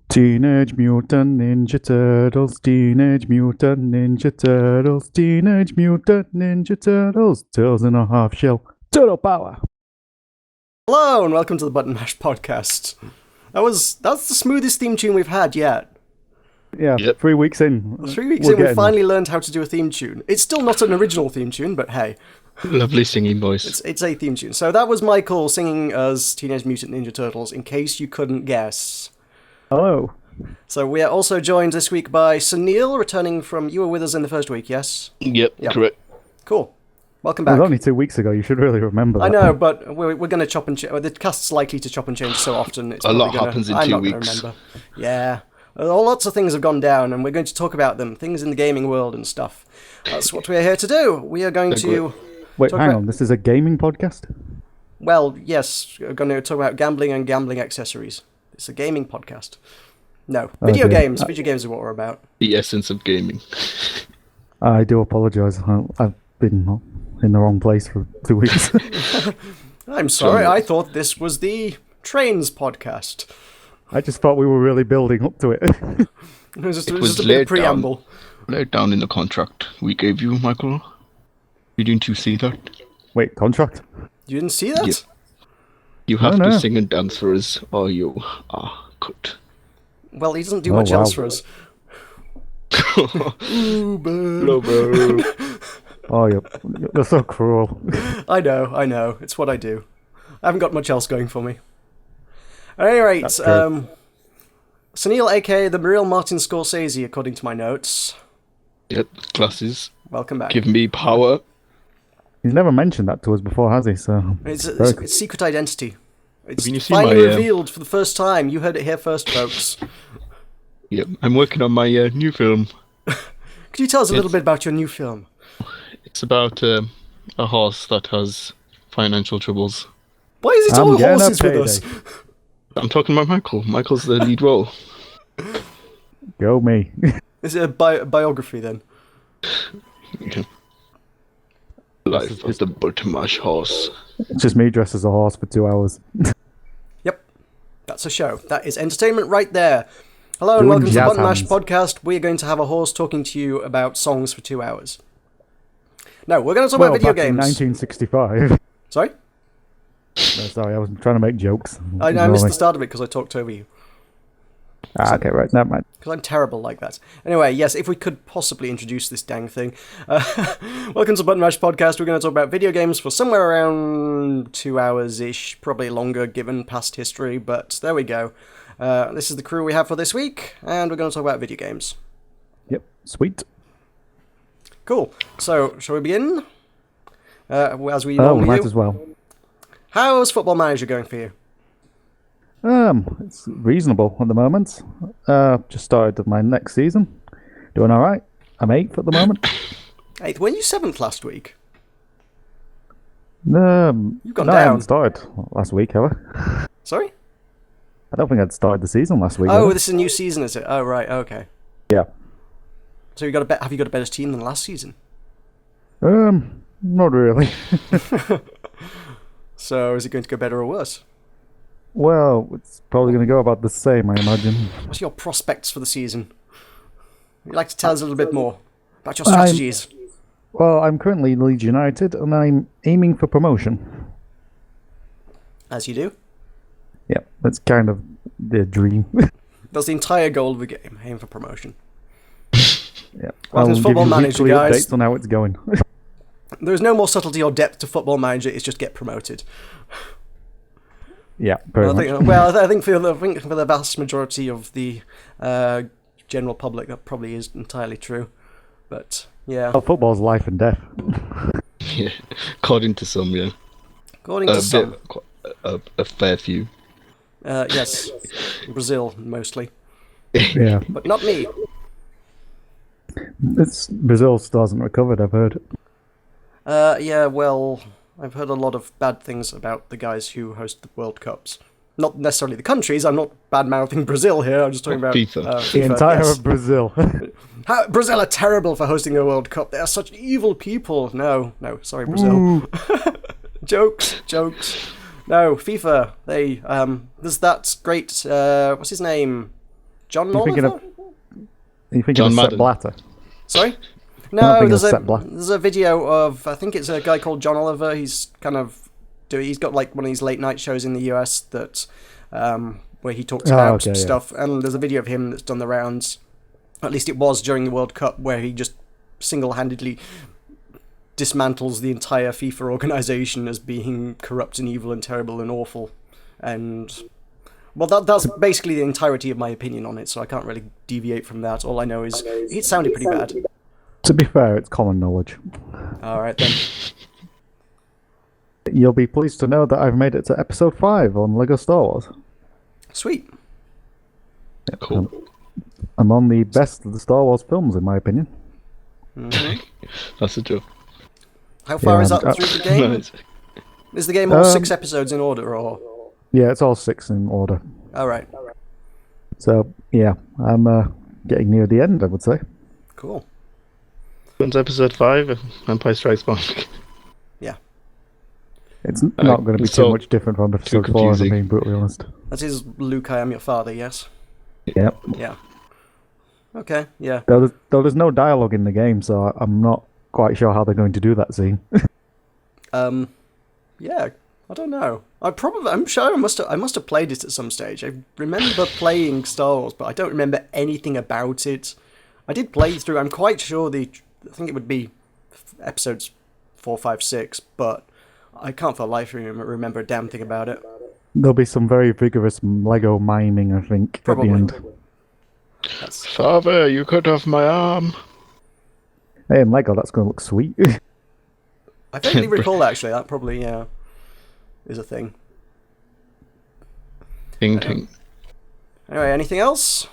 Teenage Mutant Ninja Turtles, Teenage Mutant Ninja Turtles, Teenage Mutant Ninja Turtles, Turtles in a half shell, Turtle Power. Hello and welcome to the Button Mash Podcast. That's the smoothest theme tune we've had yet. Yeah, Yep. 3 weeks in. 3 weeks we're in, we getting finally learned how to do a theme tune. It's still not an original theme tune, but hey, Lovely singing voice. it's a theme tune. So that was Michael singing as Teenage Mutant Ninja Turtles, in case you couldn't guess. Hello. So we are also joined this week by Suneil, returning from... You were with us in the first week, yes? Yep, Yeah. correct. Cool. Welcome It was back. only 2 weeks ago, you should really remember that. I know, but we're going to chop and change. The cast's likely to chop and change so often. It's A lot probably happens in I'm 2 not gonna weeks. Remember. Yeah. Lots of things have gone down, and we're going to talk about them. Things in the gaming world and stuff. That's what we're here to do. We are going to... Wait, talk hang about- on, this is a gaming podcast? Well, yes, we're going to talk about gambling and gambling accessories. It's a gaming podcast. No, video dear. games. Video games are what we're about. The essence of gaming. I do apologise, I've been in the wrong place for 2 weeks. I'm sorry, I thought this was the trains podcast. I just thought we were really building up to it. It was just a bit laid of preamble. Laid down in the contract we gave you, Michael. Didn't you see that? Wait, contract? You didn't see that? Yep. You have no. to sing and dance for us, or you are cut. Well, he doesn't do Oh, much else wow. for us. Hello, bro. Oh, you're so cruel. I know. It's what I do. I haven't got much else going for me. At any rate, That's true. Suneil, aka the real Martin Scorsese, according to my notes. Yep, glasses. Welcome back. Give me power. He's never mentioned that to us before, has he? So It's secret identity. It's Have you seen finally my, revealed for the first time. You heard it here first, folks. Yep, I'm working on my new film. Could you tell us a little bit about your new film? It's about a horse that has financial troubles. Why is it I'm all getting a horses with us? payday. I'm talking about Michael. Michael's the lead role. Go me. Is it a biography then? Okay. Life of the Button Mash horse. It's just me dressed as a horse for 2 hours. Yep. That's a show. That is entertainment right there. Hello and Doing welcome to the jazz Button Mash hands. Podcast. We're going to have a horse talking to you about songs for 2 hours. No, we're going to talk Well, about video back in games. 1965. Sorry? No, sorry, I was trying to make jokes. I Ignore missed me. the start of it because I talked over you. Okay, right, never mind. Because I'm terrible like that. Anyway, yes, if we could possibly introduce this dang thing. Welcome to Button Mash Podcast. We're going to talk about video games for somewhere around 2 hours-ish. Probably longer given past history, but there we go. This is the crew we have for this week, and we're going to talk about video games. Yep, sweet. Cool. So, shall we begin? As we Oh, normally might do. as well. How's Football Manager going for you? It's reasonable at the moment. Just started my next season. Doing alright. I'm 8th at the moment. 8th. Weren't you 7th last week? You've gone I down. haven't started last week, have I? Sorry? I don't think I'd started the season last week. Oh, have I? this is a new season, is it? Oh, right. Okay. Yeah. So have you got a better team than last season? Not really. So is it going to go better or worse? Well, it's probably going to go about the same, I imagine. What are your prospects for the season? Would you like to tell us a little bit more about your strategies? Well, I'm currently Leeds United, and I'm aiming for promotion. As you do. Yeah, that's kind of the dream. That's the entire goal of the game, aim for promotion. Yeah. Well, I'll there's give Football you Manager, weekly guys. updates on how it's going. There's no more subtlety or depth to Football Manager, it's just get promoted. Yeah, very much. I think for the vast majority of the general public, that probably is entirely true. But, yeah. Well, football's life and death. Yeah, according to some, yeah. According to some, A fair few. yes, Brazil, mostly. Yeah. But not me. Brazil still hasn't recovered, I've heard. Yeah, well, I've heard a lot of bad things about the guys who host the World Cups. Not necessarily the countries, I'm not bad-mouthing Brazil here, I'm just talking about FIFA. FIFA. The entire yes. of Brazil. Brazil are terrible for hosting the World Cup, they are such evil people. No, sorry Brazil. Jokes. No, FIFA, there's that great, what's his name? John You're thinking Oliver? Are you thinking John of Sepp Madden. Blatter? Sorry? I'm not No, thinking there's of a Sepp Blatter. there's a video of, I think it's a guy called John Oliver. He's kind of he's got like one of these late night shows in the US that where he talks about okay, yeah. stuff, and there's a video of him that's done the rounds. At least it was during the World Cup, where he just single-handedly dismantles the entire FIFA organization as being corrupt and evil and terrible and awful. And well, that's basically the entirety of my opinion on it, so I can't really deviate from that. All I know is it sounded pretty bad. To be fair, it's common knowledge. Alright then. You'll be pleased to know that I've made it to episode 5 on LEGO Star Wars. Sweet. Cool. I'm on the best of the Star Wars films, in my opinion. Mhm. That's a joke. How far Yeah, is that I'm- through the game? Nice. Is the game all 6 episodes in order, or...? Yeah, it's all 6 in order. Alright, So, yeah, I'm getting near the end, I would say. cool. When's episode 5? Empire Strikes Back. It's not going to be too so much different from episode 4, if I'm confusing. being brutally honest. That is Luke, I am your father, yes? Yep. Yeah. Okay, yeah. Though there's no dialogue in the game, so I'm not quite sure how they're going to do that scene. Yeah, I don't know. I'm sure I must have played it at some stage. I remember playing Star Wars, but I don't remember anything about it. I did play through. I'm quite sure I think it would be episodes 4, 5, 6, but I can't for the life of me remember a damn thing about it. There'll be some very vigorous Lego miming, I think, Probably. at the end. That's, Father, you cut off my arm. Hey, in Lego, that's going to look sweet. I vaguely recall actually that probably is a thing. Ting ting. Anyway, anything else?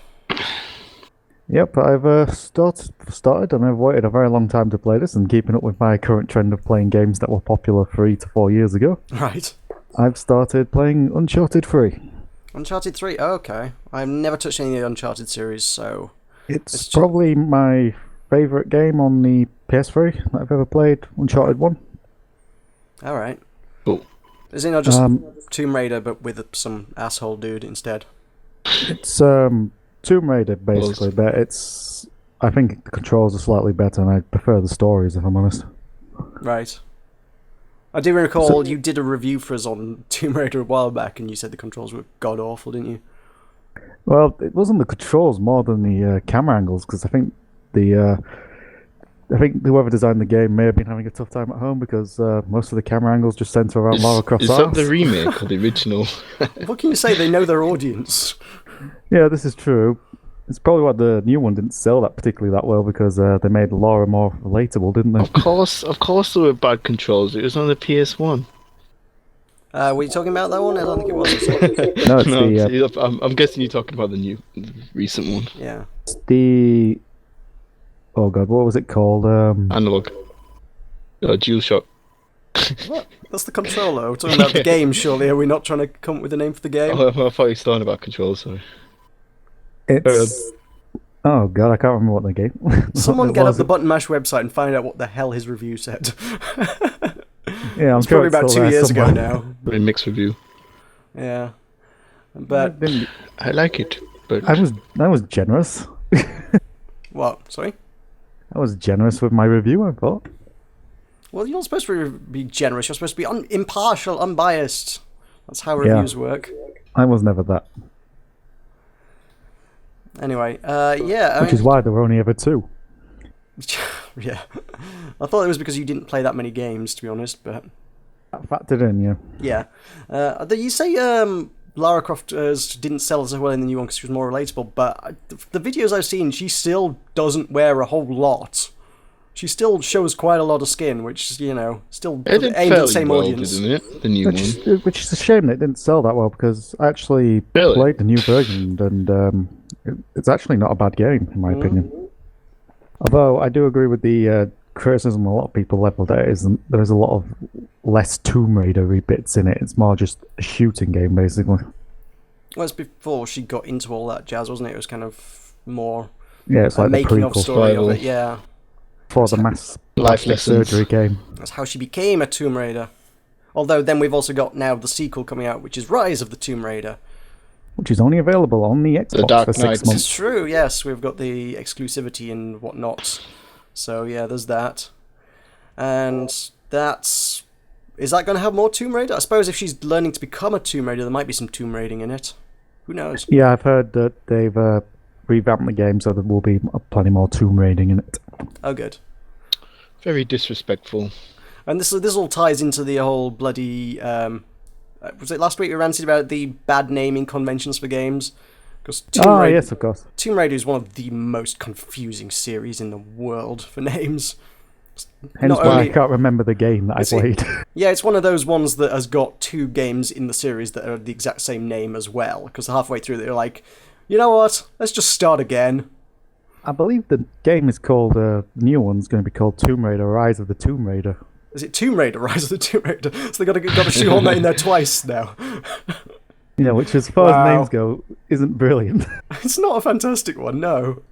Yep, I've started, and I've waited a very long time to play this, and keeping up with my current trend of playing games that were popular 3 to 4 years ago. Right. I've started playing Uncharted 3. Uncharted 3. Oh, okay. I've never touched any of the Uncharted series, so It's probably my favourite game on the PS3 that I've ever played, Uncharted 1. all right. Cool. Is it not just Tomb Raider, but with some asshole dude instead? It's Tomb Raider, basically, but I think the controls are slightly better, and I prefer the stories, if I'm honest. Right. I do recall you did a review for us on Tomb Raider a while back, and you said the controls were god awful, didn't you? Well, it wasn't the controls more than the camera angles, because I think whoever designed the game may have been having a tough time at home, because most of the camera angles just centre around Lara Croft's Is that arse. the remake or the original? What can you say? They know their audience. Yeah, this is true. It's probably why the new one didn't sell that particularly that well, because they made Laura more relatable, didn't they? Of course there were bad controls. It was on the PS1. Were you talking about that one? I don't think it was. No, it's I'm guessing you're talking about the recent one. Yeah. the oh god, what was it called? Analog. DualShock. What? That's the controller. We're talking about the game, surely. Are we not trying to come up with a name for the game? Oh, I thought you were talking about controls, sorry. It's oh god, I can't remember what the game. Someone it get up was. the Button Mash website and find out what the hell his review said. Yeah, I'm It's sure probably about still 2 there years ago somewhere. now. Very mixed review. Yeah. But, I like it, but I was generous. what? Sorry? I was generous with my review, I thought. Well, you're not supposed to be generous. You're supposed to be impartial, unbiased. That's how reviews work. I was never that. Anyway, yeah. Which is why there were only ever 2. Yeah. I thought it was because you didn't play that many games, to be honest, but... That factored in, yeah. Yeah. You say Lara Croft didn't sell as well in the new one because she was more relatable, but the videos I've seen, she still doesn't wear a whole lot. She still shows quite a lot of skin, which, still it did aimed at the fairly same well, audience. didn't it? The new one. Which is a shame that it didn't sell that well, because I actually Really? played the new version, and it's actually not a bad game, in my opinion. Although I do agree with the criticism a lot of people leveled at it, is there's a lot of less Tomb Raider-y bits in it. It's more just a shooting game, basically. Well, it's before she got into all that jazz, wasn't it? It was kind of more Yeah, it's like the making of prequel story of Survival. it, yeah. for the mass Life plastic lessons. surgery game. That's how she became a Tomb Raider. Although then we've also got now the sequel coming out, which is Rise of the Tomb Raider. which is only available on the Xbox Dark for 6 Knight. It's months. true, yes, we've got the exclusivity and whatnot. So yeah, there's that. And that's... Is that going to have more Tomb Raider? I suppose if she's learning to become a Tomb Raider, there might be some Tomb Raiding in it. Who knows? Yeah, I've heard that they've revamped the game so there will be plenty more Tomb Raiding in it. Oh, good. Very disrespectful. And this all ties into the whole bloody... was it last week we ranted about the bad naming conventions for games? Because Yes, of course. Tomb Raider is one of the most confusing series in the world for names. Hence Not why only- I can't remember the game that I played. Yeah, it's one of those ones that has got 2 games in the series that are the exact same name as well. Because halfway through they're like, you know what? Let's just start again. I believe the game is called, the new one's going to be called Tomb Raider: Rise of the Tomb Raider. Is it Tomb Raider? Rise of the Tomb Raider? So they got to shoehorn that in there twice now. Yeah, which as far Wow. as names go, isn't brilliant. It's not a fantastic one, no.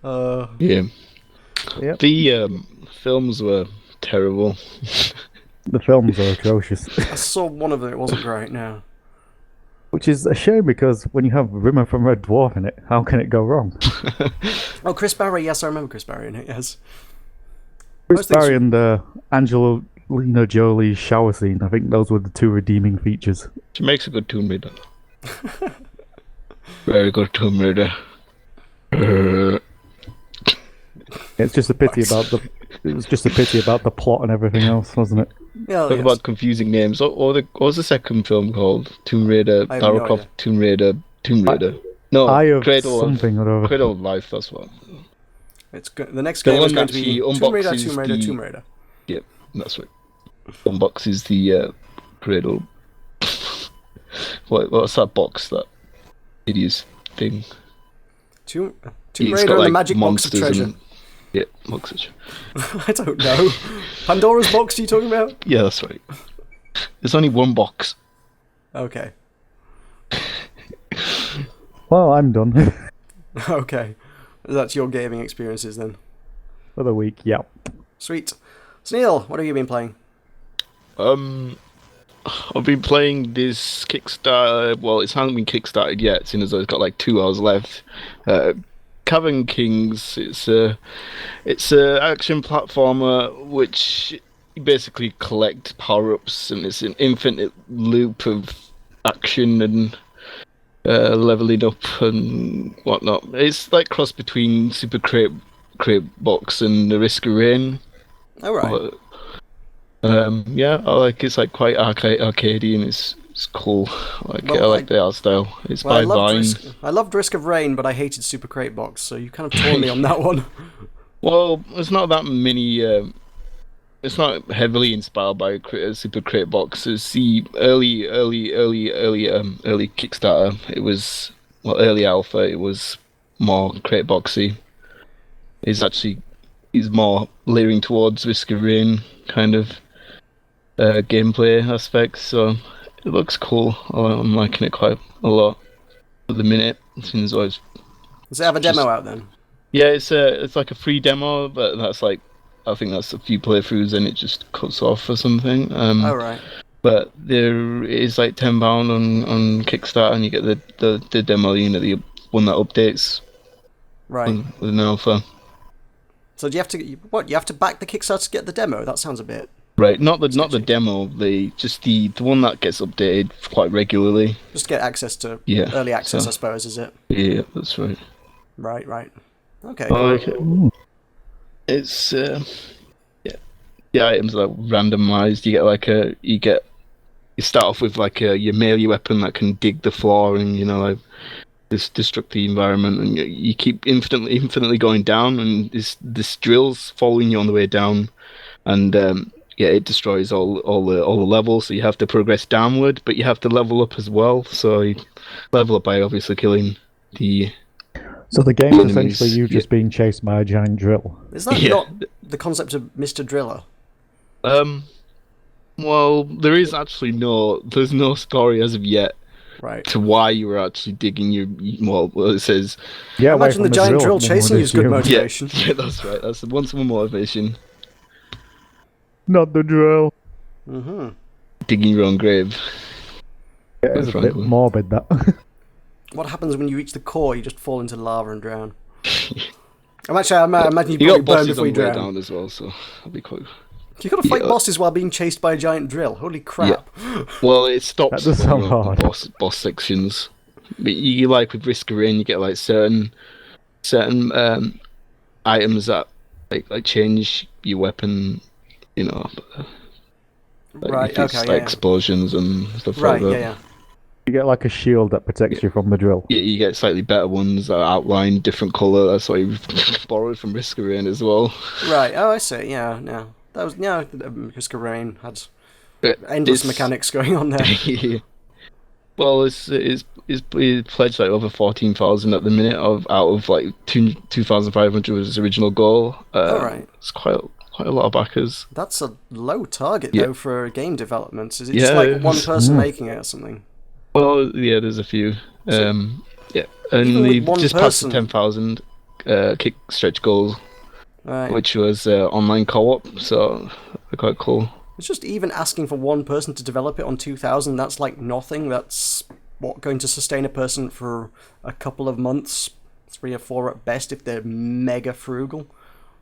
Yeah. Yep. The films were terrible. The films are atrocious. I saw one of them, it wasn't great, no. Which is a shame because when you have Rimmer from Red Dwarf in it, how can it go wrong? Oh, Chris Barry, yes, I remember Chris Barry in it, yes. Chris Most things- Barry and Angelina Jolie's shower scene, I think those were the 2 redeeming features. She makes a good Tomb Raider. Very good Tomb Raider. It's just a pity about the. It was just a pity about the plot and everything else, wasn't it? Yeah, Talk yes. about confusing names. What was the second film called? Tomb Raider, I have Lara no Croft, idea. Tomb Raider, Tomb Raider. No, Eye of Cradle something or other. Cradle of Life. That's what. The next The game one is going that to be she Tomb Raider, unboxes Tomb Raider, the- Tomb Raider. Yep, that's right. Unboxes the Cradle. What's that box? That hideous thing. Tomb It's Raider got, and the like, Magic Box of monsters Treasure. and- Yeah, box of I don't know. Pandora's Box, are you talking about? Yeah, that's right. There's only one box. Okay. Well, I'm done Okay. That's your gaming experiences then. for the week. Yeah. Sweet. Suneil, what have you been playing? I've been playing this Kickstarter. Well, it hasn't been kickstarted yet, seeing as though it's got like 2 hours left. Cavern Kings. It's a action platformer which you basically collect power-ups, and it's an infinite loop of action and leveling up and whatnot. It's like cross between Super Crate Box and the Risk of Rain. Alright. Yeah, I like it's like quite arcadey and it's cool. I Well, like the art style. It's Well, by Vine. I loved Risk of Rain, but I hated Super Crate Box, so you kind of tore me on that one. Well, it's not that many. It's not heavily inspired by Super Crate Box. It's the early Kickstarter. It was early alpha. It was more Crate Boxy. He's more leaning towards Risk of Rain kind of gameplay aspects. So it looks cool. I'm liking it quite a lot at the minute. Since I was Does it have a demo out then? Yeah, it's like a free demo, but that's like I think that's a few playthroughs and it just cuts off or something. Alright. But there is like £10 on Kickstarter, and you get the demo, the one that updates Right. with an alpha. So do you have to... What, you have to back the Kickstarter to get the demo? That sounds a bit... Right, not the demo, the one that gets updated quite regularly. Just get access to... Yeah, Early access, so- I suppose, is it? Yeah, that's right. Right. Okay. I like it. It's yeah, the items are randomized. You start off with like your melee weapon that can dig the floor and like destruct the environment, and you keep infinitely going down, and this drill's following you on the way down, and it destroys all the levels. So you have to progress downward, but you have to level up as well. So you level up by obviously killing the. So the game is Enemies, essentially you just being chased by a giant drill. Is that Yeah. not the concept of Mr. Driller? Well, there's no story as of yet Right. to why you were actually digging it says Yeah, away Imagine from the giant drill one chasing would you is good assume. motivation. yeah, that's right. That's one motivation. Not the drill. Mm-hmm. Digging your own grave. It is a bit morbid, that. What happens when you reach the core? You just fall into lava and drown. I imagine you got probably burn bosses before on you the way drown. down as well, so that'd be quite. You got to fight bosses while being chased by a giant drill. Holy crap! Yeah. Well, it stops That does sound hard. boss sections. But you like with Risk of Rain, you get like certain items that like change your weapon. You know, Right. if it's Okay. like Yeah. explosions and stuff Right. like that. Yeah. You get like a shield that protects you from the drill. Yeah, you get slightly better ones that are outlined different colour. That's why you borrowed from Risk of Rain as well. Right. Oh, I see. Yeah. Yeah. That was Risk of Rain had endless mechanics going on there. Yeah. Well, it's pledged like over 14,000 at the minute out of like 2,500 was his original goal. All right. It's quite a lot of backers. That's a low target Yeah. though for game development. Is it just like one person making it or something? Well, yeah, there's a few. Yeah, and even they with one just passed the person- 10,000 kick stretch goal, Right. which was online co-op, so they're quite cool. It's just even asking for one person to develop it on 2,000. That's like nothing. That's going to sustain a person for a couple of months, 3 or 4 at best, if they're mega frugal.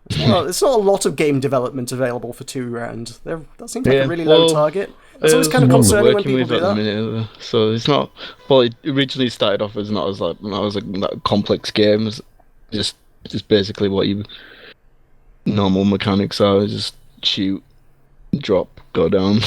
It's not a lot of game development available for £2. That seems like a really low target. It's always kind of concerning when people do that. Minute, so it's not. Well, it originally started off as not as that complex game. It's just basically what you normal mechanics are. Just shoot, drop, go down.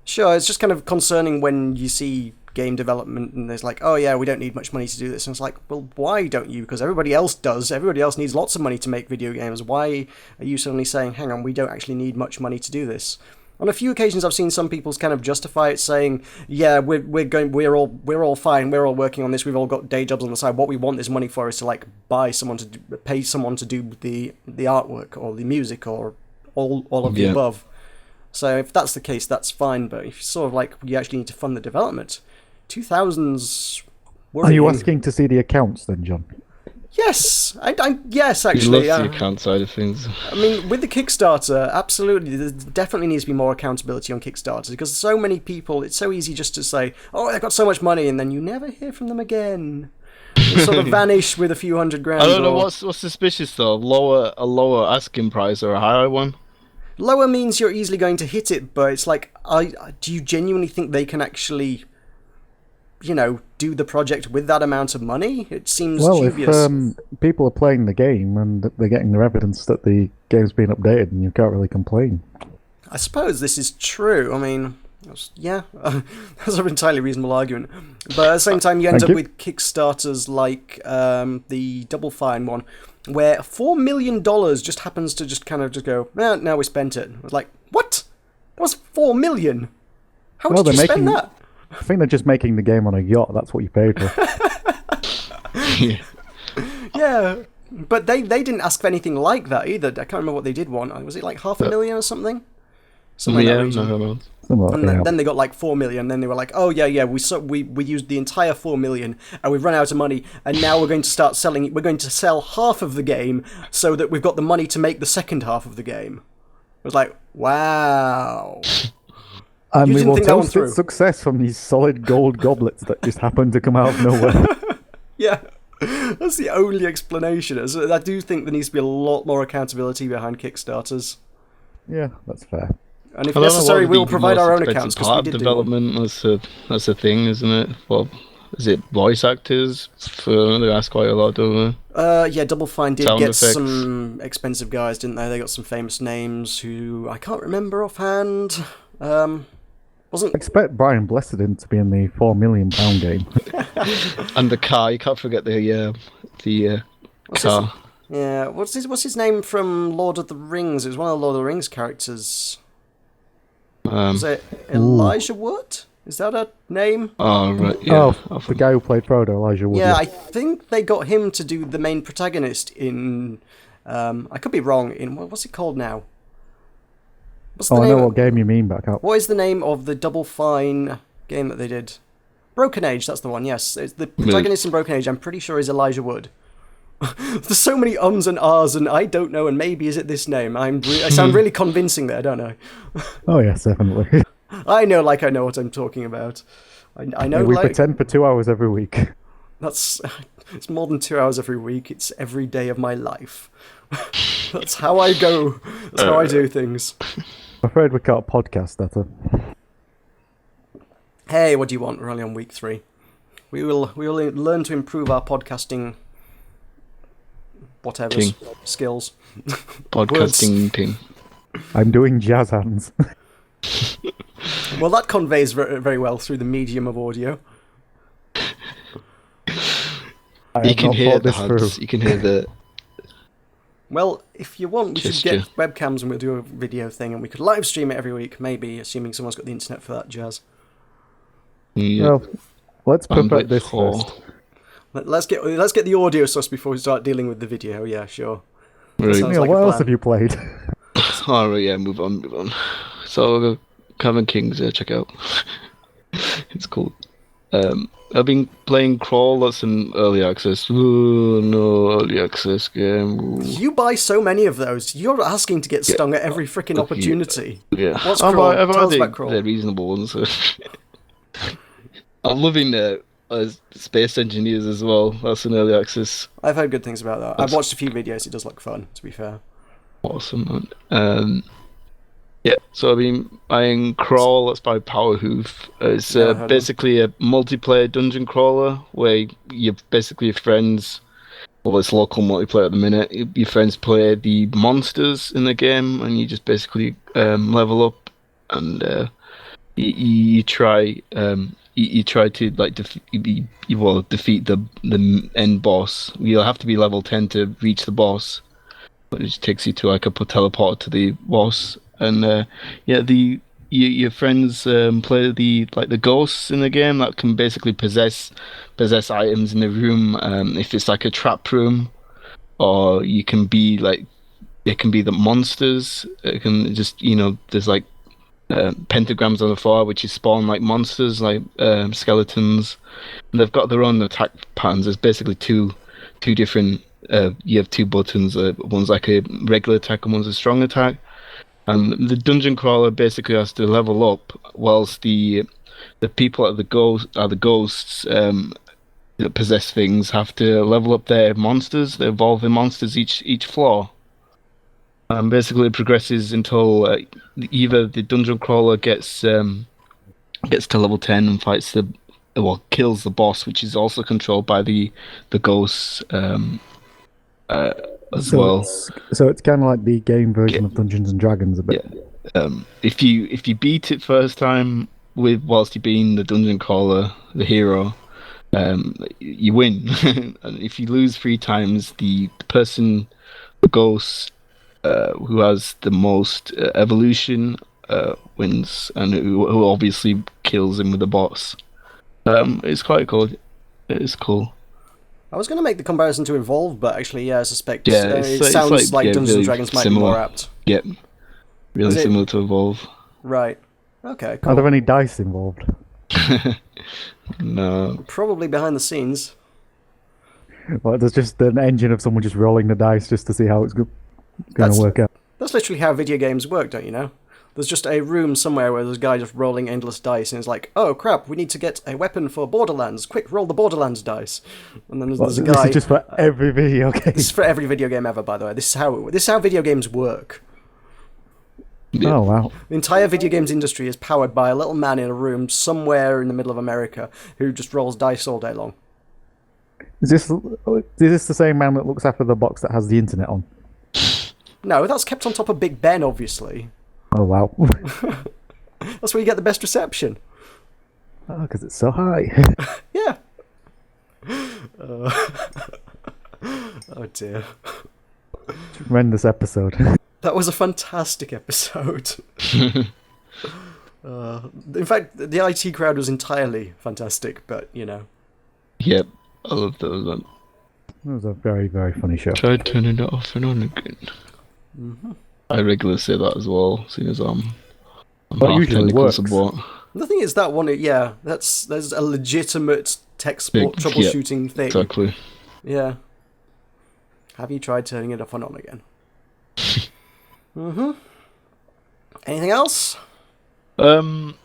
Sure, it's just kind of concerning when you see game development and there's like, oh yeah, we don't need much money to do this. And it's like, well, why don't you? Because everybody else does. Everybody else needs lots of money to make video games. Why are you suddenly saying, hang on, we don't actually need much money to do this? On a few occasions, I've seen some people kind of justify it, saying, "Yeah, we're all fine. We're all working on this. We've all got day jobs on the side. What we want this money for is to like pay someone to do the artwork or the music or all of the above." So if that's the case, that's fine. But if sort of like you actually need to fund the development, 2000's. Are you asking to see the accounts then, John? Yes, yes, actually. You love the account side of things. I mean, with the Kickstarter, absolutely, there definitely needs to be more accountability on Kickstarter because so many people, it's so easy just to say, "Oh, they've got so much money," and then you never hear from them again. They sort of vanish with a few $100,000. I don't know what's suspicious though. A lower asking price or a higher one. Lower means you're easily going to hit it, but it's like, do you genuinely think they can actually, do the project with that amount of money? It seems dubious. If people are playing the game and they're getting their evidence that the game's been updated, and you can't really complain. I suppose this is true. I mean, yeah, that's an entirely reasonable argument. But at the same time, you end up with Kickstarters like the Double Fine one, where $4 million just happens to just go, now we spent it. I was like, what? That was $4 million? How did you spend that? I think they're just making the game on a yacht. That's what you paid for. Yeah, but they didn't ask for anything like that either. I can't remember what they did want. Was it like $500,000 or something? Something like that. Then they got like 4 million. Then they were like, "Oh yeah, we used the entire 4 million, and we've run out of money, and now we're going to start selling. We're going to sell half of the game so that we've got the money to make the second half of the game." It was like, wow. And we will toast success from these solid gold goblets that just happened to come out of nowhere. Yeah, that's the only explanation. I do think there needs to be a lot more accountability behind Kickstarters. Yeah, that's fair. And if necessary, we'll provide our own accounts because we did development. That's the thing, isn't it? Well, is it voice actors? They ask quite a lot, don't they? Yeah, Double Fine did get some expensive guys, didn't they? They got some famous names who I can't remember offhand. I expect Brian Blesseden to be in the £4 million game. And the car, you can't forget the car. Yeah, what's his name from Lord of the Rings? It was one of the Lord of the Rings characters. Was it Elijah Wood? Is that a name? Oh, right, yeah. Oh, the guy who played Frodo, Elijah Wood. Yeah, I think they got him to do the main protagonist in... I could be wrong. In what's it called now? I know what game you mean, but I can't... What is the name of the Double Fine game that they did? Broken Age, that's the one, yes. It's the protagonist in Broken Age, I'm pretty sure, is Elijah Wood. There's so many ums and ahs and I don't know and maybe is it this name. I sound really convincing there, don't I? Oh yes, definitely. I know what I'm talking about. I know, We like pretend for 2 hours every week. that's it's more than 2 hours every week. It's every day of my life. That's how I go. That's how I do things. I'm afraid we can't podcast that. Hey, what do you want? We're only on week 3. We will learn to improve our podcasting whatever Ting. skills. Podcasting thing. I'm doing jazz hands. Well, that conveys very well through the medium of audio. I have You can not hear thought the this through. hands. You can hear the. Well, if you want, we should Gesture. get webcams and we'll do a video thing and we could live stream it every week, maybe, assuming someone's got the internet for that jazz. Yeah. Well, let's Bandwidth perfect this for- first. Let's get the audio source before we start dealing with the video. Yeah, sure. Right. sounds Neil, like what a else plan. have you played? Alright, yeah, move on. So, Cavern Kings, check out. It's cool. I've been playing Crawl, that's an early access. Ooh, no, early access game. Ooh. You buy so many of those. You're asking to get stung at every freaking opportunity. Yeah. What's I've Crawl? I've Tell us had about Crawl. the reasonable ones. I'm loving Space Engineers as well. That's an early access. I've heard good things about that. I've watched a few videos. It does look fun, to be fair. Awesome. Yeah, so I've been buying Crawl, that's by Powerhoof. It's Yeah, I heard of basically a multiplayer dungeon crawler where you basically your friends, well, it's local multiplayer at the minute. Your friends play the monsters in the game, and you just basically level up, and you try to like defeat the end boss. You'll have to be level 10 to reach the boss, but it just takes you to like a teleport to the boss. And your friends play the ghosts in the game that can basically possess items in the room. If it's like a trap room, or you can be like, it can be the monsters. It can just there's like pentagrams on the floor which is spawn like monsters like skeletons, and they've got their own attack patterns. There's basically two different. You have 2 buttons. One's like a regular attack and one's a strong attack. And the dungeon crawler basically has to level up, whilst the people at the ghosts that possess things have to level up their monsters. They evolve their monsters each floor. And basically it progresses until either the dungeon crawler gets to level 10 and kills the boss, which is also controlled by the ghosts as well. So it's kind of like the game version of Dungeons and Dragons a bit. Yeah. If you beat it first time whilst you're being the dungeon crawler, the hero, you win. And if you lose 3 times, the person, the ghost, who has the most evolution wins, and who obviously kills him with the boss. It's quite cool. It is cool. I was going to make the comparison to Evolve, but actually, yeah, I suspect Yeah, it sounds like Dungeons really and Dragons might similar. be more apt. Yep. Really Is it- similar to Evolve. Right. Okay, Are cool. there any dice involved? No. Probably behind the scenes. Well, there's just an engine of someone just rolling the dice just to see how it's going That's- to work out. That's literally how video games work, don't you know? There's just a room somewhere where there's a guy just rolling endless dice, and it's like, oh crap, we need to get a weapon for Borderlands. Quick, roll the Borderlands dice. And then Well, there's a this guy. is just for every video game. This is for every video game ever, by the way. This is how video games work. Oh wow! The entire video games industry is powered by a little man in a room somewhere in the middle of America who just rolls dice all day long. Is this the same man that looks after the box that has the internet on? No, that's kept on top of Big Ben, obviously. Oh wow! That's where you get the best reception. Oh, because it's so high. Yeah. Oh dear. Tremendous episode. That was a fantastic episode. In fact, the IT crowd was entirely fantastic, but, you know. Yep. I love those. It was a very, very funny show. Try turning it off and on again. Mm-hmm. I regularly say that as well, seeing as I'm But it half usually technical works. support. The thing is, that one, yeah, there's a legitimate tech support Big- troubleshooting thing. Exactly. Yeah. Have you tried turning it off and on again? Mm-hmm. Anything else? Um,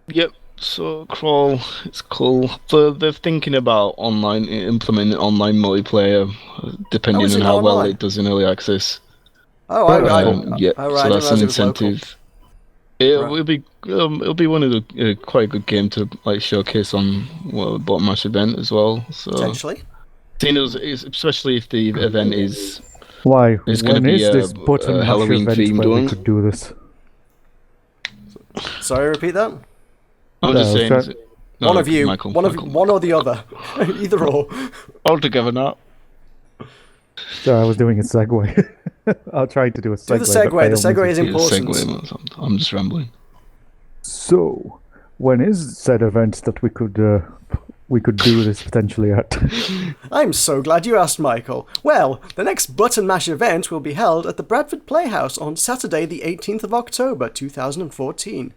yep. So Crawl, it's cool. They're thinking about implementing online multiplayer, Oh, depending is on it how well online? it does in early access. Oh, Yeah, oh, right, so I didn't that's an realize it was local. incentive. It Right. will be it'll be one of the quite a good game to like showcase on bottom match event as well. So Potentially. seeing especially if the event Why? is going to When be is this a button mash Halloween event themed where we one. could do this? Sorry, repeat that. I'm Yeah, just I was saying. trying. One No, of you, Michael, one or the other, either or. all together now. So I was doing a segue. I was trying to do a Do the segue, but segue. The failed segue is miserably. Yeah, important. segue. I'm just rambling. So, when is said event that we could do this potentially at? I'm so glad you asked, Michael. Well, the next Button Mash event will be held at the Bradford Playhouse on Saturday, the 18th of October, 2014.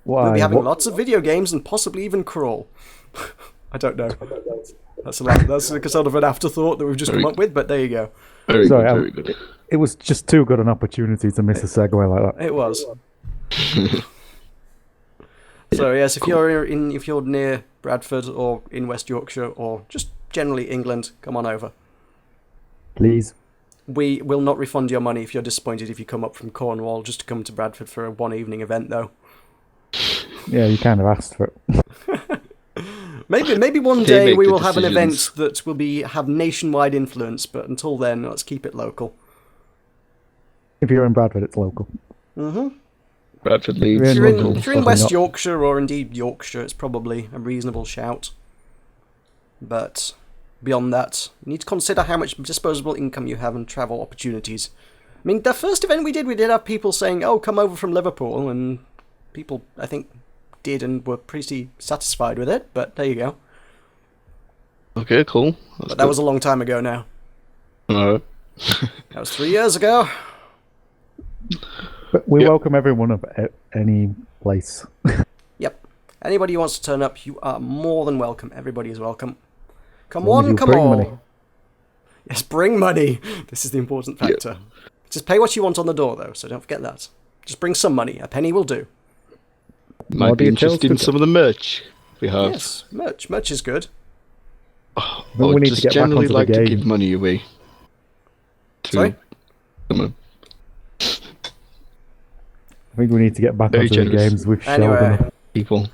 Why? We'll be having what- lots of video games and possibly even Crawl. I don't know. That's like a sort of an afterthought that we've just Very come up with, but there you go. Very Sorry, good. I- Very good. It was just too good an opportunity to miss a segue like that. It was. So yes, if you're near Bradford or in West Yorkshire or just generally England, come on over. Please. We will not refund your money if you're disappointed if you come up from Cornwall just to come to Bradford for a one evening event, though. Yeah, you kind of asked for it. Maybe one They day make we the will have an event decisions. that will have nationwide influence, but until then, let's keep it local. If you're in Bradford, it's local. Bradford If Leeds. you're If in you're in, London, if you're in probably West not. Yorkshire or indeed Yorkshire, it's probably a reasonable shout. But beyond that, you need to consider how much disposable income you have and travel opportunities. I mean, the first event we did have people saying, "Oh, come over from Liverpool," and people, I think, did and were pretty satisfied with it. But there you go. Okay, cool. That's But that was a long time ago now. Alright. That was 3 years ago. But we Yeah. welcome everyone of any place. Yep. Anybody who wants to turn up, you are more than welcome. Everybody is welcome. Come As long as on, you come bring on. money. Yes, bring money. This is the important factor. Just pay what you want on the door, though, so don't forget that. Just bring some money. A penny will do. More Might be details interested to in some of the merch we have. Yes, merch. Merch is good. Then we need to just get back generally onto the like to game. give money away. To Sorry? someone. I think we need to get back Very onto generous. the games with Sheldon. Anyway. People.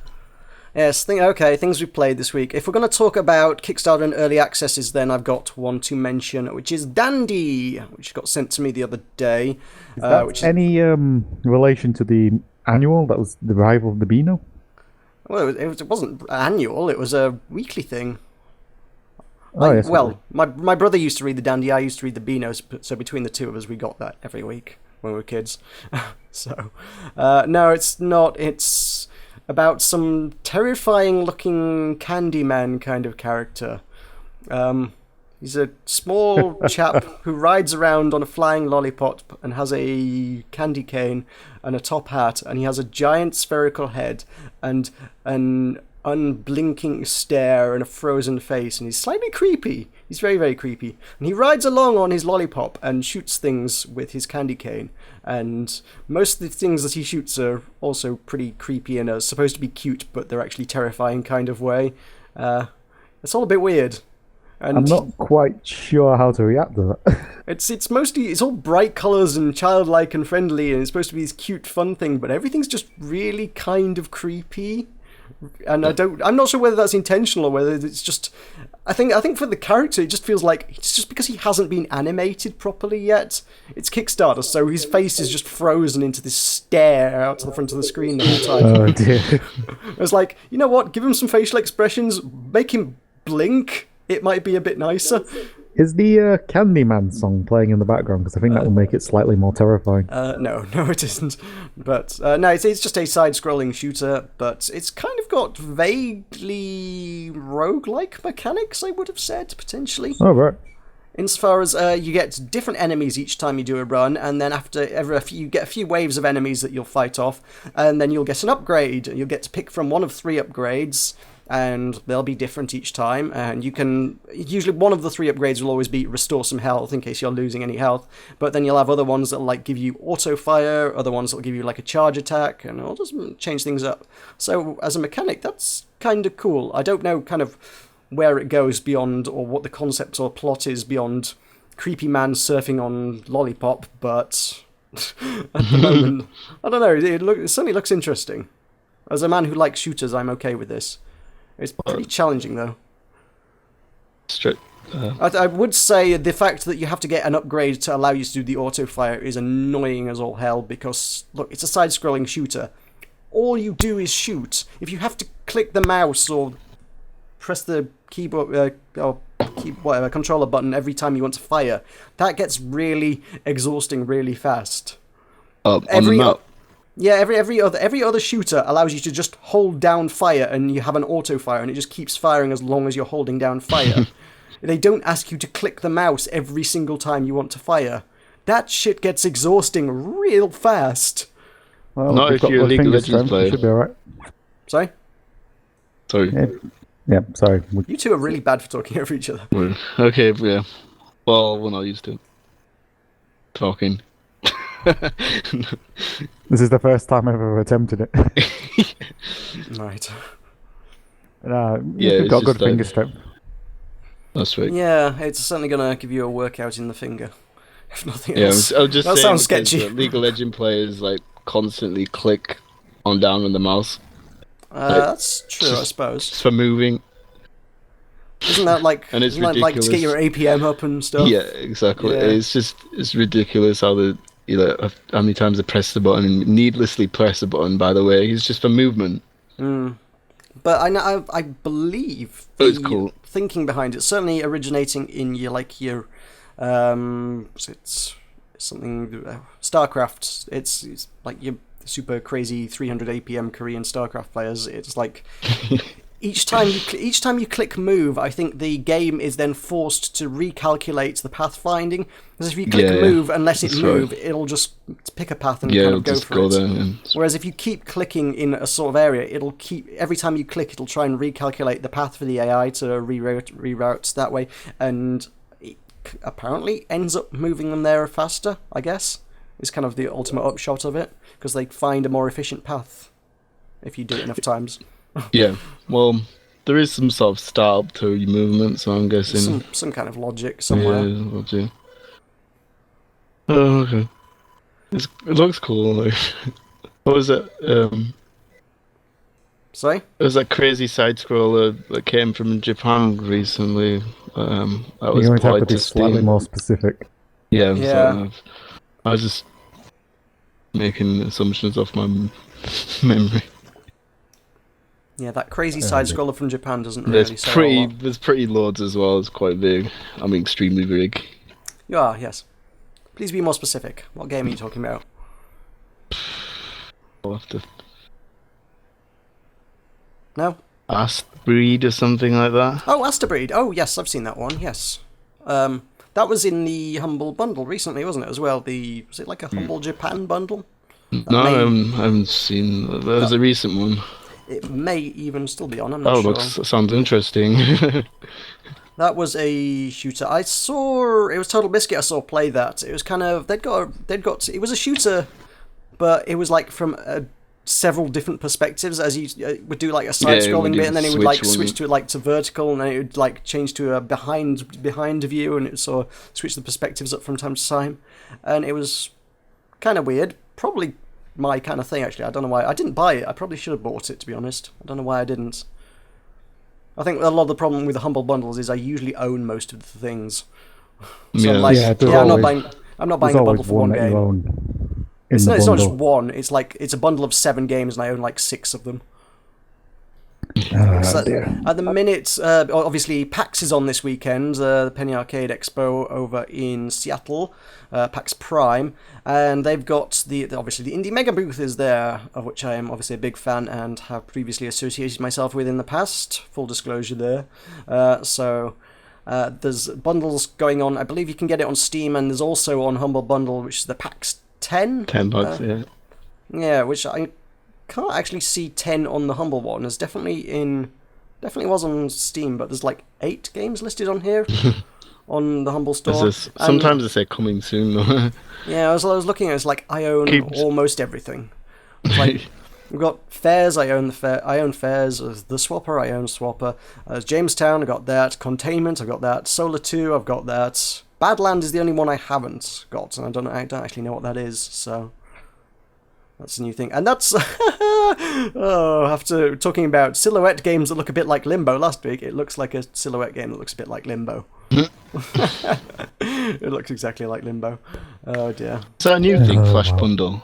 Yes, things we've played this week. If we're going to talk about Kickstarter and early accesses, then I've got one to mention, which is Dandy, which got sent to me the other day. Is that Which is, any relation to the annual that was the rival of the Beano? well, it wasn't annual, it was a weekly thing. Oh, yes. Well, my brother used to read the Dandy, I used to read the Beanos, so between the two of us, we got that every week when we were kids. So, no, it's not. It's about some terrifying-looking Candyman kind of character. He's a small chap who rides around on a flying lollipop and has a candy cane and a top hat, and he has a giant spherical head and an unblinking stare and a frozen face, and he's slightly creepy. He's very, very creepy. And he rides along on his lollipop and shoots things with his candy cane. And most of the things that he shoots are also pretty creepy and are supposed to be cute, but they're actually terrifying kind of way. It's all a bit weird. And I'm not quite sure how to react to that. it's all bright colours and childlike and friendly, and it's supposed to be this cute, fun thing, but everything's just really kind of creepy. And I'm not sure whether that's intentional or whether it's just, I think for the character it just feels like it's just because he hasn't been animated properly yet. It's Kickstarter, so his face is just frozen into this stare out to the front of the screen the whole time. Oh dear. It's like, you know what, give him some facial expressions, make him blink, it might be a bit nicer. Is the Candyman song playing in the background? Because I think that will make it slightly more terrifying. No, it isn't. But no, it's just a side-scrolling shooter, but it's kind of got vaguely roguelike mechanics, I would have said, potentially. Oh, right. Insofar as you get different enemies each time you do a run, and then after you get a few waves of enemies that you'll fight off, and then you'll get an upgrade. You'll get to pick from one of 3 upgrades, and they'll be different each time, and you can usually one of the 3 upgrades will always be restore some health in case you're losing any health, but then you'll have other ones that will like give you auto fire, other ones that will give you like a charge attack, and it'll just change things up. So as a mechanic, that's kind of cool. I don't know kind of where it goes beyond, or what the concept or plot is beyond creepy man surfing on lollipop, but at the moment, I don't know, it certainly looks interesting. As a man who likes shooters, I'm okay with this. It's pretty challenging, though. I would say the fact that you have to get an upgrade to allow you to do the auto-fire is annoying as all hell, because, look, it's a side-scrolling shooter. All you do is shoot. If you have to click the mouse or press the keyboard whatever controller button every time you want to fire, that gets really exhausting really fast. On the map? Yeah, every other shooter allows you to just hold down fire and you have an auto fire and it just keeps firing as long as you're holding down fire. They don't ask you to click the mouse every single time you want to fire. That shit gets exhausting real fast. Well, not if you're a League of Legends player. Should be alright. Sorry? Sorry. Yeah, sorry. You two are really bad for talking over each other. Okay, yeah. Well, we're not used to talking. This is the first time I've ever attempted it. Right. You've got good finger strength. That's right. Yeah, it's certainly going to give you a workout in the finger, if nothing Yeah, else. I was just that saying sounds sketchy. League of Legends players like constantly click on down on the mouse. That's true, I suppose. Just for moving. Isn't that like, and it's isn't that like to get your APM up and stuff? Yeah, exactly. Yeah. It's ridiculous how how many times I press the button and needlessly press the button. By the way, it's just for movement. But I believe it's cool. Thinking behind it, certainly originating in your it's something StarCraft. It's like your super crazy 300 APM Korean StarCraft players. It's like each time you click move, I think the game is then forced to recalculate the pathfinding. Because if you click move and let it move, it'll just pick a path and kind of go for it. Whereas if you keep clicking in a sort of area, every time you click, it'll try and recalculate the path for the AI to reroute that way, and it apparently ends up moving them there faster, I guess. Is kind of the ultimate upshot of it, because they find a more efficient path if you do it enough times. Yeah, well, there is some sort of start to your movement, so I'm guessing some kind of logic somewhere. Yeah, logic. Oh, okay. It looks cool. Like, what was it? Sorry? It was that crazy side scroller that came from Japan recently. That was You're going to have to to be slightly more specific. Yeah, Yeah. I was just making assumptions off my memory. Yeah, that crazy side scroller from Japan doesn't really say a lot. There's pretty loads as well. It's quite big. I mean, extremely big. You are, yes. Please be more specific. What game are you talking about? I'll have to... No? Breed or something like that. Oh, Asterbreed. Oh, yes, I've seen that one, yes. That was in the Humble Bundle recently, wasn't it, as well? Was it like a Humble Japan bundle? No, I haven't seen... That was a recent one. It may even still be on, I'm not sure. Sounds interesting. That was a shooter. It was Total Biscuit I saw play that. It was kind of, it was a shooter, but it was like from several different perspectives, as you would do like a side-scrolling bit, and then it would like switch to like to vertical, and then it would like change to a behind view, and it sort of switch the perspectives up from time to time, and it was kind of weird. Probably my kind of thing, actually. I don't know why I didn't buy it. I probably should have bought it, to be honest. I don't know why I didn't. I think a lot of the problem with the Humble Bundles is I usually own most of the things. So I'm like, I'm not buying a bundle for one game. It's not just one. It's like it's a bundle of 7 games, and I own like 6 of them. At the minute, obviously, PAX is on this weekend, the Penny Arcade Expo over in Seattle, PAX Prime, and they've got obviously the Indie Mega booth is there, of which I am obviously a big fan and have previously associated myself with in the past, full disclosure there. So there's bundles going on. I believe you can get it on Steam, and there's also on Humble Bundle, which is the PAX 10. $10, yeah. Yeah, which I can't actually see 10 on the Humble one. It's definitely in Definitely was on Steam, but there's like 8 games listed on here on the Humble Store. Sometimes they say coming soon, though. Yeah, I was looking at it, it's like I own almost everything. It's like we've got Fairs, I own Fairs. There's The Swapper, I own Swapper. There's Jamestown, I got that. Containment, I've got that. Solar 2, I've got that. Badland is the only one I haven't got, and I don't actually know what that is, so that's a new thing. And that's after talking about silhouette games that look a bit like Limbo last week, it looks like a silhouette game that looks a bit like Limbo. It looks exactly like Limbo. Oh dear. Is that a new thing, Flash Bundle?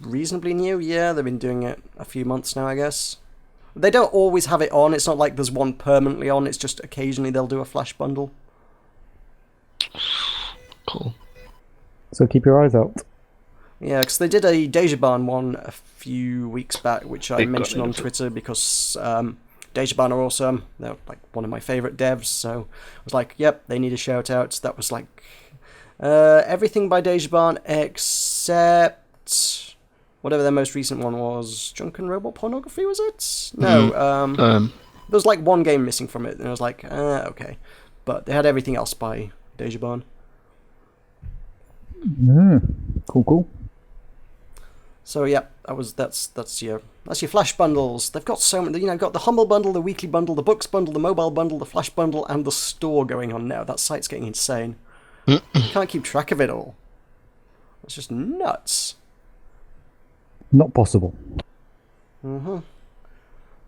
Reasonably new, yeah. They've been doing it a few months now, I guess. They don't always have it on. It's not like there's one permanently on. It's just occasionally they'll do a Flash Bundle. Cool. So keep your eyes out. Yeah, because they did a Dejaban one a few weeks back, which I mentioned on Twitter because Dejaban are awesome. They're like one of my favourite devs, so I was like, yep, they need a shout out. That was like everything by Dejaban except whatever their most recent one was. Drunken Robot Pornography, was it? No, there was like one game missing from it, and I was like, okay. But they had everything else by Dejaban. Cool. So yeah, that's your Flash bundles. They've got so many. Got the Humble Bundle, the Weekly Bundle, the Books Bundle, the Mobile Bundle, the Flash Bundle, and the store going on now. That site's getting insane. Can't keep track of it all. It's just nuts. Not possible.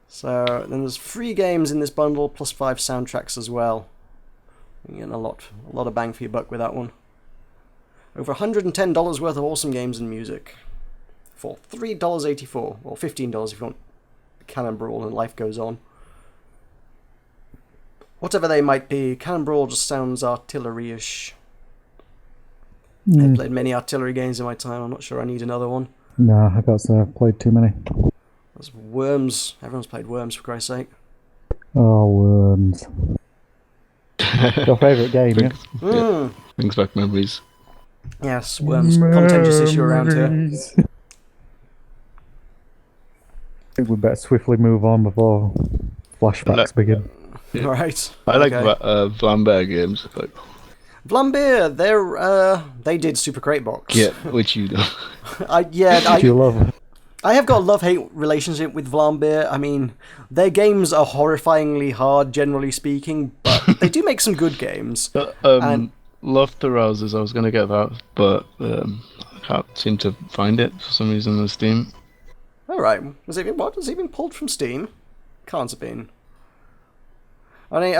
So then there's free games in this bundle plus 5 soundtracks as well. You're getting a lot of bang for your buck with that one. Over $110 worth of awesome games and music for $3.84, or $15 if you want Cannon Brawl and Life Goes On. Whatever they might be, Cannon Brawl just sounds artillery-ish. I've played many artillery games in my time. I'm not sure I need another one. No, I got to say I've played too many. There's Worms. Everyone's played Worms, for Christ's sake. Oh, Worms. Your favourite game, yeah? Brings back memories. Yes, Worms. Contentious issue around here. I think we better swiftly move on before flashbacks begin. Yeah. Right. I like Vlambeer games. Vlambeer, they did Super Crate Box. Yeah, which you know. Do you love? I have got a love-hate relationship with Vlambeer. I mean, their games are horrifyingly hard, generally speaking, but they do make some good games. Love the Rousers. I was going to get that, but I can't seem to find it for some reason on Steam. All right. Has it been pulled from Steam? Can't have been. I mean,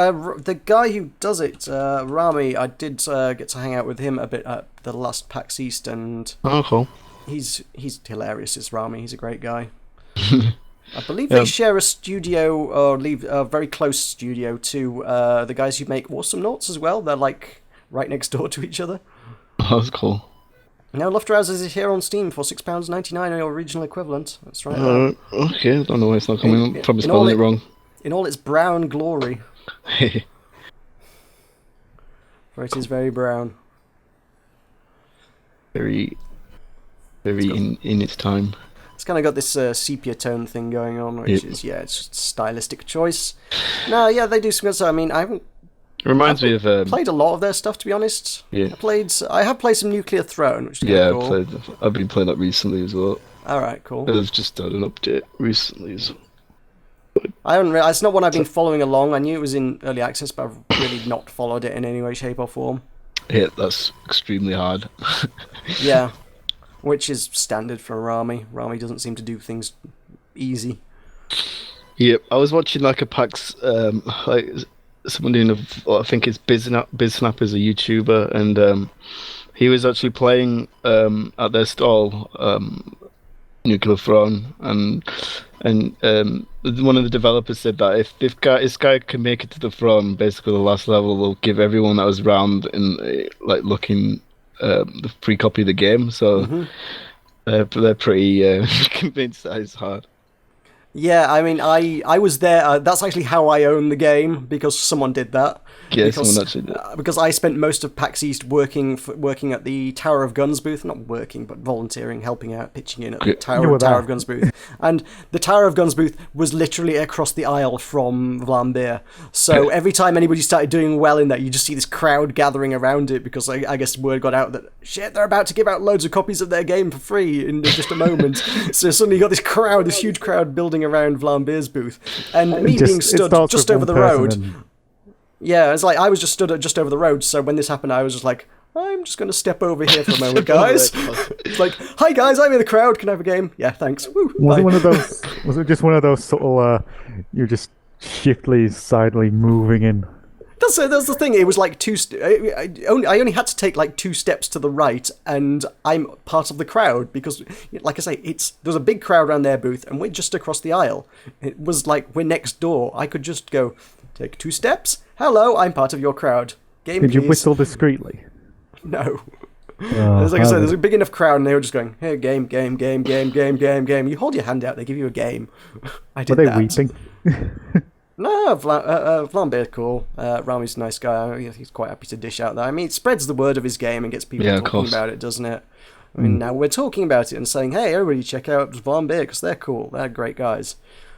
the guy who does it, Rami, I did get to hang out with him a bit at the last PAX East, and cool. He's hilarious. It's Rami. He's a great guy. I believe they share a studio, or a very close studio to the guys who make Awesome Noughts as well. They're like right next door to each other. Oh, that's cool. Now, Luftrausers is here on Steam for £6.99, or original equivalent. That's right. Okay, I don't know why it's not coming. Probably spelling it wrong. In all its brown glory. For it is very brown. Very in its time. It's kind of got this sepia tone thing going on, which is, it's just a stylistic choice. No, yeah, they do some good stuff. I mean, I haven't... Reminds me of... played a lot of their stuff, to be honest. Yeah. I have played some Nuclear Throne, which is cool. I've been playing that recently as well. Alright, cool. I've just done an update recently as well. It's not one I've been following along. I knew it was in early access, but I've really not followed it in any way, shape, or form. Yeah, that's extremely hard. Yeah, which is standard for Rami. Rami doesn't seem to do things easy. Yep, I was watching like a PAX, like someone doing I think it's Biznap is a YouTuber, and he was actually playing at their stall, Nuclear Throne, and one of the developers said that if this guy can make it to the throne, basically the last level, will give everyone that was around in like looking the free copy of the game. So they're pretty convinced that it's hard. Yeah, I mean, I was there. That's actually how I own the game, because someone did that. Yeah, because, someone actually did. Because I spent most of PAX East working at the Tower of Guns booth. Not working, but volunteering, helping out, pitching in at the Tower of Guns booth. And the Tower of Guns booth was literally across the aisle from Vlaambir. So every time anybody started doing well in there, you just see this crowd gathering around it, because I guess word got out that, shit, they're about to give out loads of copies of their game for free in just a moment. So suddenly you got this huge crowd building around Vlaambir's booth. And me being stood just over the road... Yeah, it's like I was just stood just over the road, so when this happened, I was just like, I'm just going to step over here for a moment, guys. It's like, hi guys, I'm in the crowd, can I have a game? Yeah, thanks. Woo, was it one of those? Was it just one of those subtle? You're just shiftly, sidely moving in. That's the thing. It was like I only had to take like 2 steps to the right, and I'm part of the crowd because, like I say, there's a big crowd around their booth, and we're just across the aisle. It was like we're next door. I could just go, take 2 steps. Hello, I'm part of your crowd. Game, Did you please. whistle discreetly? No. Like I said, there's a big enough crowd, and they were just going, hey, game. You hold your hand out, they give you a game. I did Were they that. weeping? No, Vlaambir's cool. Rami's a nice guy. He's quite happy to dish out that. I mean, it spreads the word of his game and gets people talking about it, doesn't it? I mean, now we're talking about it and saying, hey, everybody check out Vlaambir because they're cool. They're great guys.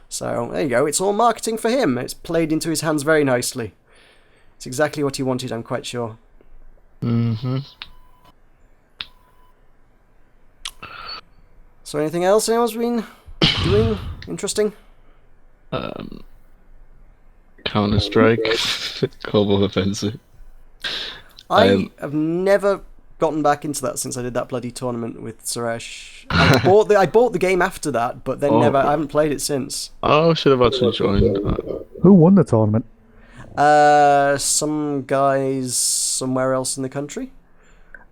So, there you go. It's all marketing for him. It's played into his hands very nicely. It's exactly what he wanted, I'm quite sure. Mm-hmm. So, anything else anyone's been doing interesting? Counter-Strike, Global Offensive. I have never gotten back into that since I did that bloody tournament with Suresh. I bought the game after that, but then I haven't played it since. Oh, I should have actually joined. Who won the tournament? Some guys somewhere else in the country.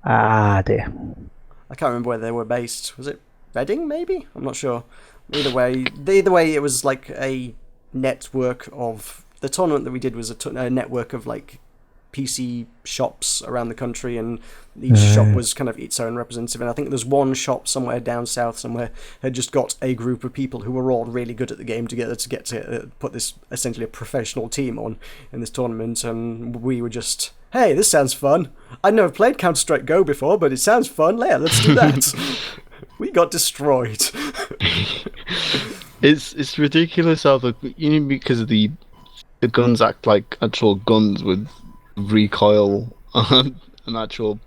Ah, dear. I can't remember where they were based. Was it Reading, maybe? I'm not sure. Either way, it was like a network of... The tournament that we did was a network of like PC shops around the country, and each shop was kind of its own representative. And I think there's one shop somewhere down south somewhere had just got a group of people who were all really good at the game together to get to put this essentially a professional team on in this tournament. And we were just, hey, this sounds fun. I've never played Counter-Strike Go before, but it sounds fun. Yeah, let's do that. We got destroyed. It's ridiculous how because of the guns act like actual guns with recoil on an actual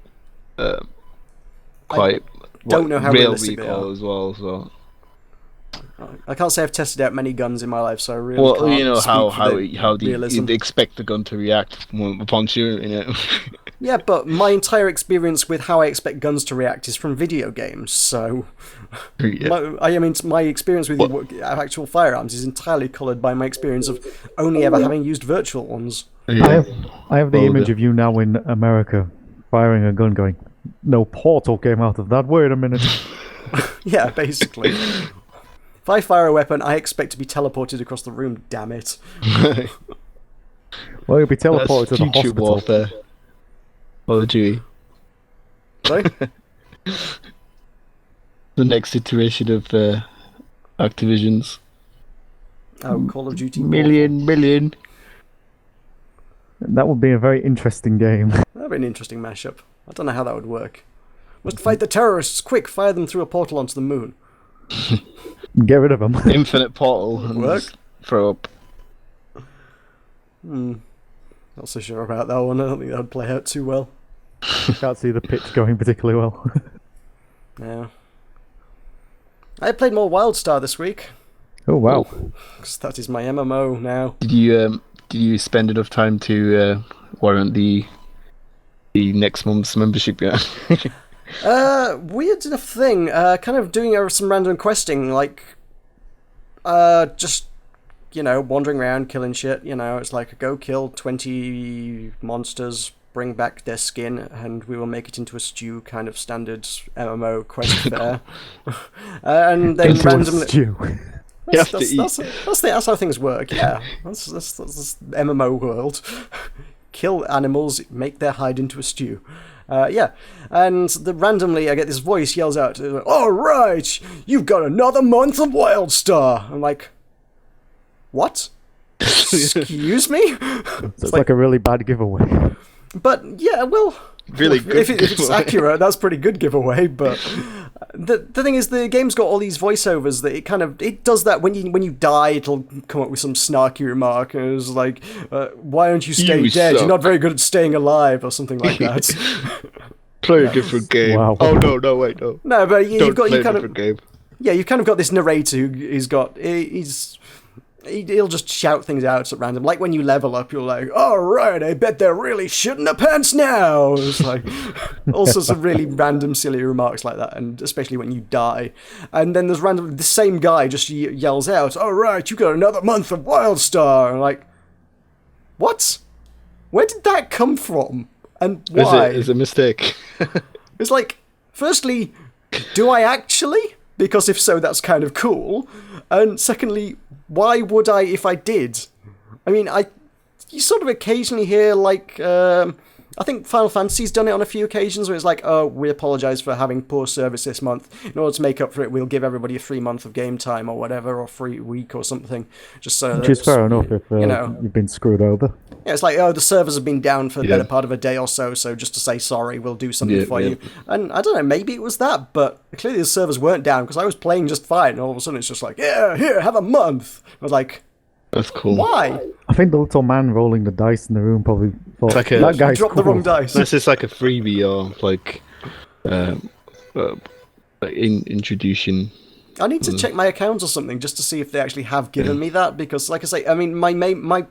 quite don't know how real realistic recoil they are as well. So I can't say I've tested out many guns in my life, so I really can't you know speak how realism. you'd expect the gun to react upon shooting it. Yeah, but my entire experience with how I expect guns to react is from video games, so... Yeah. My experience with actual firearms is entirely coloured by my experience of only ever having used virtual ones. Yeah. I have the image of you now in America firing a gun going, no portal came out of that, wait a minute. Yeah, basically. If I fire a weapon, I expect to be teleported across the room, damn it. Well, you'll be teleported to the YouTube hospital. warfare. Or the Dewey. Sorry? The next iteration of Activision's. Oh, Call of Duty. Million. That would be a very interesting game. That'd be an interesting mashup. I don't know how that would work. Must fight the terrorists! Quick, fire them through a portal onto the moon. Get rid of them. Infinite portal. And Work? Throw up. Not so sure about that one. I don't think that would play out too well. Can't see the pitch going particularly well. Yeah. I played more WildStar this week. Oh, wow. Because that is my MMO now. Did you spend enough time to warrant the next month's membership yet? Weird enough thing. Kind of doing some random questing, like, just, wandering around, killing shit. It's like, go kill 20 monsters, bring back their skin, and we will make it into a stew, kind of standard MMO quest there. And then Into a randomly... stew. That's how things work, yeah. That's MMO world. Kill animals, make their hide into a stew. Yeah, and randomly I get this voice yells out, all right, you've got another month of WildStar. I'm like, What? Excuse me? So it's like a really bad giveaway. But yeah, well, Really good. if it's accurate, that's pretty good giveaway. But the thing is, the game's got all these voiceovers that it does that when you die, it'll come up with some snarky remark, and it's like, "Why don't you stay You dead? suck." You're not very good at staying alive," or something like that. Play a different game. Wow. Oh no, wait, no. No, but Don't you've got play you a kind of different game. yeah, you've kind of got this narrator he'll just shout things out at random. Like when you level up, you're like, "All right, I bet they're really shitting their pants now." It's like all sorts of really random, silly remarks like that, and especially when you die. And then there's the same guy just yells out, "All right, you got another month of Wildstar." And like, what? Where did that come from? And why? Is it a mistake? It's like, firstly, do I actually? Because if so, that's kind of cool. And secondly, why would I if I did? I mean, you sort of occasionally hear, like, I think Final Fantasy's done it on a few occasions where it's like, "Oh, we apologise for having poor service this month. In order to make up for it, we'll give everybody a free month of game time," or whatever, or free week or something. Just so Which is fair enough if know. you've been screwed over. Yeah, it's like, "Oh, the servers have been down for the better part of a day or so just to say sorry, we'll do something for you." And I don't know, maybe it was that, but clearly the servers weren't down because I was playing just fine, and all of a sudden it's just like, "Yeah, here, have a month." I was like, That's cool. why? I think the little man rolling the dice in the room probably thought, It's like a- that guy's Drop cool. the wrong dice. Unless it's like a freebie or like introduction. I need to check my accounts or something just to see if they actually have given me that, because, like I say, I mean, my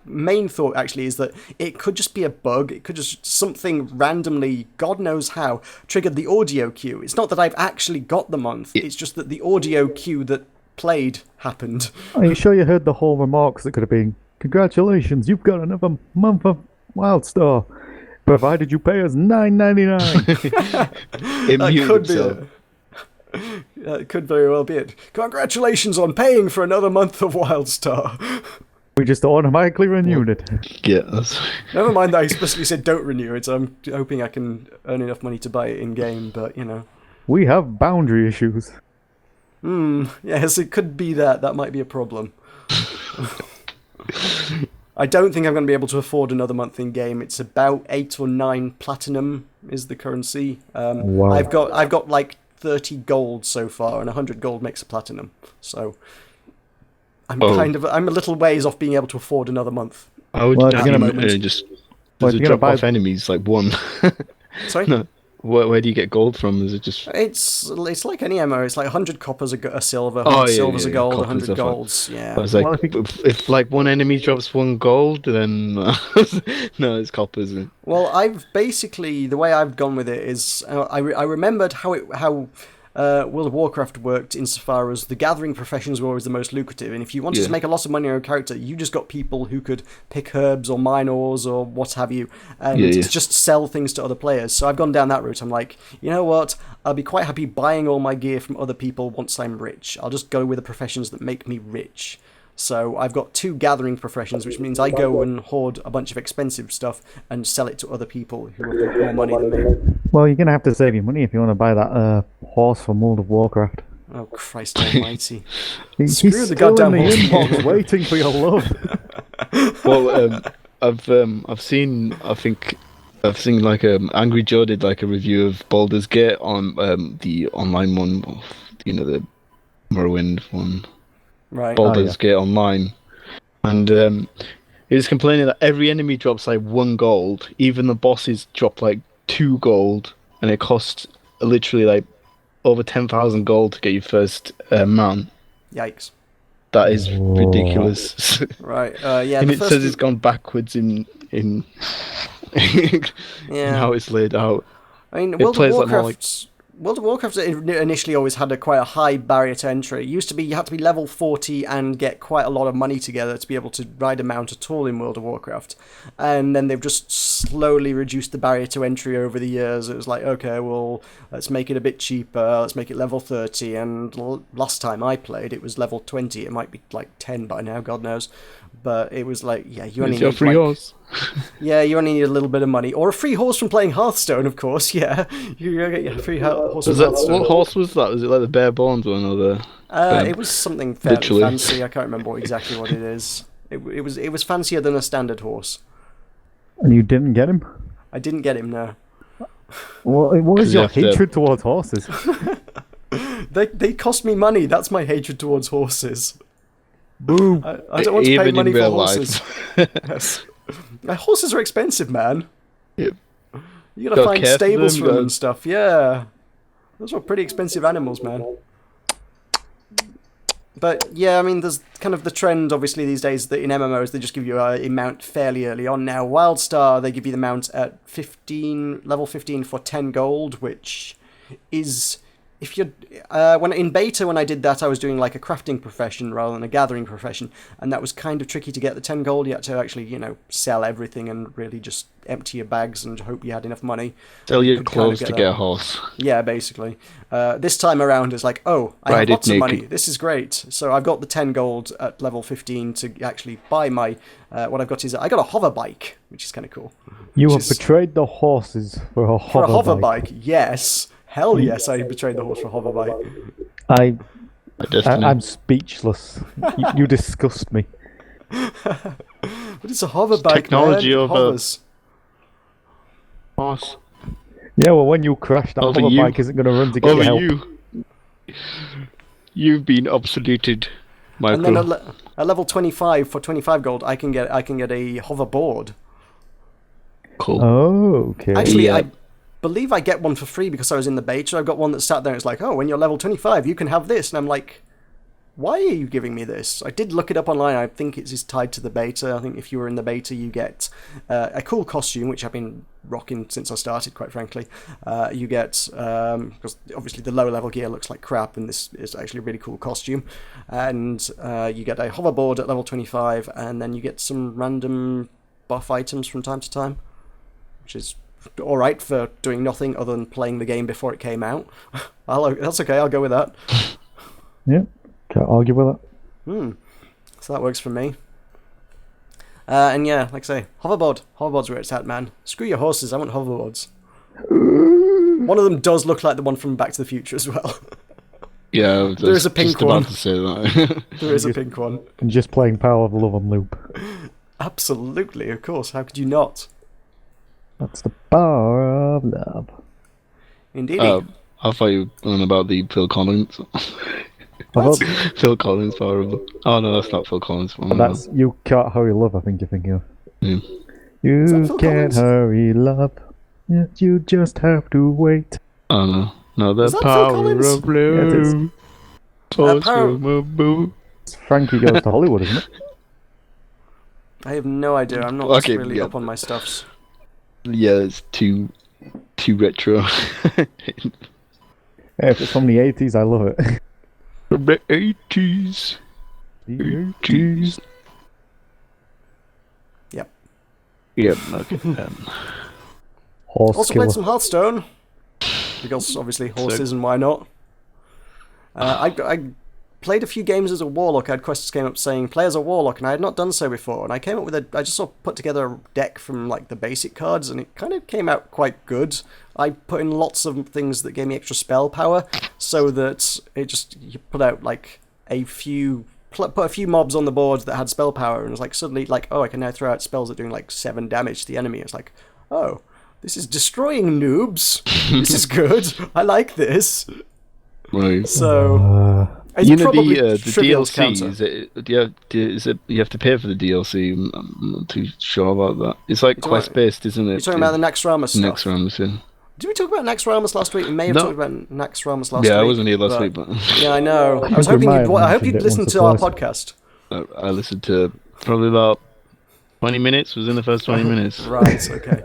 main thought actually is that it could just be a bug. It could just something randomly, God knows how, triggered the audio cue. It's not that I've actually got the month. It's just that the audio cue that played happened. Are you sure you heard the whole remarks that could have been, "Congratulations, you've got another month of Wildstar, provided you pay us $9.99. It That muted could be itself. it. That could very well be it. "Congratulations on paying for another month of Wildstar." We just automatically renewed it. Yeah, that's Never mind that I explicitly said don't renew it. I'm hoping I can earn enough money to buy it in game, but you know. We have boundary issues. Yes, it could be that. That might be a problem. I don't think I'm going to be able to afford another month in game. It's about 8 or 9 platinum is the currency. Wow. I've got like 30 gold so far, and 100 gold makes a platinum. So I'm I'm a little ways off being able to afford another month. I would Well, just you're gonna- just well, does it you're gonna drop off buy- enemies like one? Sorry? No. Where do you get gold from? Is it just It's like any MMO. It's like 100 coppers a silver, Oh, 100 yeah, silvers yeah, a gold, coppers 100 are fine. golds. Yeah. I was like, Well, if you- if like one enemy drops 1 gold, then no, it's coppers. Well, I've basically the way I've gone with it is I remembered how World of Warcraft worked insofar as the gathering professions were always the most lucrative, and if you wanted to make a lot of money on your character, you just got people who could pick herbs or mine ores or what have you, and just sell things to other players. So I've gone down that route. I'm like, you know what? I'll be quite happy buying all my gear from other people once I'm rich. I'll just go with the professions that make me rich. So I've got 2 gathering professions, which means I go and hoard a bunch of expensive stuff and sell it to other people who have got more money than me. Well, you're going to have to save your money if you want to buy that horse from World of Warcraft. Oh, Christ almighty. He's Screw the still goddamn in the horse. inbox waiting for your love. Well, I've seen like Angry Joe did like a review of Baldur's Gate on the online one, the Morrowind one. Right. Baldur's Gate Online, and he was complaining that every enemy drops like 1 gold, even the bosses drop like 2 gold, and it costs literally like over 10,000 gold to get your first man. Yikes. That is ridiculous. Right. Yeah. And the it first says it's gone backwards in yeah. how it's laid out. I mean, it plays like more like- World of Warcraft initially always had quite a high barrier to entry. It used to be you had to be level 40 and get quite a lot of money together to be able to ride a mount at all in World of Warcraft. And then they've just slowly reduced the barrier to entry over the years. It was like, okay, well, let's make it a bit cheaper. Let's make it level 30. And last time I played, it was level 20. It might be like 10 by now, God knows. But it was like, yeah, you only It's your need free like, horse. yeah, you only need a little bit of money or a free horse from playing Hearthstone, of course. Yeah, you get your free horse from Hearthstone. What horse was that? Was it like the bare bones one or the? It was something fairly Literally. fancy. I can't remember exactly what it is. It was fancier than a standard horse. And you didn't get him? I didn't get him, no. What is 'Cause you your have to- hatred towards horses? They cost me money. That's my hatred towards horses. Boo! I don't want to pay Even in money for real horses. life. Yes. Horses are expensive, man. Yep. You gotta Gotta find care for stables them, for them gotta- and stuff. Yeah, those are pretty expensive animals, man. But yeah, I mean, there's kind of the trend, obviously, these days that in MMOs they just give you a mount fairly early on. Now, WildStar, they give you the mount at level 15 for 10 gold, which is, if you're when in beta when I did that, I was doing like a crafting profession rather than a gathering profession, and that was kind of tricky to get the 10 gold. You had to actually, sell everything and really just empty your bags and hope you had enough money. Sell your Could kind of clothes to that. get a horse. Yeah, basically. This time around, it's like, oh, I have Ride it lots of money. naked. This is great. So I've got the 10 gold at level 15 to actually buy my... what I've got is I got a hover bike, which is kind of cool. You Which have is- betrayed the horses for a For a hover bike. bike, yes. Hell yes, I betrayed the horse for a hover bike. I'm speechless. You disgust me. But it's a hover bike, technology man. It over- hovers. Horse. Yeah, well, when you crash, that Over hover you. bike isn't going to run to get Over your help. you. You've been obsoleted, And then Michael. at level 25, for 25 gold, I can get a hoverboard. Cool. Oh, okay. Actually, Yeah. I believe I get one for free because I was in the beta. I've got one that sat there and it's like, oh, when you're level 25, you can have this. And I'm like, why are you giving me this? I did look it up online. I think it's tied to the beta. I think if you were in the beta, you get a cool costume, which I've been rocking since I started, quite frankly. You get, because obviously the lower level gear looks like crap, and this is actually a really cool costume. And you get a hoverboard at level 25, and then you get some random buff items from time to time, which is alright for doing nothing other than playing the game before it came out. That's okay, I'll go with that. Yeah, can't argue with that. So that works for me. And yeah, like I say, hoverboard's where it's at, man. Screw your horses, I want hoverboards. One of them does look like the one from Back to the Future as well. Yeah, I was There is a pink just about one. to say that. There is a pink one. And just playing Power of Love on loop. Absolutely, of course, how could you not? That's the power of love. Indeed. I thought you were on about the Phil Collins. What? Phil Collins Power of Love. Oh no, that's not Phil Collins one. That's You Can't Hurry Love, I think you're thinking of. Yeah. You Phil can't Collins? hurry love. Yeah, you just have to wait. Oh no. No, the Is that Phil power Collins? of Yeah, it is. love. Power- It's Frankie Goes to Hollywood, isn't it? I have no idea, I'm not Okay, really yeah. up on my stuffs. Yeah, it's too retro. Yeah, if it's from the 80s, I love it. From the 80s. The 80s. Yep. Yep, okay. Horse Also killer. played some Hearthstone. Because obviously horses and why not. I played a few games as a warlock. I had quests came up saying play as a warlock, and I had not done so before. And I came up with I just sort of put together a deck from like the basic cards, and it kind of came out quite good. I put in lots of things that gave me extra spell power, so that you put out like put a few mobs on the board that had spell power, and it was like suddenly like, oh, I can now throw out spells that are doing like 7 damage to the enemy. It's like, oh, this is destroying noobs. This is good. I like this. Right. So it's You know probably the trivial to DLC counter. is it you have to pay for the DLC? I'm not too sure about that. It's like talking quest based, isn't it? You're talking about the Naxxramas stuff. next round, yeah. Did we talk about Naxxramas last week? We may have No. talked about Naxxramas last week. Yeah, I wasn't here last week, but Yeah, I know. I was think we hoping might you'd. have I hope mentioned you'd it listen once to or our twice. podcast. I listened to probably about 20 minutes. Was in the first 20 minutes. Right. Okay.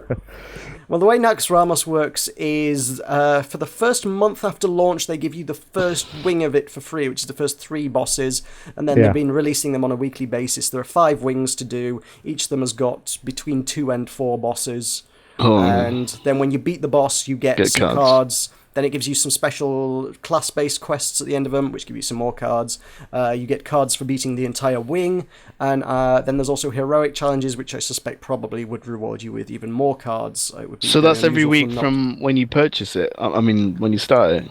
Well, the way Naxxramas works is for the first month after launch, they give you the first wing of it for free, which is the first 3 bosses, and then Yeah. they've been releasing them on a weekly basis. There are 5 wings to do. Each of them has got between 2 and 4 bosses. Oh, And then when you beat the boss, you get Get some cards. cards. Then it gives you some special class-based quests at the end of them, which give you some more cards. You get cards for beating the entire wing, and then there's also heroic challenges, which I suspect probably would reward you with even more cards. It would be So very that's every unusual week from when you purchase it. I mean, when you start it.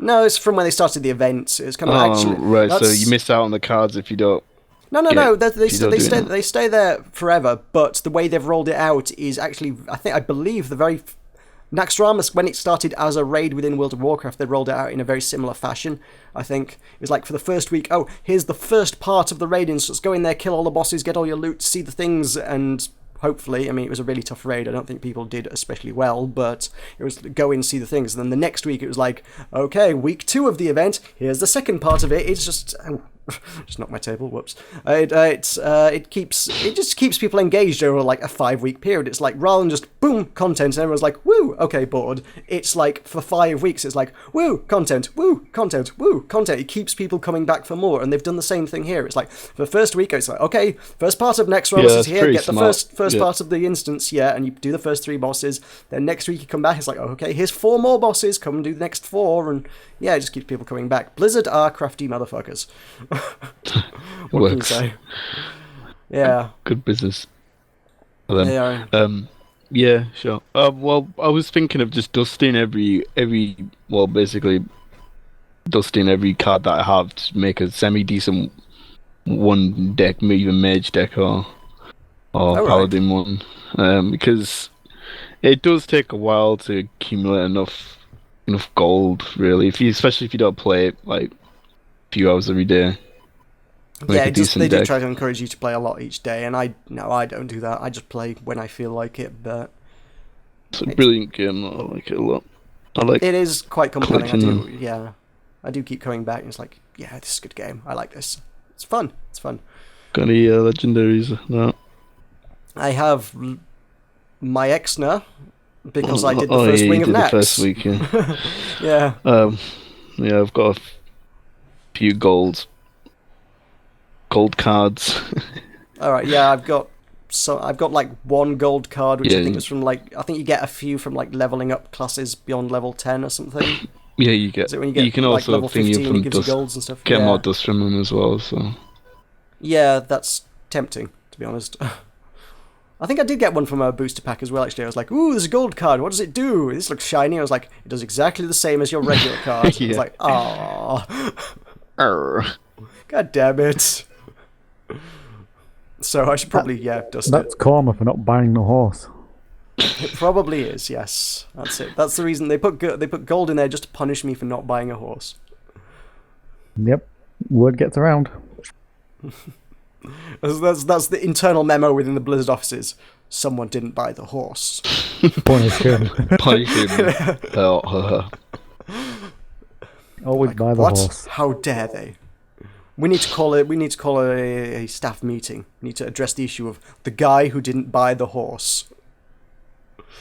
No, it's from when they started the event. It's kind of actually right. So you miss out on the cards if you don't. No. They stay there forever. But the way they've rolled it out is actually, I believe the very Naxxramas, when it started as a raid within World of Warcraft, they rolled it out in a very similar fashion. I think it was like for the first week. Oh, here's the first part of the raid instance. Go in there, kill all the bosses, get all your loot, see the things, and hopefully, I mean, it was a really tough raid. I don't think people did especially well, but it was go in, see the things. And then the next week, it was like, okay, week 2 of the event. Here's the second part of it. It's just, just knocked my table. Whoops. It just keeps people engaged over like a 5-week period. It's like rather than just boom content, and everyone's like, woo, okay, bored. It's like for 5 weeks, it's like woo content, woo content, woo content. It keeps people coming back for more, and they've done the same thing here. It's like for the first week, it's like okay, first part of Naxxramas is here. Get the first part of the instance, and you do the first 3 bosses. Then next week you come back, it's like, okay, here's 4 more bosses, come and do the next 4, and it just keeps people coming back. Blizzard are crafty motherfuckers. What can you say? Yeah. Good business. Well, they are. Yeah, sure. Well, I was thinking of just dusting basically dusting every card that I have to make a semi-decent one deck, even mage deck or paladin one, because it does take a while to accumulate enough gold, really. Especially if you don't play it like a few hours every day. They do try to encourage you to play a lot each day, and I don't do that. I just play when I feel like it. But it's a brilliant game. I like it a lot. It is quite compelling. I do keep coming back, and it's like, yeah, this is a good game. I like this. It's fun. Got any legendaries? No. I have my Exner because I did the first wing of Nax. The first week, yeah. Yeah. Yeah, I've got a few gold cards. All right, yeah, I've got like 1 gold card, which I think is from I think you get a few from like leveling up classes beyond level 10 or something. Yeah, you get. You can also level 15, it gives you golds and stuff. Get more dust from them as well. So. Yeah, that's tempting, to be honest. I think I did get one from a booster pack as well, actually. I was like, ooh, there's a gold card. What does it do? This looks shiny. I was like, it does exactly the same as your regular card. I was like, aww. God damn it. So I should probably, dust it. That's karma for not buying the horse. It probably is, yes. That's it. That's the reason they put gold in there, just to punish me for not buying a horse. Yep. Word gets around. That's the internal memo within the Blizzard offices. Someone didn't buy the horse. Punish him. Always buy the horse. How dare they? We need to call a staff meeting. We need to address the issue of the guy who didn't buy the horse.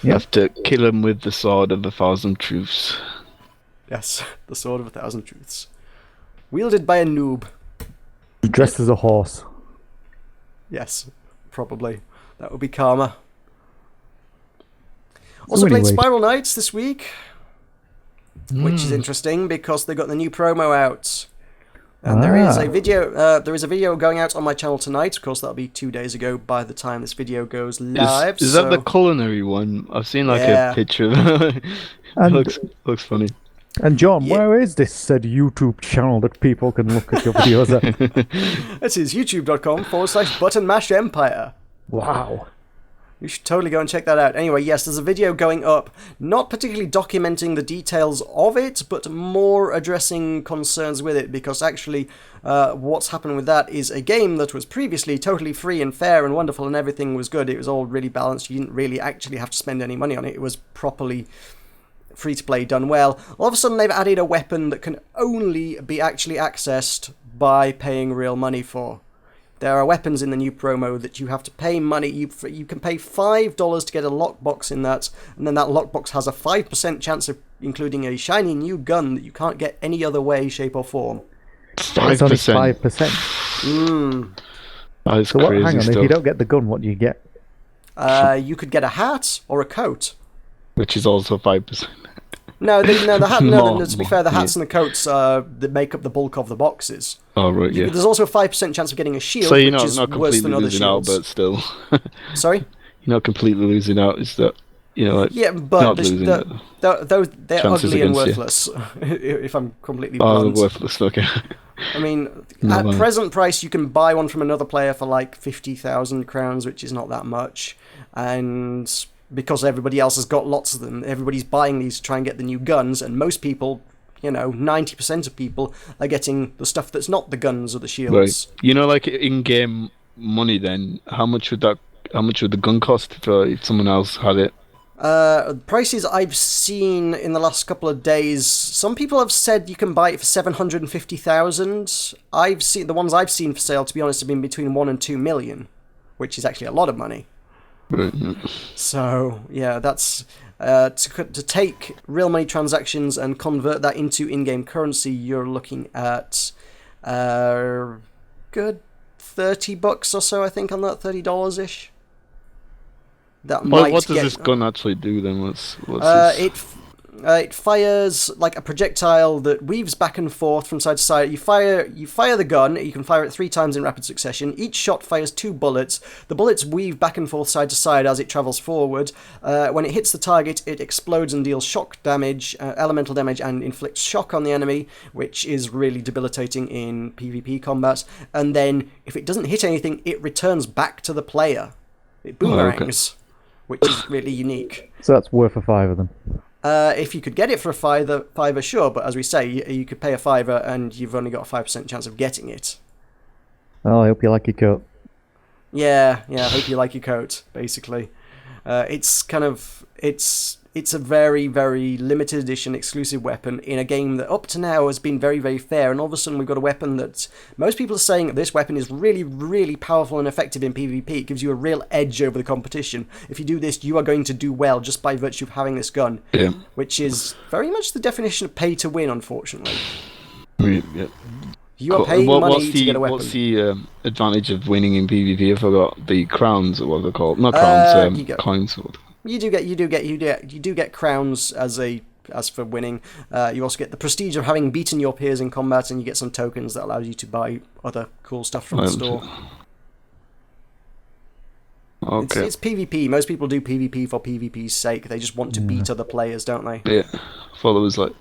You have to kill him with the sword of 1,000 truths. Yes, the sword of 1,000 truths. Wielded by a noob. Dressed as a horse. Yes, probably. That would be karma. Also played Spiral Knights this week, which is interesting because they got the new promo out. And there is a video going out on my channel tonight. Of course, that'll be 2 days ago by the time this video goes live. Is that the culinary one? I've seen a picture of it. It looks funny. And John, where is this said YouTube channel that people can look at your videos at? This is youtube.com/buttonmashempire. Wow. You should totally go and check that out. Anyway, yes, there's a video going up, not particularly documenting the details of it, but more addressing concerns with it, because actually what's happened with that is a game that was previously totally free and fair and wonderful and everything was good. It was all really balanced. You didn't really actually have to spend any money on it. It was properly free-to-play, done well. All of a sudden, they've added a weapon that can only be actually accessed by paying real money for. There are weapons in the new promo that you have to pay money. You can pay $5 to get a lockbox in that, and then that lockbox has a 5% chance of including a shiny new gun that you can't get any other way, shape, or form. 5%. 5%. That is so crazy hang on, stuff. if you don't get the gun, what do you get? You could get a hat or a coat. Which is also 5%. No, the hat. No, to be fair, the hats yeah. and the coats that make up the bulk of the boxes. Oh right, yeah. There's also a 5% chance of getting a shield, So you're which is not worse than completely other losing out, shields. but still, Sorry. you're not completely losing out. Is that like Yeah, but not losing it? they're Chances ugly and against you. worthless. If I'm completely Oh, blunt. worthless. Okay. I mean, Not at bad. present price, you can buy one from another player for like 50,000 crowns, which is not that much. And because everybody else has got lots of them, everybody's buying these to try and get the new guns, and most people, 90% of people are getting the stuff that's not the guns or the shields. Right. Like in-game money. Then how much would the gun cost if someone else had it? Prices I've seen in the last couple of days, some people have said you can buy it for 750,000. The ones I've seen for sale, to be honest, have been between 1 and 2 million, which is actually a lot of money. Right. Yeah. So, yeah, that's to take real money transactions and convert that into in-game currency, you're looking at good $30 or so, I think, on that, $30-ish. That might What does get, this gun actually do then? What's it fires like a projectile that weaves back and forth from side to side. You fire the gun. You can fire it 3 times in rapid succession. Each shot fires 2 bullets. The bullets weave back and forth side to side as it travels forward. When it hits the target, it explodes and deals shock damage, elemental damage, and inflicts shock on the enemy, which is really debilitating in PvP combat. And then, if it doesn't hit anything, it returns back to the player. It boomerangs. Which is really unique. So that's worth a fiver then. If you could get it for a fiver, sure, but as we say, you could pay a fiver and you've only got a 5% chance of getting it. Well, I hope you like your coat. Yeah, I hope you like your coat, basically. It's a very, very limited edition exclusive weapon in a game that up to now has been very, very fair, and all of a sudden we've got a weapon that most people are saying this weapon is really, really powerful and effective in PvP. It gives you a real edge over the competition. If you do this, you are going to do well just by virtue of having this gun, which is very much the definition of pay to win, unfortunately. Yeah. You are paying money to get a weapon. What's the advantage of winning in PvP? I forgot the crowns, or what they're called. Not crowns, coins. You do get crowns as for winning. You also get the prestige of having beaten your peers in combat, and you get some tokens that allows you to buy other cool stuff from the store. Okay. It's PvP. Most people do PvP for PvP's sake. They just want to beat other players, don't they? Yeah. Followers like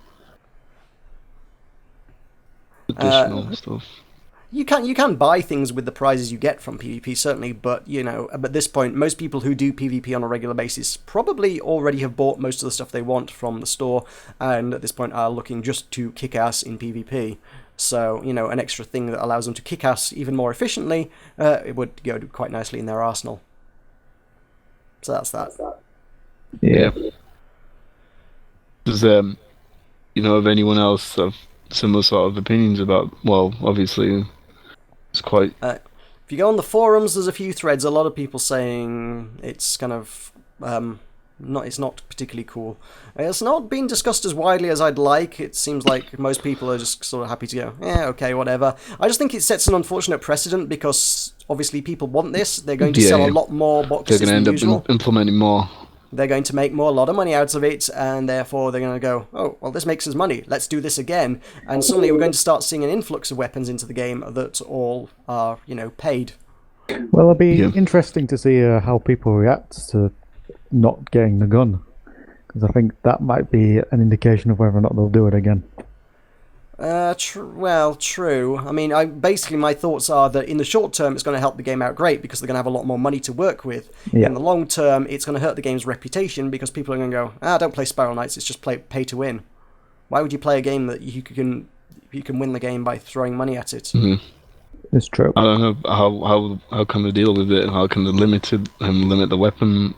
additional stuff. You can buy things with the prizes you get from PvP, certainly, but, at this point, most people who do PvP on a regular basis probably already have bought most of the stuff they want from the store, and at this point are looking just to kick ass in PvP. So, an extra thing that allows them to kick ass even more efficiently, it would go quite nicely in their arsenal. So that's that. Yeah. Does, have anyone else have similar sort of opinions about, well, obviously... It's quite. If you go on the forums, there's a few threads. A lot of people saying it's kind of it's not particularly cool. It's not been discussed as widely as I'd like. It seems like most people are just sort of happy to go, okay, whatever. I just think it sets an unfortunate precedent because obviously people want this. They're going to sell a lot more boxes than usual. They're going to end up implementing more. They're going to make a lot of money out of it, and therefore they're going to go, oh, well, this makes us money. Let's do this again. And suddenly we're going to start seeing an influx of weapons into the game that all are, paid. Well, it'll be interesting to see how people react to not getting the gun, because I think that might be an indication of whether or not they'll do it again. True. I mean, basically my thoughts are that in the short term it's going to help the game out great because they're going to have a lot more money to work with. In the long term, it's going to hurt the game's reputation because people are going to go, don't play Spiral Knights, it's just pay to win. Why would you play a game that you can win the game by throwing money at it? Mm-hmm. It's true. I don't know how can they deal with it and how can they limit the weapon.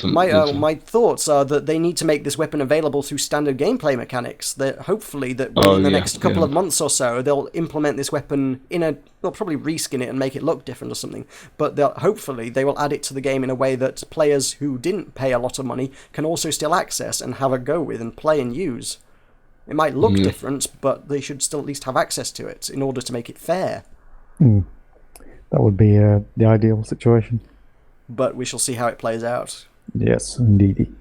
My thoughts are that they need to make this weapon available through standard gameplay mechanics. That hopefully in the next couple of months or so they'll implement this weapon they'll probably reskin it and make it look different or something. But hopefully they will add it to the game in a way that players who didn't pay a lot of money can also still access and have a go with and play and use. It might look different, but they should still at least have access to it in order to make it fair. That would be the ideal situation. But we shall see how it plays out. Yes, indeed.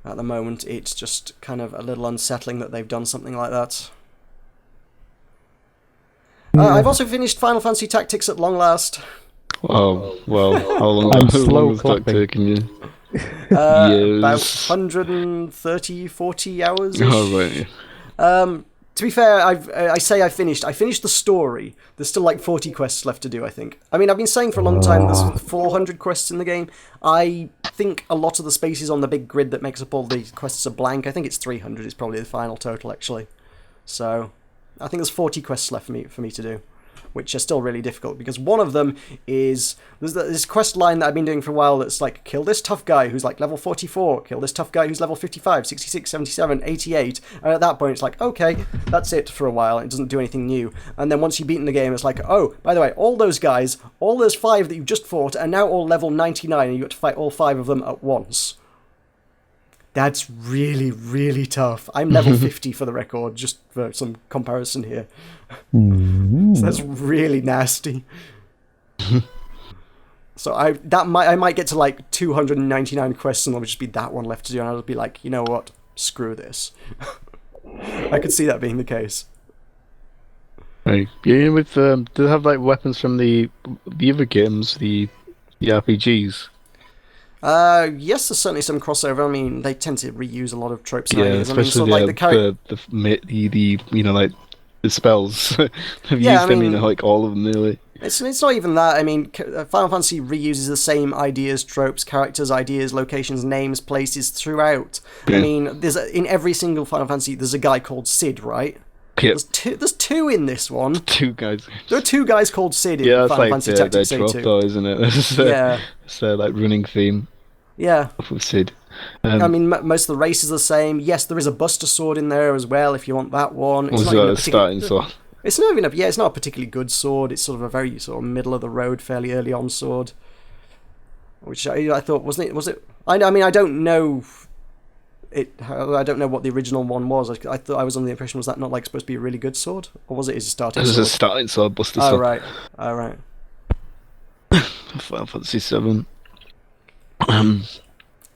at the moment, it's just kind of a little unsettling that they've done something like that. I've also finished Final Fantasy Tactics at long last. Oh, well, how long, I'm how long slow has that clapping. taken you? About Years. 130, 40 hours. Oh, right. To be fair, I say I finished. I finished the story. There's still like 40 quests left to do, I think. I mean, I've been saying for a long time there's 400 quests in the game. I think a lot of the spaces on the big grid that makes up all these quests are blank. I think it's 300 is probably the final total, actually. So, I think there's 40 quests left for me to do, which are still really difficult, because one of them is, there's this quest line that I've been doing for a while that's like, kill this tough guy who's like level 44, kill this tough guy who's level 55, 66, 77, 88, and at that point it's like, okay, that's it for a while, it doesn't do anything new. And then once you've beaten the game, it's like, oh, by the way, all those guys, all those 5 that you just fought, are now all level 99, and you got to fight all 5 of them at once. That's really, really tough. I'm level 50 for the record, just for some comparison here. So that's really nasty. So I might get to like 299 quests and there'll just be that one left to do, and I'll be like, you know what? Screw this. I could see that being the case. Right. Yeah, with do they have like weapons from the other games, the RPGs? Yes, there's certainly some crossover. I mean, they tend to reuse a lot of tropes and Yeah, ideas. I mean, especially sort of like the you know, like the spells. They've Yeah, used I them mean- in like all of them nearly. It's not even that. I mean, Final Fantasy reuses the same ideas, tropes, characters, ideas, locations, names, places throughout. I Yeah. mean, in every single Final Fantasy, there's a guy called Sid, right? Yep. There's two in this one. Two guys. There are 2 guys called Sid in Yeah, that's Final like Fantasy their Tactics trope, A2. though, isn't it? Yeah, It's their like running theme yeah. with Sid. I mean, most of the races are the same. Yes, there is a Buster Sword in there as well, if you want that one. It's not even a starting sword. It's not even it's not a particularly good sword. It's sort of a very sort of middle of the road, fairly early on sword. Which I thought was it? I mean, I don't know. I don't know what the original one was. I thought I was under the impression, was that not like supposed to be a really good sword, or was it his starting This is sword? a starting sword, Buster Oh sword. right, oh right. Final Fantasy 7. mean, It's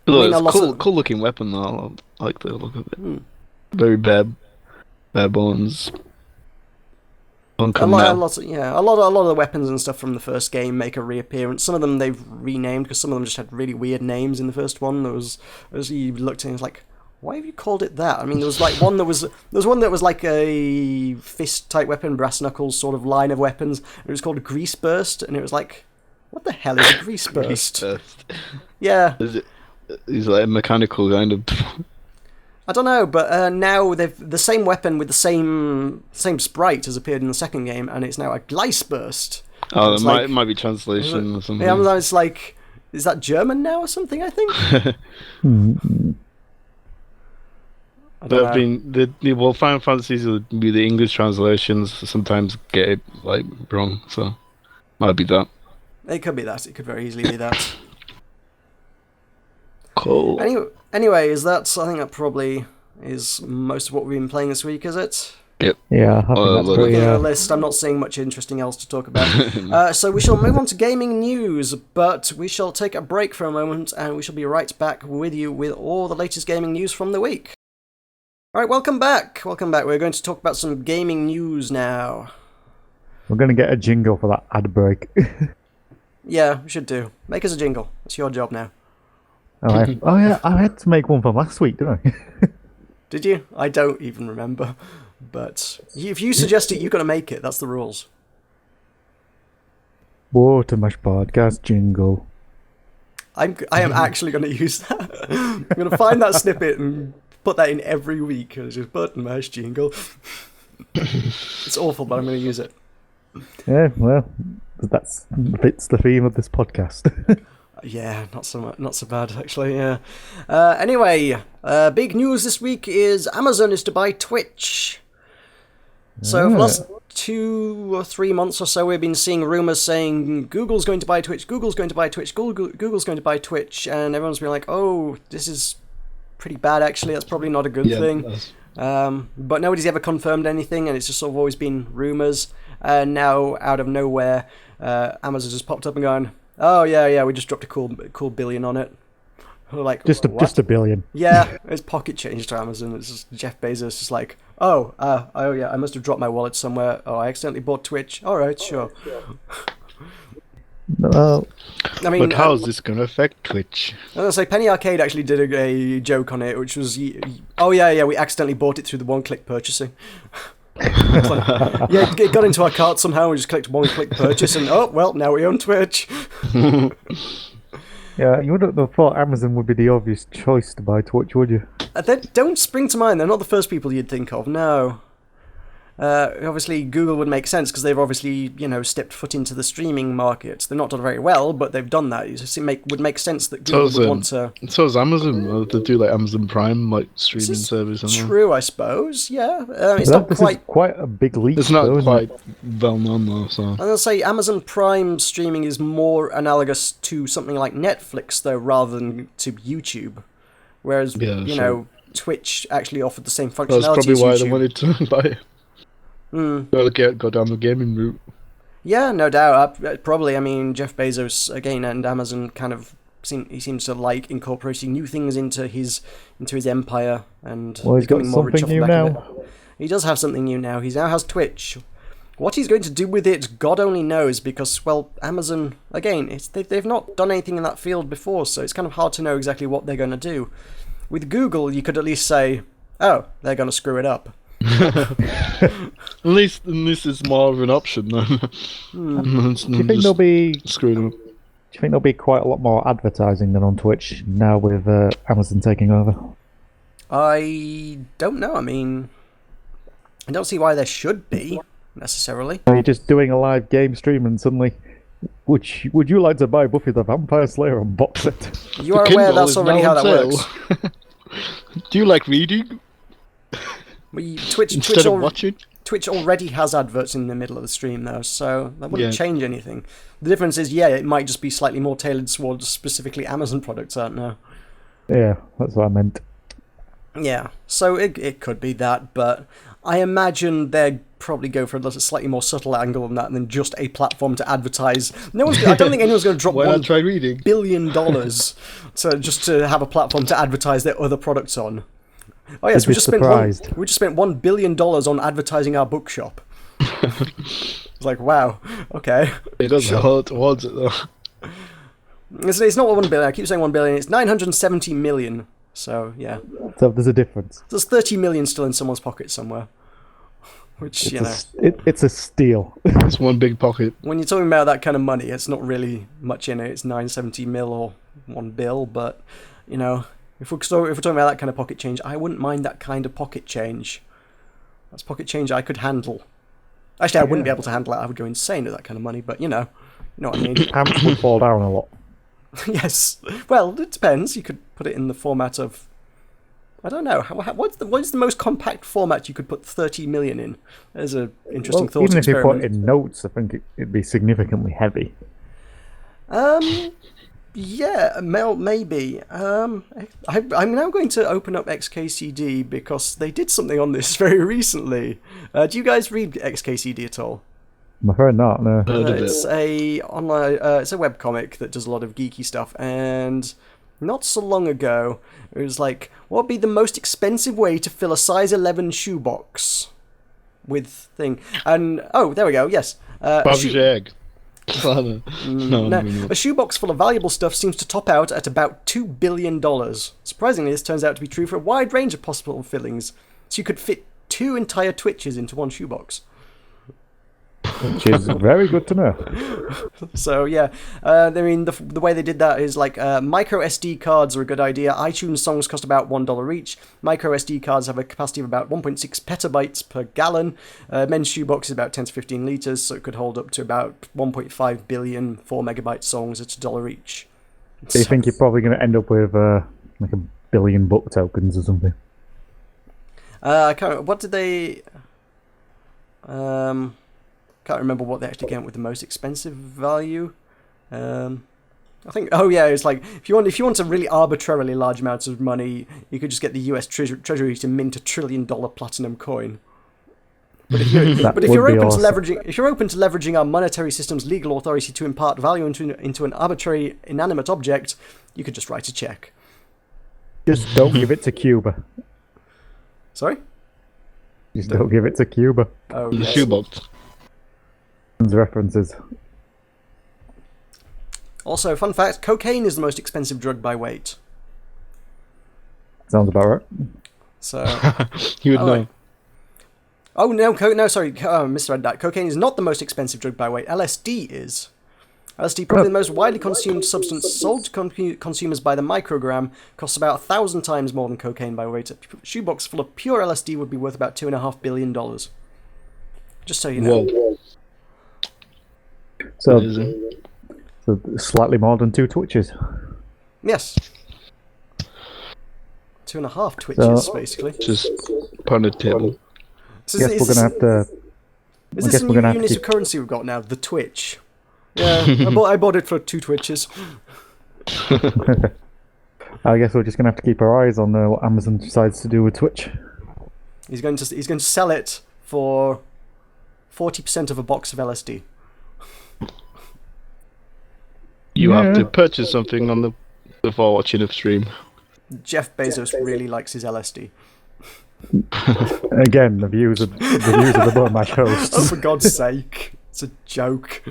a lot cool, of- cool looking weapon though. I like the look of it. Very bare bones. Punk A and lot metal. of the weapons and stuff from the first game make a reappearance. Some of them they've renamed, because some of them just had really weird names in the first one. There was, as you looked at it, it was like, why have you called it that? I mean, there was like one that was like a fist type weapon, brass knuckles sort of line of weapons. It was called a grease burst, and it was like, what the hell is a grease burst? Yeah, Is it? Is like a mechanical kind of. I don't know, but now the same weapon with the same sprite has appeared in the second game, and it's now a glice burst. Oh, It's it like- might be translation or something. Yeah, it's like, is that German now or something? I think. I But don't I know. mean, well, Final Fantasies will be the English translations sometimes get it like wrong, so might be that. It could be that. It could very easily be that. Cool. Anyway, I think that probably is most of what we've been playing this week, is it? Yep. Yeah, I think that's look, pretty. Looking at the list, I'm not seeing much interesting else to talk about. So we shall move on to gaming news, but we shall take a break for a moment, and we shall be right back with you with all the latest gaming news from the week. Alright, welcome back. Welcome back. We're going to talk about some gaming news now. We're going to get a jingle for that ad break. Yeah, we should do. Make us a jingle. It's your job now. Oh yeah, I had to make one for last week, didn't I? Did you? I don't even remember. But if you suggest it, you've got to make it. That's the rules. Watermash podcast jingle. I am actually going to use that. I'm going to find that snippet and put that in every week. It's just button mash jingle. It's awful, but I'm going to use it. Yeah, well, that's fits the theme of this podcast. Yeah, not so bad actually. Yeah. Anyway, big news this week is Amazon is to buy Twitch. So for the last 2 or 3 months or so, we've been seeing rumors saying Google's going to buy Twitch, Google's going to buy Twitch, Google's going to buy Twitch, and everyone's been like, oh, this is pretty bad actually. That's probably not a good thing. But nobody's ever confirmed anything, and it's just sort of always been rumors. And now, out of nowhere, Amazon just popped up and gone, oh yeah, we just dropped a cool billion on it. Like Just what? a billion. Yeah, it's pocket change to Amazon. It's just Jeff Bezos just like, oh yeah, I must have dropped my wallet somewhere. Oh, I accidentally bought Twitch. All right, sure. Well, I mean, But how is this going to affect Twitch? I was gonna say Penny Arcade actually did a joke on it, which was, oh yeah, we accidentally bought it through the one-click purchasing. It's like, yeah, it got into our cart somehow. We just clicked one-click purchase, and oh well, now we own Twitch. yeah, you wouldn't have thought Amazon would be the obvious choice to buy Twitch, would you? They don't spring to mind. They're not the first people you'd think of. No. Obviously, Google would make sense because they've obviously, stepped foot into the streaming market. They've not done very well, but they've done that. It would make sense that Google would want to. So is Amazon. They do like Amazon Prime, like streaming service. True, I suppose. Yeah, it's But not this quite. is quite a big leap. It's not though, isn't quite it? well known though. So I'm gonna say Amazon Prime streaming is more analogous to something like Netflix, though, rather than to YouTube. Whereas, Twitch actually offered the same functionality. that's probably as why YouTube. they wanted to buy it. Go down the gaming route. Yeah, no doubt. Probably. I mean, Jeff Bezos again and Amazon kind of seems to like incorporating new things into his empire and Well, he's got becoming more rich off something the new back of now. it. He does have something new now. He now has Twitch. What he's going to do with it, God only knows, because, well, Amazon, again, they've not done anything in that field before, so it's kind of hard to know exactly what they're going to do. With Google, you could at least say, oh, they're going to screw it up. At least it's more of an option then. Do you think there'll be? Screw them up. Do you think there'll be quite a lot more advertising than on Twitch now with Amazon taking over? I don't know. I mean, I don't see why there should be, necessarily. Are you just doing a live game stream and suddenly, would you like to buy Buffy the Vampire Slayer on box set? You are aware that's already how that works. Do you like reading Twitch instead of watching? Twitch already has adverts in the middle of the stream, though, so that wouldn't change anything. The difference is, it might just be slightly more tailored towards specifically Amazon products, aren't there? Yeah, that's what I meant. Yeah, so it could be that, but I imagine they'd probably go for a slightly more subtle angle than that than just a platform to advertise. I don't think anyone's going to drop Why not try reading? $1 billion just to have a platform to advertise their other products on. Oh yes, we just spent $1 billion on advertising our bookshop. It's like, wow, okay. It does a lot towards it though. It's not 1 billion. I keep saying 1 billion. It's 970 million. So yeah. So there's a difference. There's 30 million still in someone's pocket somewhere. Which it's a steal. It's one big pocket. When you're talking about that kind of money, it's not really much in it. It's 970 mil or 1 bill, but if we're talking about that kind of pocket change, I wouldn't mind that kind of pocket change. That's pocket change I could handle. Actually, I wouldn't be able to handle it. I would go insane with that kind of money, but you know what I mean. Amps would fall down a lot. Yes. Well, it depends. You could put it in the format of, I don't know. What is the most compact format you could put 30 million in? There's an interesting thought even experiment. if you put it in notes, I think it'd be significantly heavy. Yeah, maybe. I'm now going to open up XKCD because they did something on this very recently. Do you guys read XKCD at all? I'm afraid not, no. It's a online, it's a webcomic that does a lot of geeky stuff, and not so long ago, it was like, what would be the most expensive way to fill a size 11 shoebox with thing? And oh, there we go. Yes, Bob's egg. No, a shoebox full of valuable stuff seems to top out at about $2 billion. Surprisingly, this turns out to be true for a wide range of possible fillings, so you could fit 2 entire Twitches into one shoebox. Which is very good to know. So yeah, I mean the way they did that is like micro SD cards are a good idea. iTunes songs cost about $1 each. Micro SD cards have a capacity of about 1.6 petabytes per gallon. Men's shoebox is about 10 to 15 liters, so it could hold up to about 1.5 billion 4 megabyte songs at $1 each. So you think you're probably going to end up with like 1 billion book tokens or something? I can't. What did they? Can't remember what they actually came up with the most expensive value. I think. Oh yeah, it's like if you want a really arbitrarily large amount of money, you could just get the U.S. Treasury to mint $1 trillion platinum coin. But if you're open to leveraging our monetary system's legal authority to impart value into an arbitrary inanimate object, you could just write a check. Just don't give it to Cuba. Sorry? Just don't give it to Cuba. Oh, The yes. shoebox. References. Also, fun fact, cocaine is the most expensive drug by weight. Sounds about right. So... You would Oh, know. wait. Oh, no, sorry, misread that. Cocaine is not the most expensive drug by weight. LSD is. LSD, probably the most widely consumed substance sold to consumers by the microgram, costs about 1,000 times more than cocaine by weight. A shoebox full of pure LSD would be worth about $2.5 billion. Just so you know. Whoa. So, Amazing. so slightly more than 2 Twitches. Yes. 2.5 Twitches, So- basically. Just put on the table. So Guess we're gonna have to. Is I this guess a we're new gonna have to unit keep- of currency we've got now? The Twitch. Yeah, I bought it for 2 Twitches. I guess we're just gonna have to keep our eyes on what Amazon decides to do with Twitch. He's going to sell it for 40% of a box of LSD. You have to Yeah. purchase something on the before watching a stream. Jeff Bezos really likes his LSD. Again, the views of the Button Mash Oh, hosts. for God's sake. It's a joke.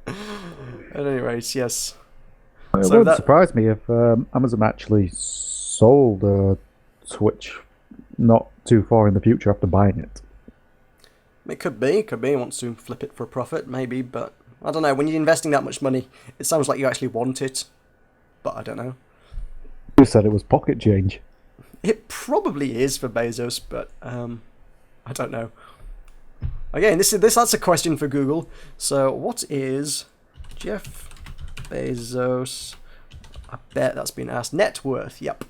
At any rate, yes. It So wouldn't that- surprise me if Amazon actually sold Twitch not too far in the future after buying it. It could be. He wants to flip it for a profit, maybe, but I don't know. When you're investing that much money, it sounds like you actually want it. But I don't know. You said it was pocket change. It probably is for Bezos, but I don't know. Again, that's a question for Google. So, what is Jeff Bezos? I bet that's been asked. Net worth. Yep.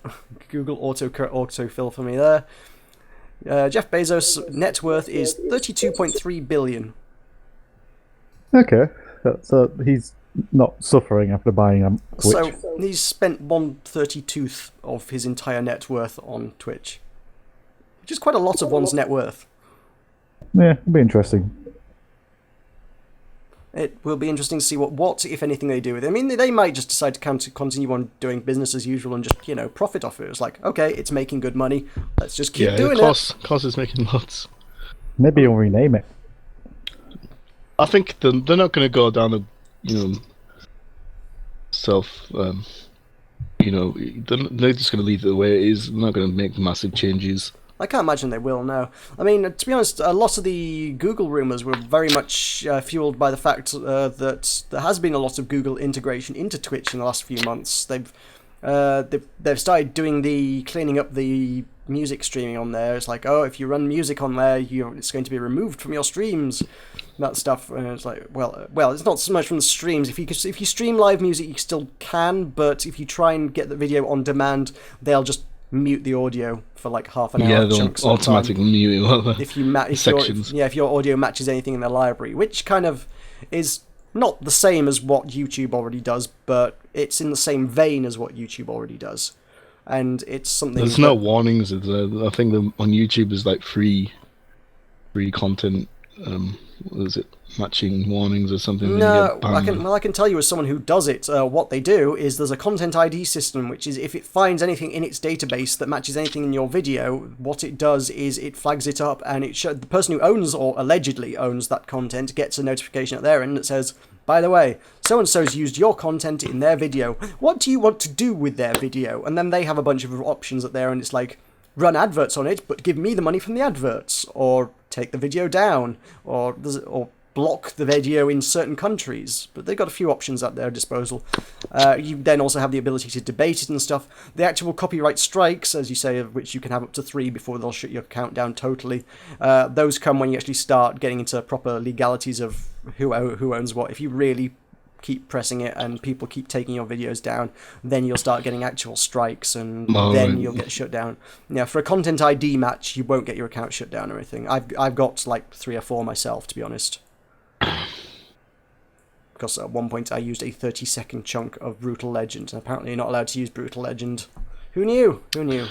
Google autofill for me there. Jeff Bezos' net worth is 32.3 billion. Okay, so he's not suffering after buying Twitch. So he's spent 1/32th of his entire net worth on Twitch, which is quite a lot of one's net worth. Yeah, it'll be interesting. It will be interesting to see what if anything, they do with it. I mean, they might just decide to continue on doing business as usual and just, profit off it. It's like, okay, it's making good money. Let's just keep doing of course it's making lots. Maybe you'll rename it. I think they're not going to go down the, they're just going to leave it the way it is. They're not going to make massive changes. I can't imagine they will, no. I mean, to be honest, a lot of the Google rumours were very much fueled by the fact that there has been a lot of Google integration into Twitch in the last few months. They've started doing cleaning up the music streaming on there. It's like, oh, if you run music on there, it's going to be removed from your streams. That stuff. And it's like, well, it's not so much from the streams. If you stream live music, you still can, but if you try and get the video on demand, they'll just mute the audio for like half an hour. Yeah, they'll chunks at a time. automatically mute it. If your audio matches anything in their library, which kind of is not the same as what YouTube already does, but it's in the same vein as what YouTube already does, and it's something. There's no warnings. I think on YouTube is like free content. What is it? Matching warnings or something. No, I can tell you as someone who does it, what they do is there's a content ID system, which is if it finds anything in its database that matches anything in your video, what it does is it flags it up, and the person who owns or allegedly owns that content gets a notification at their end that says, by the way, so-and-so's used your content in their video. What do you want to do with their video? And then they have a bunch of options at there, and it's like, run adverts on it, but give me the money from the adverts, or take the video down, or block the video in certain countries. But they've got a few options at their disposal. You then also have the ability to debate it and stuff. The actual copyright strikes, as you say, of which you can have up to 3 before they'll shut your account down totally. Those come when you actually start getting into proper legalities of who owns what. If you really keep pressing it and people keep taking your videos down, then you'll start getting actual strikes, and then you'll get shut down. Yeah, for a content ID match, you won't get your account shut down or anything. I've got like 3 or 4 myself, to be honest. Because at one point I used a 30-second chunk of Brutal Legend, and apparently you're not allowed to use Brutal Legend. Who knew? Who knew?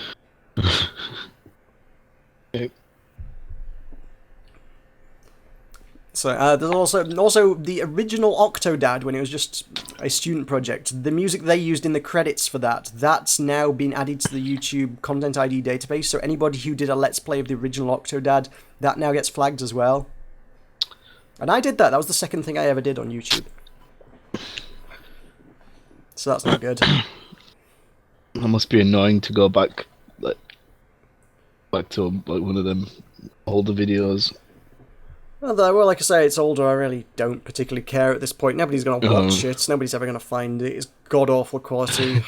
So there's also the original Octodad when it was just a student project. The music they used in the credits for that's now been added to the YouTube Content ID database. So anybody who did a Let's Play of the original Octodad, that now gets flagged as well. And I did that. That was the second thing I ever did on YouTube. So that's not good. That must be annoying to go back to one of them older videos. Well, like I say, it's older. I really don't particularly care at this point. Nobody's going to watch it. Nobody's ever going to find it. It's god-awful quality.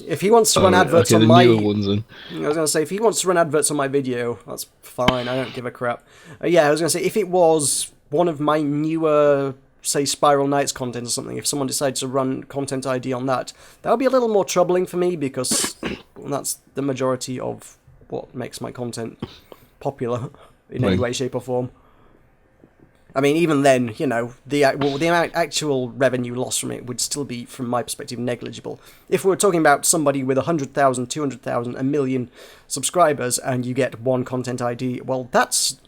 If he wants to run adverts on my... ones, then. I was going to say, if he wants to run adverts on my video, that's fine. I don't give a crap. Yeah, I was going to say, if it was one of my newer, say, Spiral Knights content or something, if someone decides to run Content ID on that would be a little more troubling for me, because that's the majority of what makes my content popular in any way, shape or form. I mean, even then, you know, the actual revenue loss from it would still be, from my perspective, negligible. If we were talking about somebody with 100,000, 200,000, a million subscribers, and you get one Content ID, well,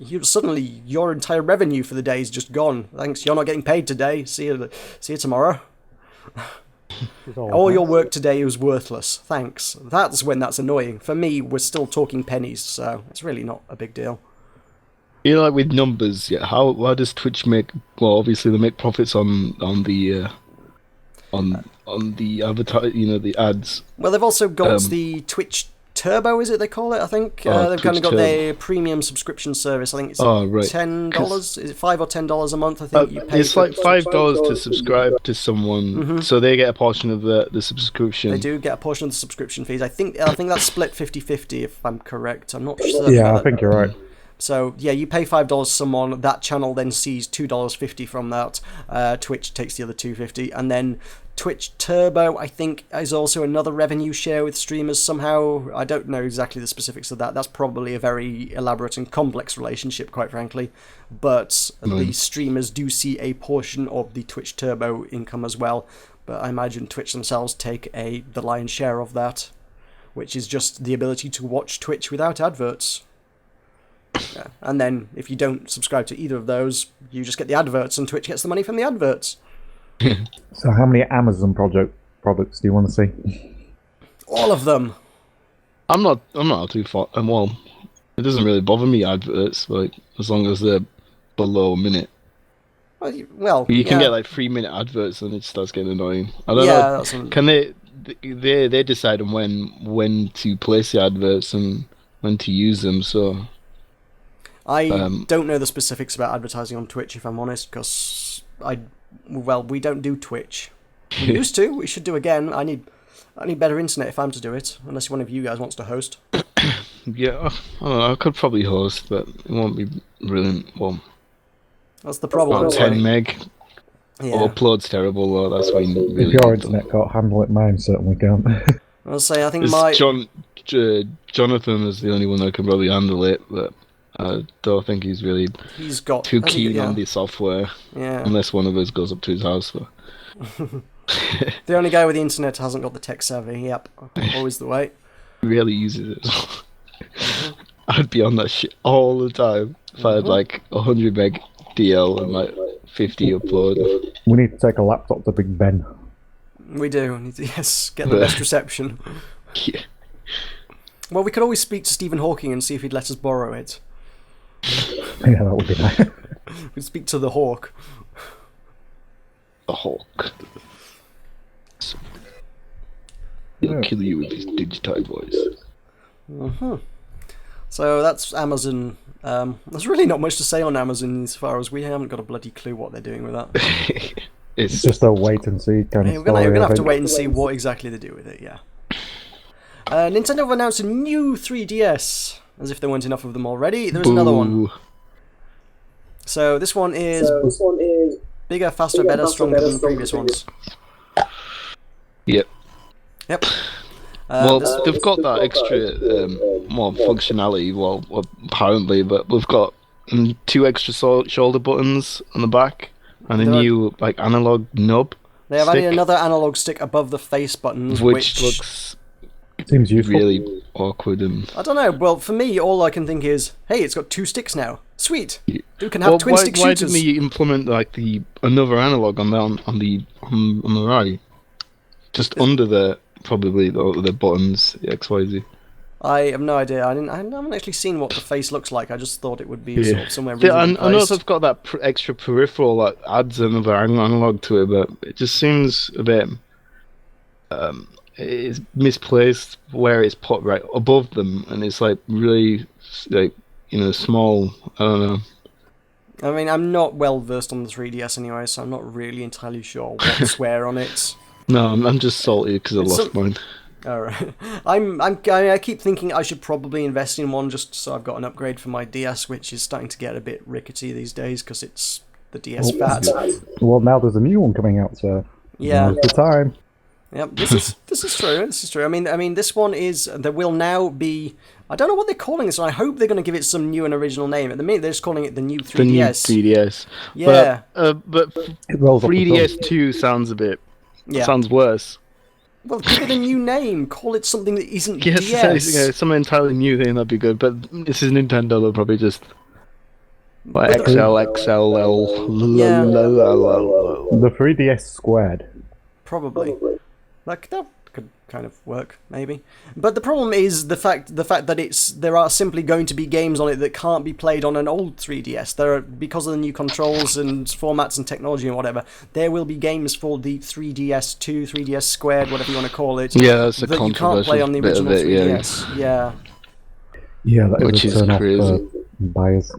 suddenly your entire revenue for the day is just gone. Thanks, you're not getting paid today. See you tomorrow. All your work today was worthless. Thanks. That's when that's annoying. For me, we're still talking pennies, so it's really not a big deal. You know, like with numbers, yeah. How does Twitch make? Well, obviously they make profits on the the ads. Well, they've also got the Twitch Turbo, is it they call it? I think they've kind of got their premium subscription service. I think it's $10. Is it $5 or $10 a month? I think you pay. It's like $5 to subscribe to someone, so they get a portion of the subscription. They do get a portion of the subscription fees. I think that's split 50-50 if I'm correct. I'm not sure. Yeah, I think you're right. So, yeah, you pay $5 to someone, that channel then sees $2.50 from that, Twitch takes the other $2.50, and then Twitch Turbo, I think, is also another revenue share with streamers somehow. I don't know exactly the specifics of that. That's probably a very elaborate and complex relationship, quite frankly, but the streamers do see a portion of the Twitch Turbo income as well, but I imagine Twitch themselves take the lion's share of that, which is just the ability to watch Twitch without adverts. Yeah. And then, if you don't subscribe to either of those, you just get the adverts, and Twitch gets the money from the adverts. So, how many Amazon products do you want to see? All of them. I'm not too far. Well, it doesn't really bother me adverts, like as long as they're below a minute. Well, you can get like 3-minute adverts, and it starts getting annoying. I don't know. Can they decide on when to place the adverts and when to use them? So. I don't know the specifics about advertising on Twitch, if I'm honest, because we don't do Twitch. We used to. We should do again. I need better internet if I'm to do it, unless one of you guys wants to host. Yeah, I don't know. I could probably host, but it won't be brilliant. Well, that's the problem. About 10 meg. Yeah. Upload's terrible, though. That's why you really. If your internet can't handle it, mine certainly can't. I'll say I think Jonathan is the only one that can probably handle it, but. I don't think he's got too keen on the software, unless one of us goes up to his house. So. The only guy with the internet hasn't got the tech savvy. Yep, always the way. He really uses it. I'd be on that shit all the time if I had like 100 meg DL and like 50 upload. We need to take a laptop to Big Ben. We do. We need to, get the best reception. Yeah. Well, we could always speak to Stephen Hawking and see if he'd let us borrow it. Yeah, that would be nice. We'd speak to the Hawk. The Hawk. He'll kill you with his digitized voice. So that's Amazon. There's really not much to say on Amazon as far as we haven't got a bloody clue what they're doing with that. It's just a wait and see kind of story. We're going to have to wait and see what exactly they do with it, yeah. Nintendo have announced a new 3DS. As if there weren't enough of them already. There's another one. So this one is bigger, faster, better, stronger than the previous ones. Yep. Well, they've got that extra more functionality, apparently, but we've got 2 extra shoulder buttons on the back and a new analog nub. They have added another analog stick above the face buttons, which looks seems useful. Really awkward and. I don't know. Well, for me, all I can think is, hey, it's got 2 sticks now. Sweet. You can have twin stick shooters. Why didn't he implement like another analog on the right, just under probably the buttons XYZ? I have no idea. I haven't actually seen what the face looks like. I just thought it would be sort of somewhere Yeah, reasonably I know placed. it's got that extra peripheral that adds another analog to it, but it just seems a bit it's misplaced where it's put right above them, and it's like really like small. I don't know. I mean, I'm not well versed on the 3DS anyway, so I'm not really entirely sure what's where on it. No, I'm just salty because I lost mine. Alright. I keep thinking I should probably invest in one just so I've got an upgrade for my DS, which is starting to get a bit rickety these days because it's the DS fat. Well, now there's a new one coming out, so Yeah. now's the time. Yep, this is true. This is true. I mean, this one is. There will now be. I don't know what they're calling this one. I hope they're going to give it some new and original name. At the minute, they're just calling it the new 3DS. The new 3DS. Yeah. But It rolls off the 3DS 2 sounds a bit. Yeah. Sounds worse. Well, give it a new name. Call it something that isn't Yes, DS. some entirely new thing that'd be good. But this is Nintendo. They'll probably just like But the- XL. Yeah. The 3DS squared. Probably. That could kind of work, maybe. But the problem is the fact that there are simply going to be games on it that can't be played on an old 3DS. Because of the new controls and formats and technology and whatever, there will be games for the 3DS2, 3DS squared, whatever you want to call it. Yeah, that's a that you can't play on the bit of original it, 3DS. Yeah. Yeah, that Which is is a turn crazy. off buyers.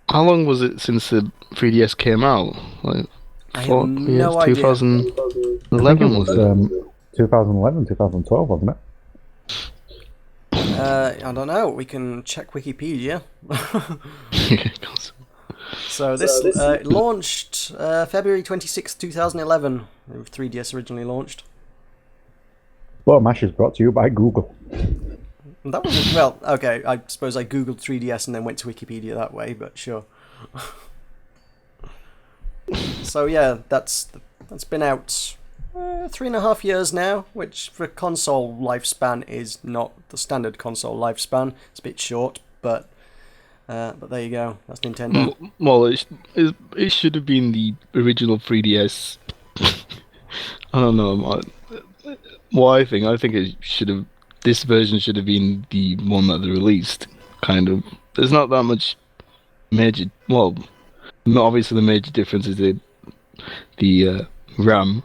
How long was it since the 3DS came out? Like I have no idea. 2011 was it? 2011, 2012, wasn't it? I don't know. We can check Wikipedia. So this launched February 26th, 2011. 3DS originally launched. Well, MASH is brought to you by Google. That was well, okay. I suppose I googled 3DS and then went to Wikipedia that way, but sure. So yeah, that's been out 3.5 years now, which for console lifespan is not the standard console lifespan. It's a bit short, but there you go. That's Nintendo. Well, it should have been the original 3DS. I don't know. What I think it should have. This version should have been the one that they released. Kind of. There's not that much major. Well, not obviously the major difference is the RAM.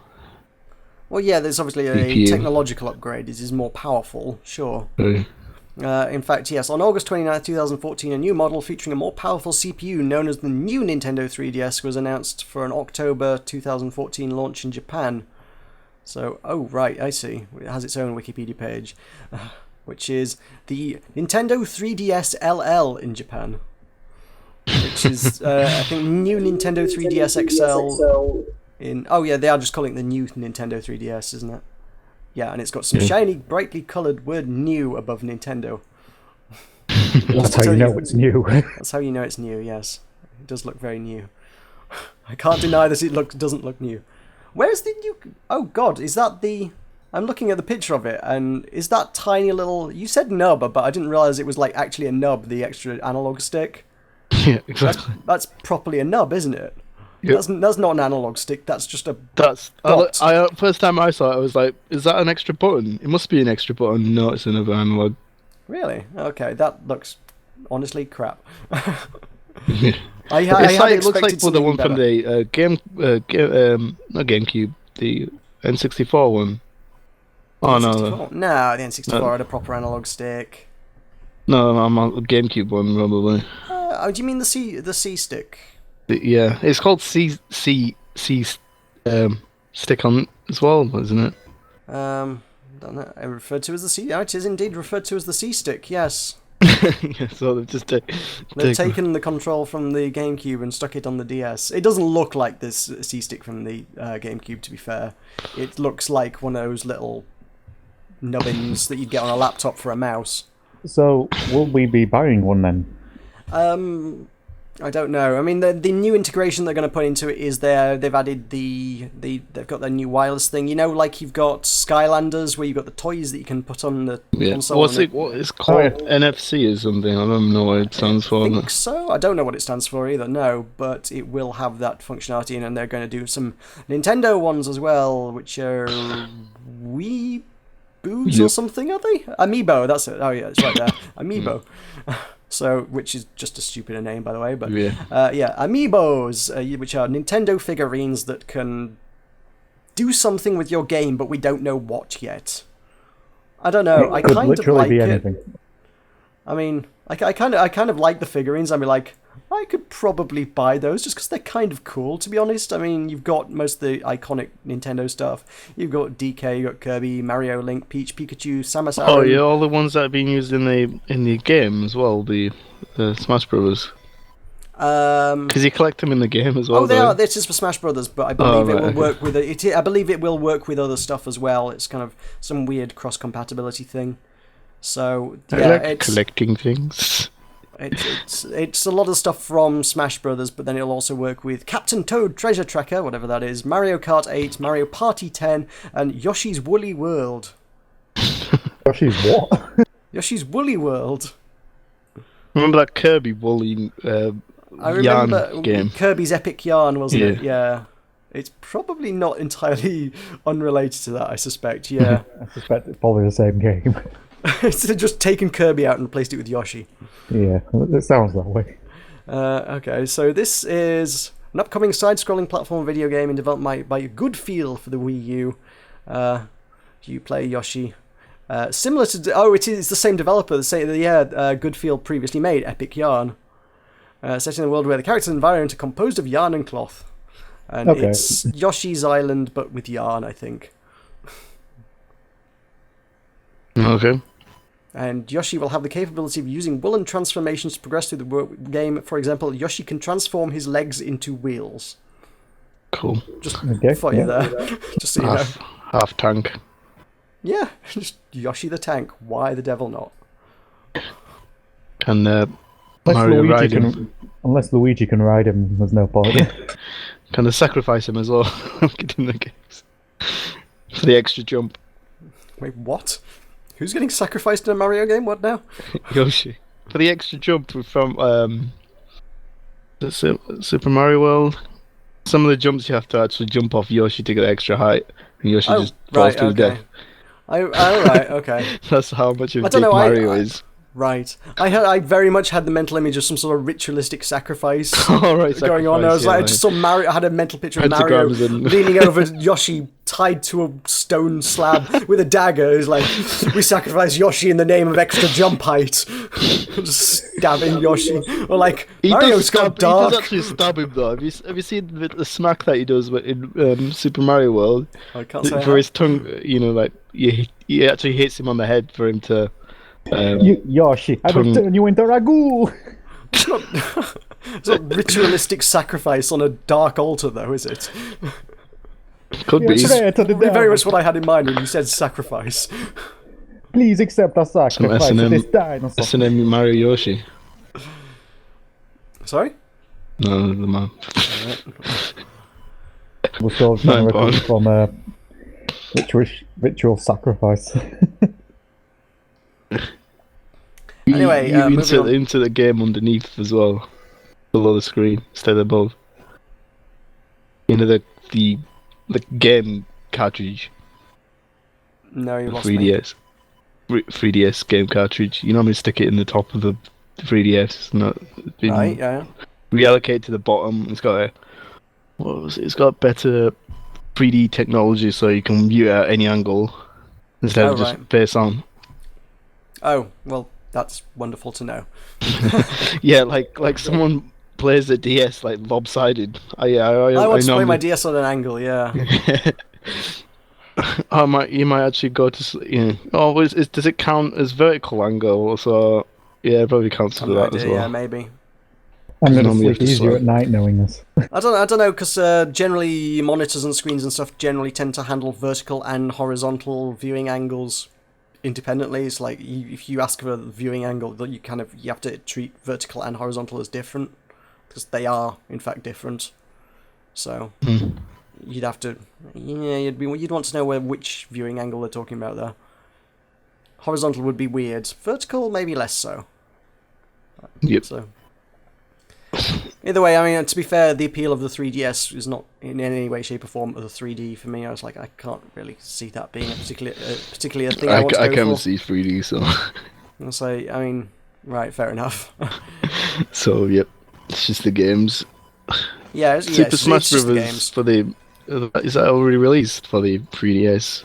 Well, yeah, there's obviously a CPU. technological upgrade. It is more powerful, sure. Right. In fact, yes, on August 29th, 2014, a new model featuring a more powerful CPU known as the new Nintendo 3DS was announced for an October 2014 launch in Japan. So, oh, right, I see. It has its own Wikipedia page, which is the Nintendo 3DS LL in Japan. Which is, I think, new Nintendo 3DS XL in... Oh, yeah, they are just calling it the new Nintendo 3DS, isn't it? Yeah, and it's got some shiny, brightly coloured word new above Nintendo. That's how you know it's new. That's how you know it's new, yes. It does look very new. I can't deny that it doesn't look new. Where's the new... Oh, God, is that the... I'm looking at the picture of it, and is that tiny little... You said nub, but I didn't realise it was like actually a nub, the extra analog stick. Yeah, exactly. That's properly a nub, isn't it? Yep. That's not an analog stick, that's just a... That's dot. I first time I saw it, I was like, "Is that an extra button? It must be an extra button." No, it's another analog. Really? Okay, that looks honestly crap. Yeah. It looks like the one from the not GameCube, the N64 one. Oh no, No, the N64 had a proper analog stick. no, I'm on the GameCube one probably. Oh, do you mean the C stick? Yeah, it's called C stick on as well, isn't it? Don't know. Referred to as the C. Oh, it is indeed referred to as the C stick. Yes. Yeah, so they've just They've taken the control from the GameCube and stuck it on the DS. It doesn't look like this C stick from the GameCube, to be fair. It looks like one of those little nubbins that you'd get on a laptop for a mouse. So, will we be buying one then? I don't know. I mean, the new integration they're going to put into it is they've added they've got their new wireless thing. You know, like you've got Skylanders where you've got the toys that you can put on the console. What it's called? NFC or something? I don't know what it stands for. I think so. I don't know what it stands for either. No, but it will have that functionality, and they're going to do some Nintendo ones as well, which are Weeboos or something. Are they? Amiibo. That's it. Oh yeah, it's right there. Amiibo. So, which is just a stupider name, by the way, but Amiibos, which are Nintendo figurines that can do something with your game, but we don't know what yet. I don't know. I kind of like it. I mean, I kind of like the figurines. I mean, like, I could probably buy those just because they're kind of cool, to be honest. I mean, you've got most of the iconic Nintendo stuff. You've got DK, you've got Kirby, Mario, Link, Peach, Pikachu, Samus Aran. Oh yeah, all the ones that are being used in the game as well. The Smash Brothers. Because you collect them in the game as well. Oh, they are. This is for Smash Brothers, but I believe it will work with it. I believe it will work with other stuff as well. It's kind of some weird cross compatibility thing. So yeah, it's collecting things. It's a lot of stuff from Smash Brothers, but then it'll also work with Captain Toad Treasure Tracker, whatever that is, Mario Kart 8, Mario Party 10, and Yoshi's Woolly World. Yoshi's what? Yoshi's Woolly World. Remember that Kirby Woolly I remember yarn game? Kirby's Epic Yarn, wasn't it? Yeah. It's probably not entirely unrelated to that, I suspect. Yeah. I suspect it's probably the same game. It's just taken Kirby out and replaced it with Yoshi. Yeah, it sounds that way. Okay, so this is an upcoming side-scrolling platform video game in development by Goodfeel for the Wii U. You play Yoshi. Similar to... it is the same developer. Goodfeel previously made Epic Yarn. Set in a world where the characters and environment are composed of yarn and cloth. And it's Yoshi's Island, but with yarn, I think. Okay. And Yoshi will have the capability of using woolen transformations to progress through the game. For example, Yoshi can transform his legs into wheels. Cool. Just for you there. Just so you know. Half tank. Yeah, just Yoshi the tank. Why the devil not? Can Mario ride him? Unless Luigi can ride him, there's no point. Can they sacrifice him as well? In the games. For the extra jump. Wait, what? Who's getting sacrificed in a Mario game? What now? Yoshi. For the extra jump from Super Mario World. Some of the jumps you have to actually jump off Yoshi to get extra height. And Yoshi just falls to his death. Right, okay. That's how much of Mario is. Right. I very much had the mental image of some sort of ritualistic sacrifice going on. I was I just saw Mario. I had a mental picture of Mario leaning over Yoshi, tied to a stone slab with a dagger. It was like, we sacrifice Yoshi in the name of extra jump height. Just stabbing Yoshi. Or like, Mario's got dark. He does actually stab him though. Have you seen the smack that he does in Super Mario World? I can't say for his tongue, like he actually hits him on the head for him to. Yoshi, I will turn you into ragu. It's not ritualistic sacrifice on a dark altar, though, is it? Could be. Very much what I had in mind when you said sacrifice. Please accept our sacrifice to this dinosaur. S&M Mario Yoshi. Sorry? No, the man. We're still trying to recover from ritual sacrifice. Anyway, you into the game underneath as well, below the screen instead of above. The game cartridge. No, you lost 3DS. 3DS game cartridge. You normally stick it in the top of the 3DS. Right, yeah. Reallocate to the bottom. It's got It's got better 3D technology, so you can view it at any angle instead of just face on. Oh, well, that's wonderful to know. Yeah, like someone plays the DS like lobsided. I want to play my DS on an angle, yeah. You might actually go to does it count as vertical angle? So yeah, it probably counts for that as well. Yeah, maybe. I'm going to sleep easier at night knowing this. I don't know, because generally monitors and screens and stuff generally tend to handle vertical and horizontal viewing angles independently. It's like if you ask for a viewing angle, you have to treat vertical and horizontal as different. because they are in fact different. So you'd have to, you'd want to know which viewing angle they're talking about there. Horizontal would be weird. Vertical, maybe less so. Yep. So either way, I mean, to be fair, the appeal of the 3DS is not in any way, shape, or form of the 3D for me. I was like, I can't really see that being particularly a thing I want to go I can't for. see 3D, so. I'll say, I mean, right, fair enough. So yep, it's just the games. Yeah, Super Smash just the Brothers games. for the is that already released for the 3DS?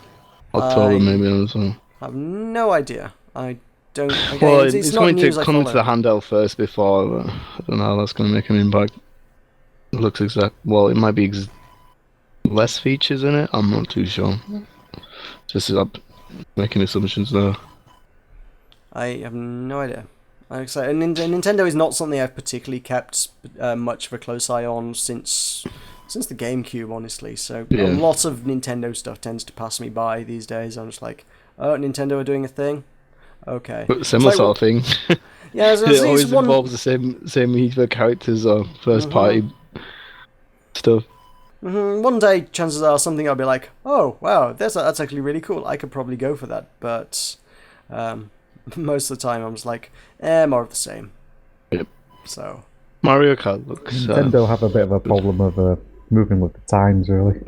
October maybe as well. I have no idea. I don't. Again, Well, it's it's not going news to I come into follow. the handheld first before. I don't know how that's going to make an impact. It looks exact. Well, it might be less features in it. I'm not too sure. Just making assumptions there. I have no idea. Like I say, Nintendo is not something I've particularly kept much of a close eye on since the GameCube, honestly. So Yeah. a lot of Nintendo stuff tends to pass me by these days. I'm just like, oh, Nintendo are doing a thing? Okay. But similar sort of thing. Yeah, It always involves the same either characters or first party stuff. One day, chances are, something I'll be like, oh, wow, that's actually really cool. I could probably go for that. But most of the time, I'm just like, more of the same. Yep. So Mario Kart looks. Nintendo have a bit of a problem of moving with the times, really.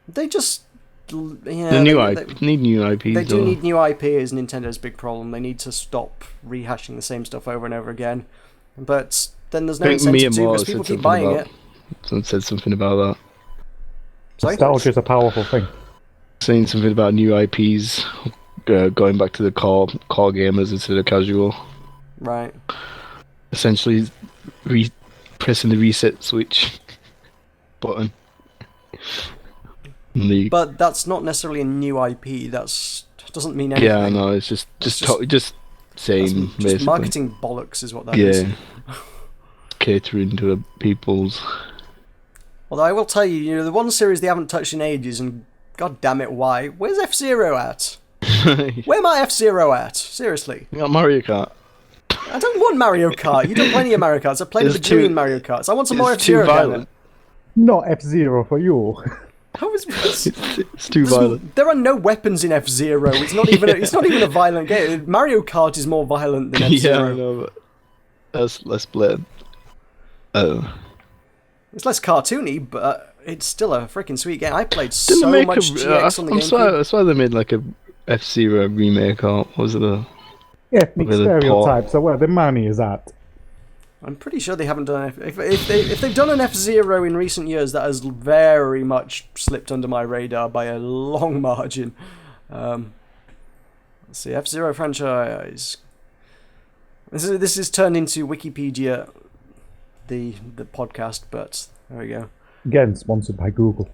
they just, yeah, The new they need new IPs. They do though. need new IP, is Nintendo's big problem. They need to stop rehashing the same stuff over and over again. But then there's no I think incentive to, Miyamoto because said people keep something buying about- it. Someone said something about that. Sorry? Nostalgia is a powerful thing. Saying something about new IPs going back to the core gamers instead of casual. Right. Essentially, pressing the reset switch button. But that's not necessarily a new IP. Doesn't mean anything. Yeah, no, it's just saying That's basically. just marketing bollocks is what that is. Yeah, catering to the people's. Although I will tell you, the one series they haven't touched in ages, and god damn it, why? Where's F-Zero at? Where my F-Zero at? Seriously. You got Mario Kart. I don't want Mario Kart. You don't play any of Mario Karts. I've played a It's too- bajillion Mario Karts. I want some more It's too F-Zero, damn it. violent. Not F-Zero for you. How is It's too violent. There are no weapons in F-Zero. It's not even a violent game. Mario Kart is more violent than F-Zero. Yeah, I know, but that's less blatant. It's less cartoony, but it's still a freaking sweet game. I played Didn't so they make much GX on the GameCube. I swear they made like a F-Zero remake, or was it a? Ethnic Really stereotypes are where the money is at. I'm pretty sure they haven't done if they've done an F-Zero in recent years, that has very much slipped under my radar by a long margin. Let's see, F-Zero franchise. This is turned into Wikipedia, the podcast, but there we go. Again, sponsored by Google.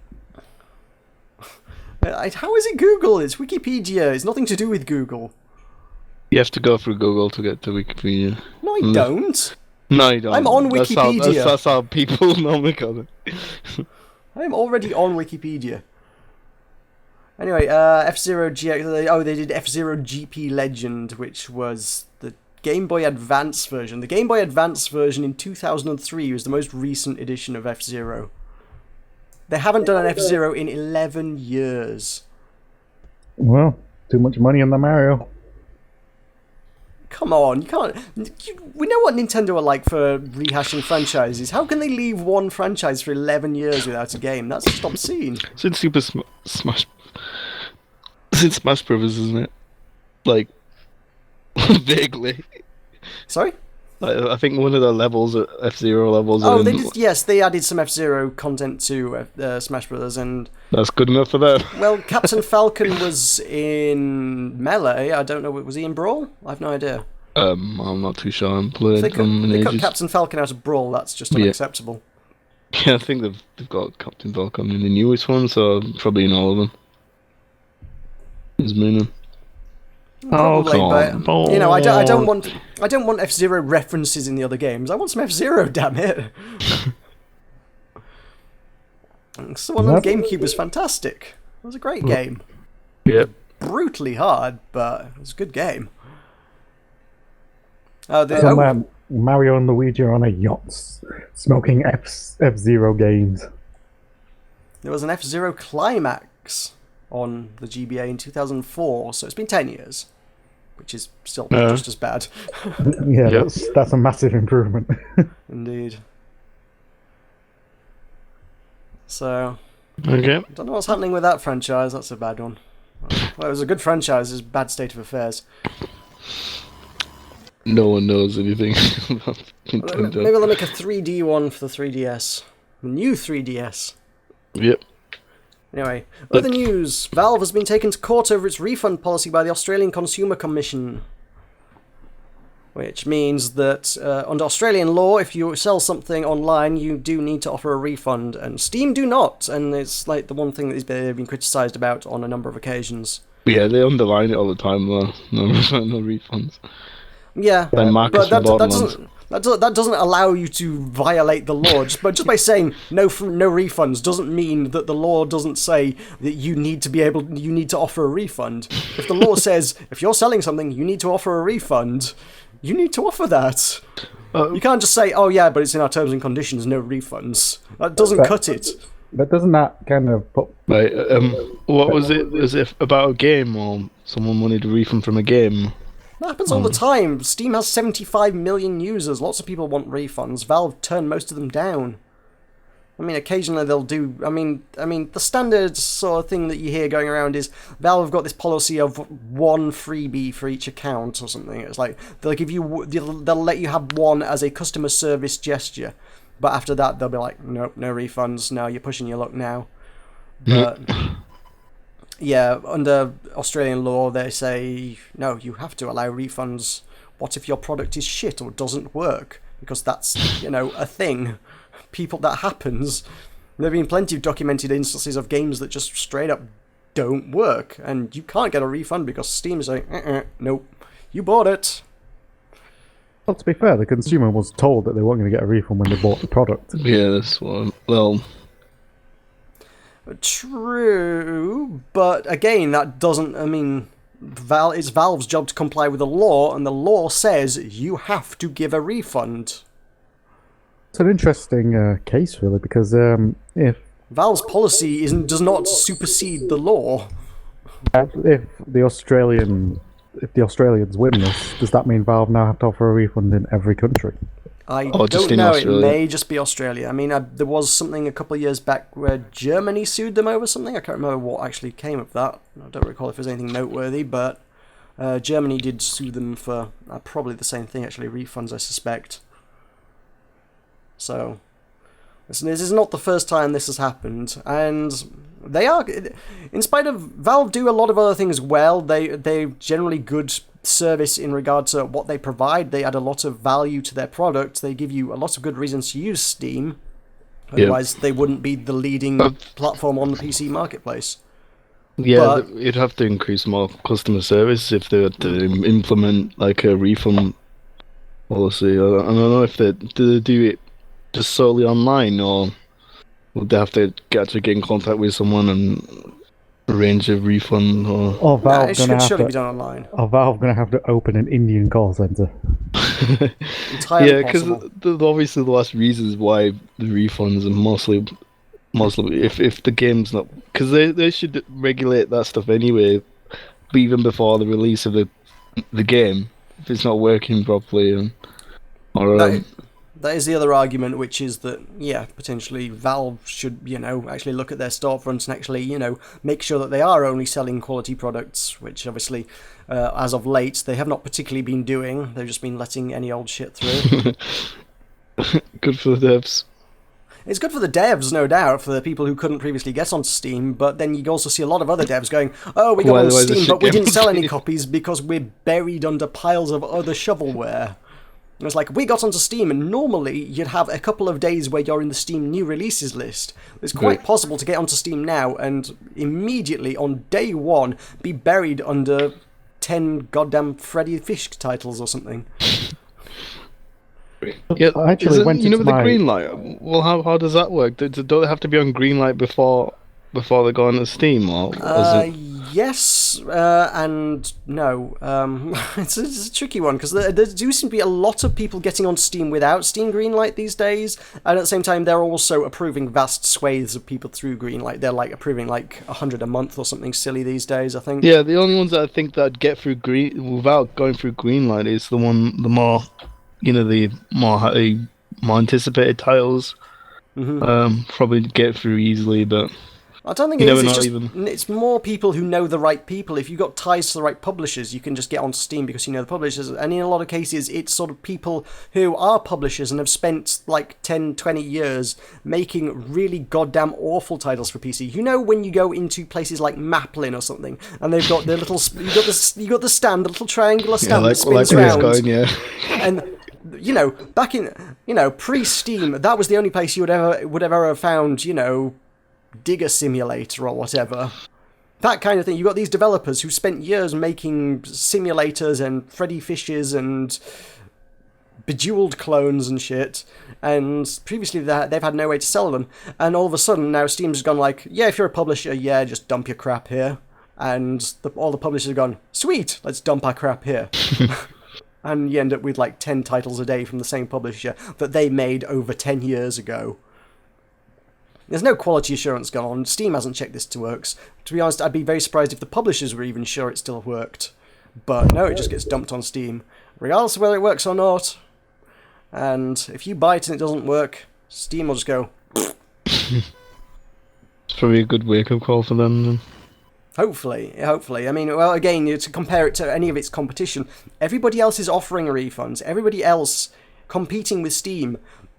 How is it Google? It's Wikipedia. It's nothing to do with Google. You have to go through Google to get to Wikipedia. No, I don't. No, you don't. I'm on That's Wikipedia. That's how people normally got it. I am already on Wikipedia. Anyway, F-Zero GX. Oh, they did F-Zero GP Legend, which was the Game Boy Advance version. The Game Boy Advance version in 2003 was the most recent edition of F-Zero. They haven't done an F-Zero in 11 years. Well, too much money on the Mario. Come on, you can't. We know what Nintendo are like for rehashing franchises. How can they leave one franchise for 11 years without a game? That's just obscene. Since Smash. Since Smash Brothers, isn't it? Like, vaguely. Sorry? I think one of the levels, F-Zero levels. Oh, are they in- did, yes, they added some F-Zero content to Smash Brothers, and That's good enough for them. well, Captain Falcon was in Melee. I don't know, was he in Brawl? I have no idea. I'm not too sure. I'm playing If they cut ages. Captain Falcon out of Brawl, that's just Yeah. unacceptable. Yeah, I think they've got Captain Falcon in the newest one, so probably in all of them. Is Moonin. Probably, come but on. you know, I don't want F-Zero references in the other games. I want some F-Zero, damn it. So one on the GameCube was fantastic. It was a great game. Yep. Brutally hard, but it was a good game. Oh, Some Mario and Luigi are on a yacht, smoking F-Zero games. There was an F-Zero Climax on the GBA in 2004, so it's been 10 years, which is still just as bad. Yeah, Yep. that's a massive improvement. Indeed. So, Okay. I don't know what's happening with that franchise. That's a bad one. Well, it was a good franchise. It's a bad state of affairs. No one knows anything about Maybe Nintendo. they'll make a 3D one for the 3DS. The new 3DS. Yep. Anyway, other news. Valve has been taken to court over its refund policy by the Australian Consumer Commission. Which means that under Australian law, if you sell something online, you do need to offer a refund. And Steam do not. And it's like the one thing that they've been criticised about on a number of occasions. Yeah, they underline it all the time though. No refunds. Yeah, Like Marcus but from that Borderlands. that doesn't allow you to violate the law. Just by saying no refunds doesn't mean that the law doesn't say that you need to offer a refund. If the law says if you're selling something, you need to offer a refund, you need to offer that. You can't just say, oh yeah, but it's in our terms and conditions, no refunds. That doesn't cut it. But doesn't that kind of put... Right. What was it? Was it about a game or someone wanted a refund from a game? That happens all the time. Steam has 75 million users. Lots of people want refunds. Valve turn most of them down. I mean, occasionally they'll do... I mean, the standard sort of thing that you hear going around is Valve have got this policy of one freebie for each account or something. It's like they'll let you have one as a customer service gesture, but after that they'll be like, nope, no refunds. No, you're pushing your luck now. But yeah, under Australian law, they say no, you have to allow refunds. What if your product is shit or doesn't work? Because that's a thing. That happens. There have been plenty of documented instances of games that just straight up don't work, and you can't get a refund because Steam is like, nope, you bought it. Well, to be fair, the consumer was told that they weren't going to get a refund when they bought the product. Yeah, that's one. Well, true, but again, that doesn't. I mean, it's Valve's job to comply with the law, and the law says you have to give a refund. It's an interesting case, really, because if Valve's policy does not supersede the law. if the Australians win this, does that mean Valve now have to offer a refund in every country? I just don't in know. Australia. It may just be Australia. I mean, there was something a couple of years back where Germany sued them over something. I can't remember what actually came of that. I don't recall if there's anything noteworthy, but Germany did sue them for probably the same thing, actually, refunds, I suspect. So, this is not the first time this has happened, and they are, in spite of Valve do a lot of other things well, they're generally good service in regard to what they provide. They add a lot of value to their product. They give you a lot of good reasons to use Steam. Otherwise, they wouldn't be the leading platform on the PC marketplace. yeah, you'd have to increase more customer service if they were to implement like a refund policy. I don't know if do they do it just solely online, or would they have to actually get in contact with someone and arrange a refund? Or Valve it gonna should surely have be done online. Valve going to have to open an Indian call center? Entirely yeah, because possible. obviously the last reasons why the refunds are mostly if the game's not, because they should regulate that stuff anyway, even before the release of the game, if it's not working properly, That is the other argument, which is that, yeah, potentially Valve should, actually look at their storefronts and actually, make sure that they are only selling quality products, which obviously, as of late, they have not particularly been doing. They've just been letting any old shit through. Good for the devs. It's good for the devs, no doubt, for the people who couldn't previously get onto Steam, but then you also see a lot of other devs going, oh, we got on Steam, but we didn't sell any copies because we're buried under piles of other shovelware. And it's like, we got onto Steam, and normally you'd have a couple of days where you're in the Steam new releases list. It's quite possible to get onto Steam now and immediately, on day one, be buried under 10 goddamn Freddy Fish titles or something. Yeah, I actually went with into the my... green light. Well, how does that work? Don't they have to be on green light before they go on to Steam, or is it... Yes and no. It's a tricky one because there do seem to be a lot of people getting on Steam without Steam Greenlight these days, and at the same time they're also approving vast swathes of people through Greenlight. They're like approving like 100 a month or something silly these days, I think. Yeah, the only ones that I think that get through without going through Greenlight is the more, the more anticipated titles. Probably get through easily, but I don't think it is. It's more people who know the right people. If you've got ties to the right publishers, you can just get onto Steam because you know the publishers. And in a lot of cases, it's sort of people who are publishers and have spent like 10, 20 years making really goddamn awful titles for PC. You know, when you go into places like Maplin or something, and they've got the little, you got the stand, the little triangular stand that spins round. And back in pre-Steam, that was the only place you would ever have found Digger Simulator or whatever. That kind of thing. You've got these developers who spent years making simulators and Freddy Fishes and Bejeweled clones and shit, and previously they've had no way to sell them, and all of a sudden now Steam's gone like, yeah, if you're a publisher, yeah, just dump your crap here. And all the publishers have gone, sweet, let's dump our crap here. And you end up with like 10 titles a day from the same publisher that they made over 10 years ago. There's no quality assurance going on. Steam hasn't checked this to works. To be honest, I'd be very surprised if the publishers were even sure it still worked. But no, it just gets dumped on Steam, regardless of whether it works or not. And if you buy it and it doesn't work, Steam will just go... It's probably a good wake-up call for them, then. Hopefully. I mean, well, again, to compare it to any of its competition, everybody else is offering refunds. Everybody else competing with Steam.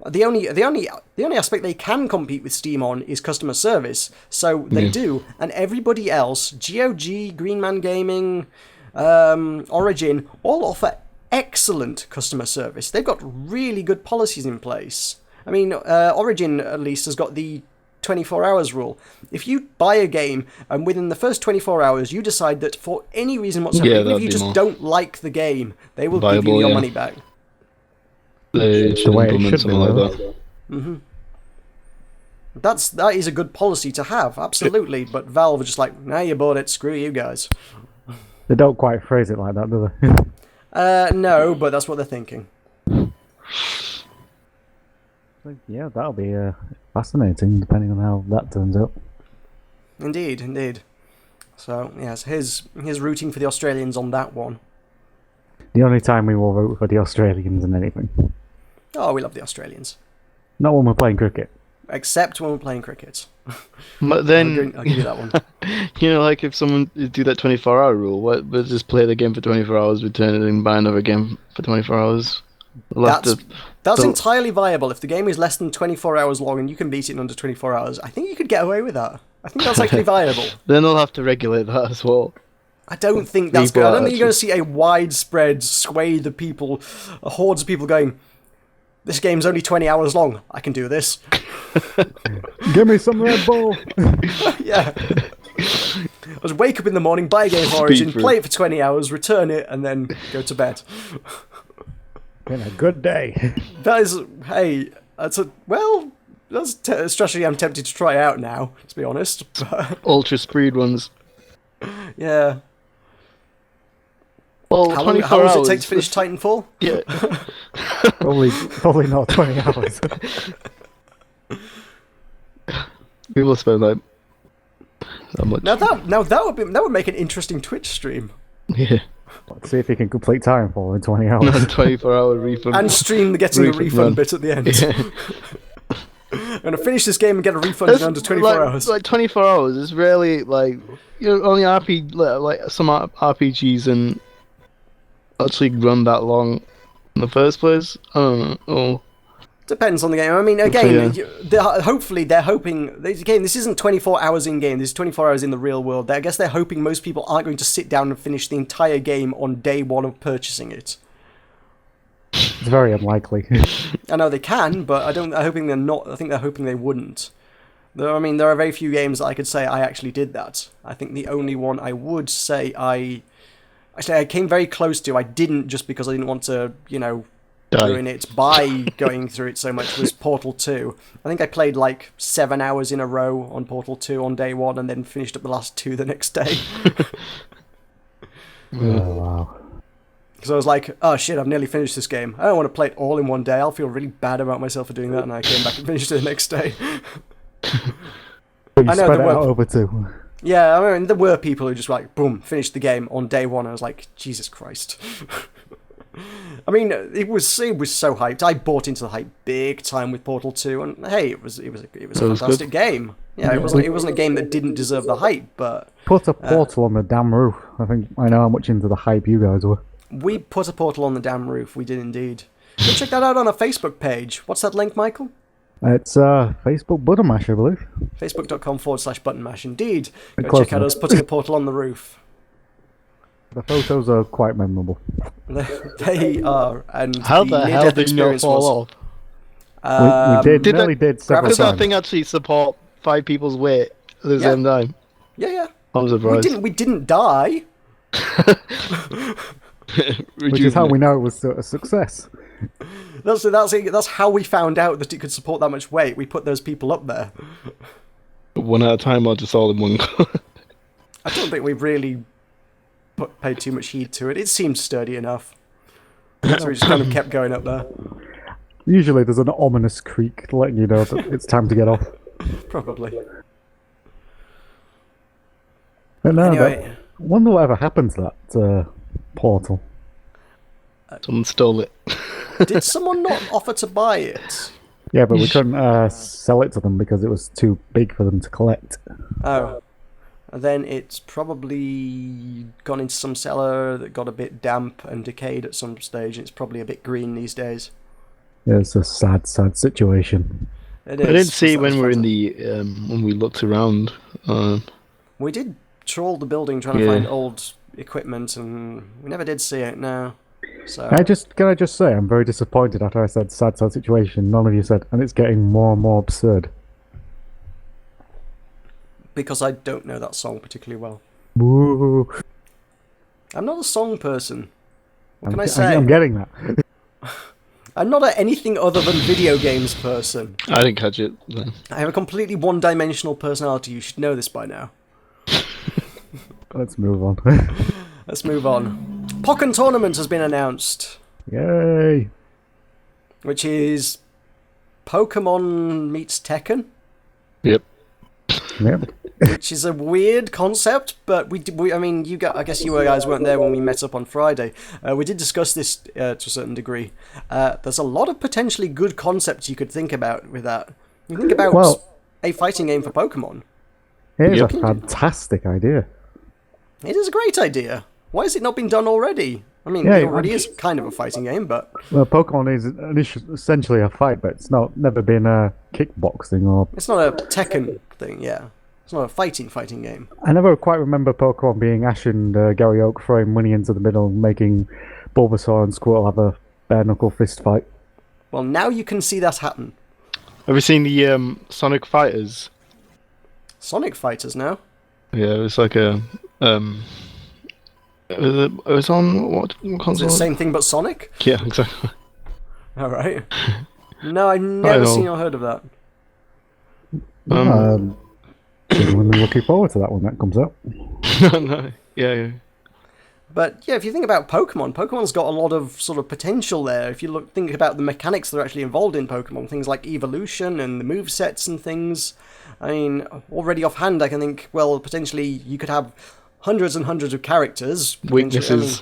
The only aspect they can compete with Steam on is customer service. So they do, and everybody else, GOG, Greenman Gaming, Origin, all offer excellent customer service. They've got really good policies in place. I mean, Origin at least has got the 24 hours rule. If you buy a game and within the first 24 hours you decide that for any reason whatsoever, even if you just don't like the game, they will give you your money back. They should implement something like that. Mm-hmm. That is a good policy to have, absolutely. But Valve are just like, nah, you bought it, screw you guys. They don't quite phrase it like that, do they? No, but that's what they're thinking. Yeah, that'll be fascinating, depending on how that turns out. Indeed. So, yes, here's rooting for the Australians on that one. The only time we will vote for the Australians in anything. Oh, we love the Australians. Not when we're playing cricket. Except when we're playing cricket. But then... I'll give you that one. Like if someone do that 24-hour rule, we'll just play the game for 24 hours, return it and buy another game for 24 hours. That's entirely viable. If the game is less than 24 hours long and you can beat it in under 24 hours, I think you could get away with that. I think that's actually viable. Then they'll have to regulate that as well. I don't think that's good. I don't think you're going to see a widespread swathe of people, hordes of people going, this game's only 20 hours long. I can do this. Give me some Red Bull. Yeah. I just wake up in the morning, buy a game of Origin, play it for 20 hours, return it, and then go to bed. Been a good day. That is, hey, that's a strategy I'm tempted to try out now, to be honest. Ultra speed ones. Yeah. Well, how long does it take to finish Titanfall? Yeah. probably not 20 hours. We will spend like that much. Now that would make an interesting Twitch stream. Yeah. Let's see if you can complete Titanfall in 20 hours. 24-hour refund. And stream getting the refund bit at the end. Yeah. I'm going to finish this game and get a refund in under 24 hours. Like 24 hours is really like only some RPGs and actually run that long in the first place. I don't know. Depends on the game. I mean, again, hopefully they're hoping... Again, this isn't 24 hours in-game. This is 24 hours in the real world. I guess they're hoping most people aren't going to sit down and finish the entire game on day one of purchasing it. It's very unlikely. I know they can, but I think they're hoping they wouldn't. There are very few games that I could say I actually did that. I think the only one I would say I came very close to, I didn't just because I didn't want to, ruin it by going through it so much was Portal 2. I think I played like 7 hours in a row on Portal 2 on day 1 and then finished up the last 2 the next day. Oh, wow. Because I was like, oh shit, I've nearly finished this game. I don't want to play it all in one day. I'll feel really bad about myself for doing that. And I came back and finished it the next day. You spread it out over 2. Yeah, I mean, there were people who just like, boom, finished the game on day 1. I was like, Jesus Christ. I mean, it was so hyped. I bought into the hype big time with Portal 2, and hey, it was a fantastic game. Yeah, it wasn't a game that didn't deserve the hype, but put a portal on the damn roof. I think I know how much into the hype you guys were. We put a portal on the damn roof. We did indeed. Go check that out on our Facebook page. What's that link, Michael? It's Facebook Button Mash, I believe. Facebook.com/Button Mash. Indeed. Go check out us putting a portal on the roof. The photos are quite memorable. They are, and how the hell did you not fall We off? nearly did several Does times. that thing actually support 5 people's weight at the same time? Yeah. I'm surprised. We didn't die. Which is how we know it was a success. That's how we found out that it could support that much weight. We put those people up there. One at a time or just all in one go? I don't think we've really paid too much heed to it. It seemed sturdy enough. So we just kind of kept going up there. Usually there's an ominous creak letting you know that it's time to get off. Probably. But no, Anyway. I wonder whatever happened to that portal. Someone stole it. Did someone not offer to buy it? Yeah, but we couldn't sell it to them because it was too big for them to collect. Oh. Then it's probably gone into some cellar that got a bit damp and decayed at some stage. It's probably a bit green these days. Yeah, it's a sad, sad situation. It is. I didn't see when we were in the when we looked around. We did trawl the building trying to find old equipment, and we never did see it. No. So Can I just say I'm very disappointed after I said sad, sad situation. None of you said, and it's getting more and more absurd. because I don't know that song particularly well. Woo. I'm not a song person. What can I say? I'm getting that. I'm not anything other than video games person. I didn't catch it then. I have a completely one-dimensional personality. You should know this by now. Let's move on. Let's move on. Pokken Tournament has been announced, Yay! which is Pokemon meets Tekken, Yep. Yep. which is a weird concept, but I guess you guys weren't there when we met up on Friday. We did discuss this to a certain degree. There's a lot of potentially good concepts you could think about with that. You think about a fighting game for Pokemon. It is a fantastic idea. It is a great idea. Why has it not been done already? I mean, it already is kind of a fighting game, but... Well, Pokemon is essentially a fight, but it's never been a kickboxing or... It's not a Tekken thing, yeah. It's not a fighting game. I never quite remember Pokemon being Ash and Gary Oak throwing money into the middle, making Bulbasaur and Squirtle have a bare-knuckle fist fight. Well, now you can see that happen. Have you seen the Sonic Fighters? Sonic Fighters now? Yeah, it was like a... it was on what Is console? it the same thing but Sonic? Yeah, exactly. Alright. No, I've never seen or heard of that. I'm looking forward to that when that comes out. No, yeah. But yeah, if you think about Pokemon's got a lot of sort of potential there. If you think about the mechanics that are actually involved in Pokemon, things like evolution and the movesets and things. I mean, already offhand, I can think, well, potentially you could have hundreds and hundreds of characters. Weaknesses.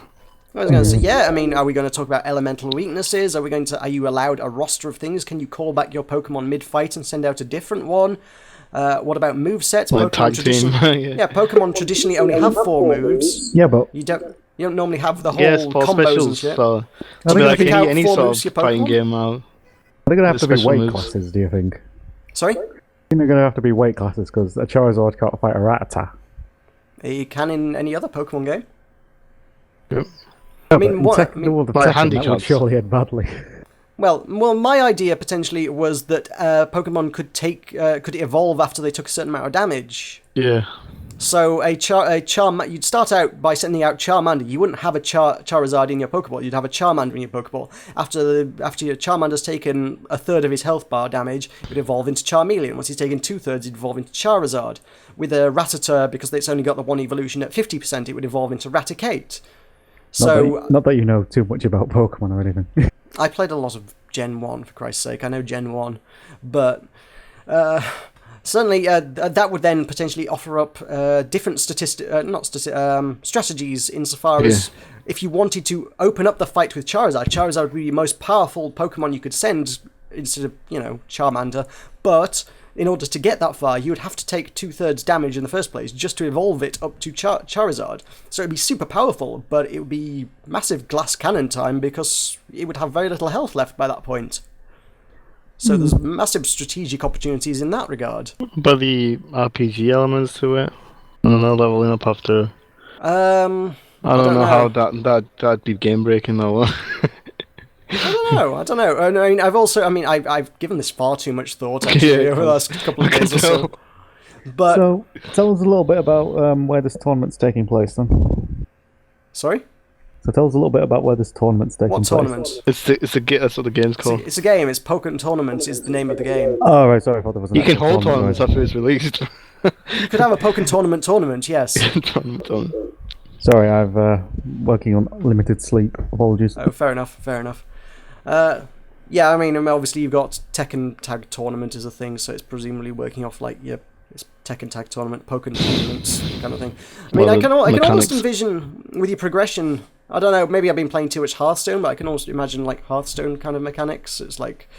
I was going to say, yeah, I mean, are we going to talk about elemental weaknesses? Are you allowed a roster of things? Can you call back your Pokemon mid-fight and send out a different one? What about movesets? Like tag team. Yeah, Pokemon traditionally only have 4 moves. Yeah, but... You don't normally have the whole for combos specials, and shit. so I think like out any 4 sort moves, of your fighting Pokemon? game out. Are they going to have The to be special weight moves. classes, do you think? Sorry? I think they're going to have to be weight classes because a Charizard can't fight a Rattata. You can in any other Pokemon game. Yep. I mean, that would handicaps. surely end badly. Well, my idea potentially was that Pokemon could evolve after they took a certain amount of damage. Yeah. So you'd start out by sending out Charmander. You wouldn't have a Charizard in your Pokeball. You'd have a Charmander in your Pokeball. After your Charmander's taken a third of his health bar damage, it would evolve into Charmeleon. Once he's taken 2/3, it'd evolve into Charizard. With a Rattata, because it's only got the one evolution at 50%, it would evolve into Raticate. So not that you know too much about Pokemon or anything. I played a lot of Gen 1, for Christ's sake. I know Gen 1. But certainly that would then potentially offer up different strategies insofar as if you wanted to open up the fight with Charizard would be the most powerful Pokemon you could send instead of, Charmander. But in order to get that far, you would have to take 2/3 damage in the first place just to evolve it up to Charizard. So it'd be super powerful, but it would be massive glass cannon time because it would have very little health left by that point. So there's massive strategic opportunities in that regard. But the RPG elements to it, I don't know, leveling up after. I don't know how that'd be game breaking though. I don't know. I mean, I've given this far too much thought actually over the last couple of days or so. But so tell us a little bit about where this tournament's taking place then. Sorry? So tell us a little bit about where this tournament's taking place. What tournament? That's what the game's called. It's a game. It's Pokemon Tournaments is the name of the game. Oh right, sorry, I thought there was. You can hold tournaments after it's released. You could have a Pokemon tournament, yes. Tournament. Sorry, I've working on limited sleep. Apologies. Oh, fair enough. Yeah, I mean, obviously you've got Tekken Tag Tournament as a thing, so it's presumably working off like it's Tekken Tag Tournament, Pokemon Tournaments kind of thing. I mean, I can almost envision with your progression. I don't know. Maybe I've been playing too much Hearthstone, but I can also imagine like Hearthstone kind of mechanics. It's like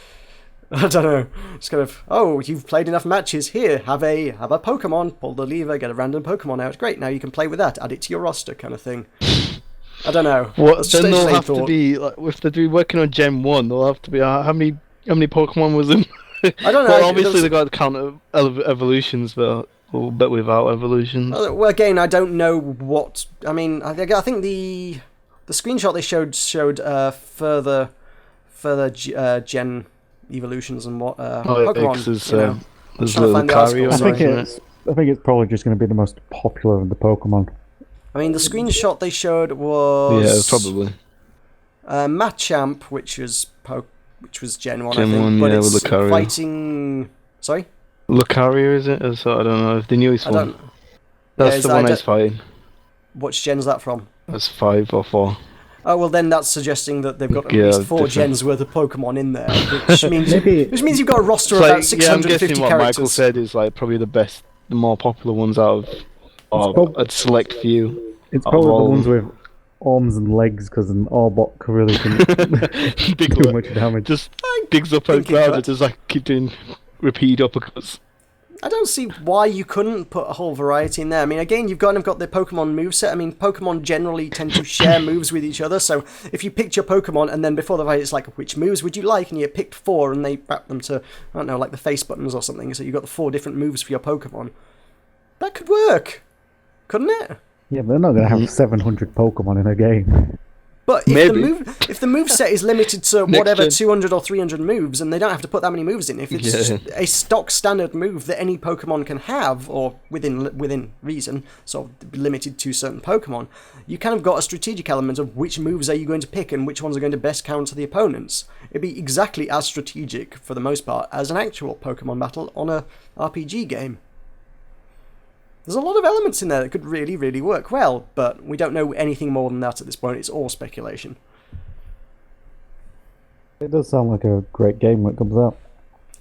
I don't know. It's kind of you've played enough matches. Here, have a Pokemon. Pull the lever, get a random Pokemon out. Great. Now you can play with that. Add it to your roster, kind of thing. I don't know. Then they'll have to be like, if they're working on Gen 1, they'll have to be how many Pokemon was in? I don't know. Well, obviously they got to count evolutions, but without evolutions. Well, again, I don't know what. I mean, I think the screenshot they showed further gen evolutions and what Pokemon. There's Lucario. I think it's probably just going to be the most popular of the Pokemon. I mean, the screenshot they showed was probably Machamp, which was Gen 1, Gen I think, 1, but with it's Lucario. Fighting. Sorry. Lucario, is it? So I don't know if they knew he's one. That's the one he's fighting. Which gen's that from? That's 5 or 4. Oh, well, then that's suggesting that they've got at least 4 gens worth of Pokemon in there, which means you've got a roster of about 650 I'm guessing what characters. Michael said is like probably the more popular ones out of a select few. It's probably the ones with arms and legs, because an Arbok really can do too much damage. Just digs up on the ground and just like keep doing repeat uppercuts. I don't see why you couldn't put a whole variety in there. I mean, again, you've got the Pokemon moveset. I mean, Pokemon generally tend to share moves with each other, so if you picked your Pokemon and then before the fight it's like, which moves would you like? And you picked 4 and they wrap them to, I don't know, like the face buttons or something, so you've got the 4 different moves for your Pokemon. That could work, couldn't it? Yeah, but they're not going to have 700 Pokemon in a game. But if the moveset is limited to whatever 200 or 300 moves, and they don't have to put that many moves in, if it's a stock standard move that any Pokemon can have, or within reason, sort of limited to certain Pokemon, you kind of got a strategic element of which moves are you going to pick and which ones are going to best counter the opponents. It'd be exactly as strategic, for the most part, as an actual Pokemon battle on a RPG game. There's a lot of elements in there that could really, really work well, but we don't know anything more than that at this point. It's all speculation. It does sound like a great game when it comes out.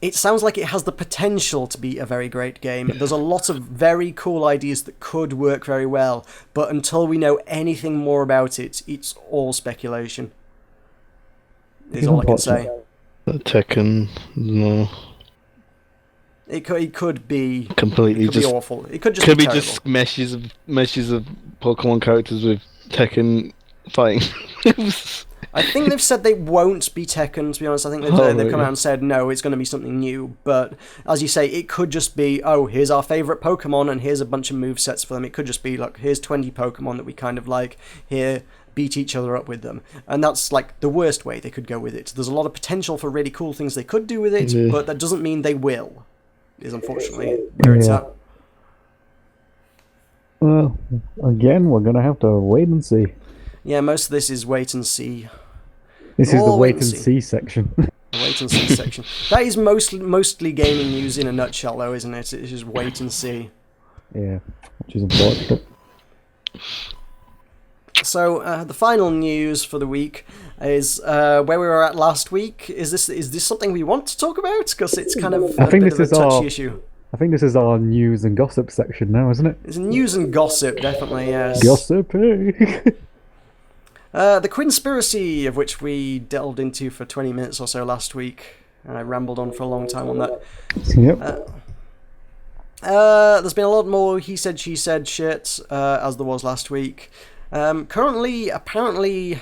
It sounds like it has the potential to be a very great game. There's a lot of very cool ideas that could work very well, but until we know anything more about it, it's all speculation. Is all I can say. Tekken, no. It could be completely it could just be awful. It could just be terrible. Just meshes of Pokemon characters with Tekken fighting. I think they've said they won't be Tekken, to be honest. I think they've come out and said, no, it's going to be something new. But, as you say, it could just be, here's our favourite Pokemon, and here's a bunch of movesets for them. It could just be, look, here's 20 Pokemon that we kind of like. Here, beat each other up with them. And that's, like, the worst way they could go with it. There's a lot of potential for really cool things they could do with it, but that doesn't mean they will. Is unfortunately where it's at. Well, again, we're gonna have to wait and see. Yeah, most of this is wait and see. This is the All wait and see section. The wait and see section. That is mostly gaming news in a nutshell, though, isn't it? It's just wait and see. Yeah, which is unfortunate. So the final news for the week is where we were at last week. Is this something we want to talk about? Because it's kind of a bit of a touchy issue. I think this is our news and gossip section now, isn't it? It's news and gossip, definitely, yes. Gossipy. The conspiracy of which we delved into for 20 minutes or so last week. I rambled on for a long time on that. Yep. There's been a lot more he said, she said shit, as there was last week. Currently, apparently,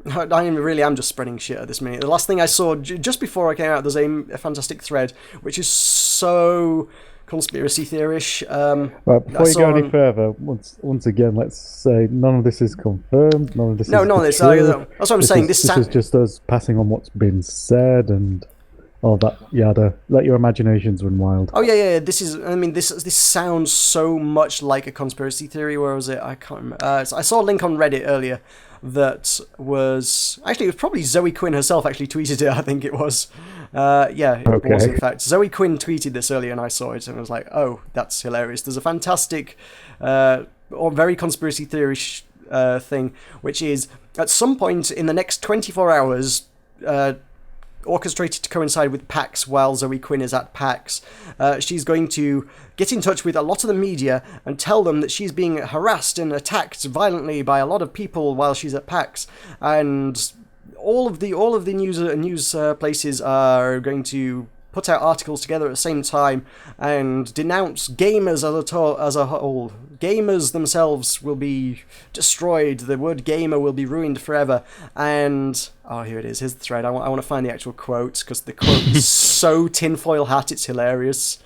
I'm just spreading shit at this minute. The last thing I saw, just before I came out, there's a fantastic thread, which is so conspiracy theorish. Right, before you go any further, once again, let's say none of this is confirmed. None of this none of this. That's what I'm saying. This is just us passing on what's been said and all that yada. Let your imaginations run wild. Oh yeah. This is. I mean, this sounds so much like a conspiracy theory. Where was it? I can't remember. I saw a link on Reddit earlier that was actually, it was probably Zoe Quinn herself actually tweeted it. I think it was. Yeah, it was in fact. Zoe Quinn tweeted this earlier, and I saw it, and I was like, "Oh, that's hilarious." There's a fantastic, or very conspiracy theory thing, which is at some point in the next 24 hours. Orchestrated to coincide with PAX while Zoe Quinn is at PAX. She's going to get in touch with a lot of the media and tell them that she's being harassed and attacked violently by a lot of people while she's at PAX. And all of the news places are going to put out articles together at the same time and denounce gamers as a whole. Gamers themselves will be destroyed. The word gamer will be ruined forever. And here it is. Here's the thread. I want to find the actual quote because the quote is so tinfoil hat. It's hilarious.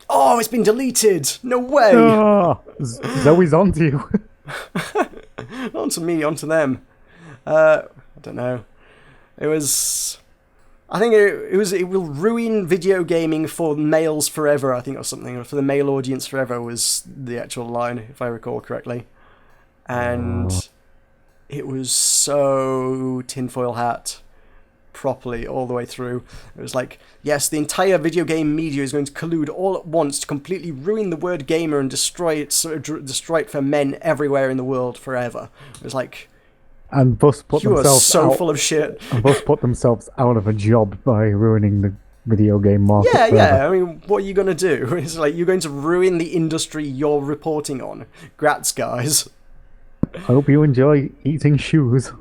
Oh, it's been deleted. No way. Oh, Zoe's onto you. Onto me. Onto them. I don't know. It was. I think it will ruin video gaming for males forever, I think, or something. Or for the male audience forever was the actual line, if I recall correctly. And it was so tinfoil hat, properly, all the way through. It was like, yes, the entire video game media is going to collude all at once to completely ruin the word gamer and destroy it for men everywhere in the world forever. It was like... And thus put themselves so full of shit. And thus put themselves out of a job by ruining the video game market. Yeah. I mean, what are you going to do? It's like you're going to ruin the industry you're reporting on. Grats, guys. I hope you enjoy eating shoes.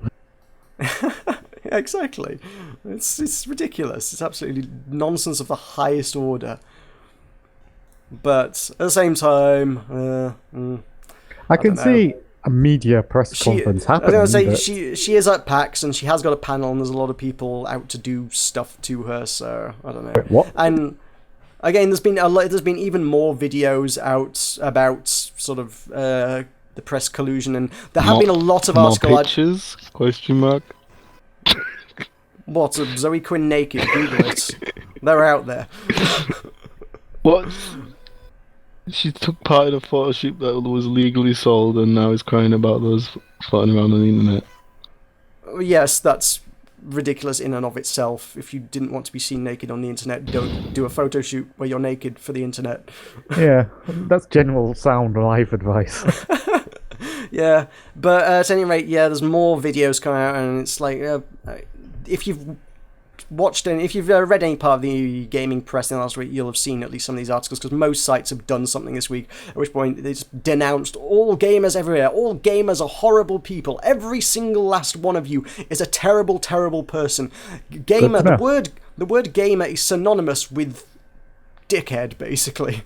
Exactly. It's ridiculous. It's absolutely nonsense of the highest order. But at the same time, I can see a media press conference happening. I was going to say, she is at PAX and she has got a panel and there's a lot of people out to do stuff to her, so I don't know. Wait, what? And again, there's been even more videos out about sort of the press collusion, and there have been a lot of articles. More pictures? Question mark. What? Zoe Quinn naked? Google it. They're out there. What? She took part in a photo shoot that was legally sold and now is crying about those floating around on the internet. Yes, that's ridiculous in and of itself. If you didn't want to be seen naked on the internet, don't do a photo shoot where you're naked for the internet. Yeah, that's general sound life advice. Yeah, but at any rate, yeah, there's more videos coming out, and it's like, if you've watched and if you've read any part of the gaming press in the last week, you'll have seen at least some of these articles, because most sites have done something this week, at which point they just denounced all gamers everywhere. All gamers are horrible people. Every single last one of you is a terrible, terrible person. Gamer, the word gamer is synonymous with dickhead, basically.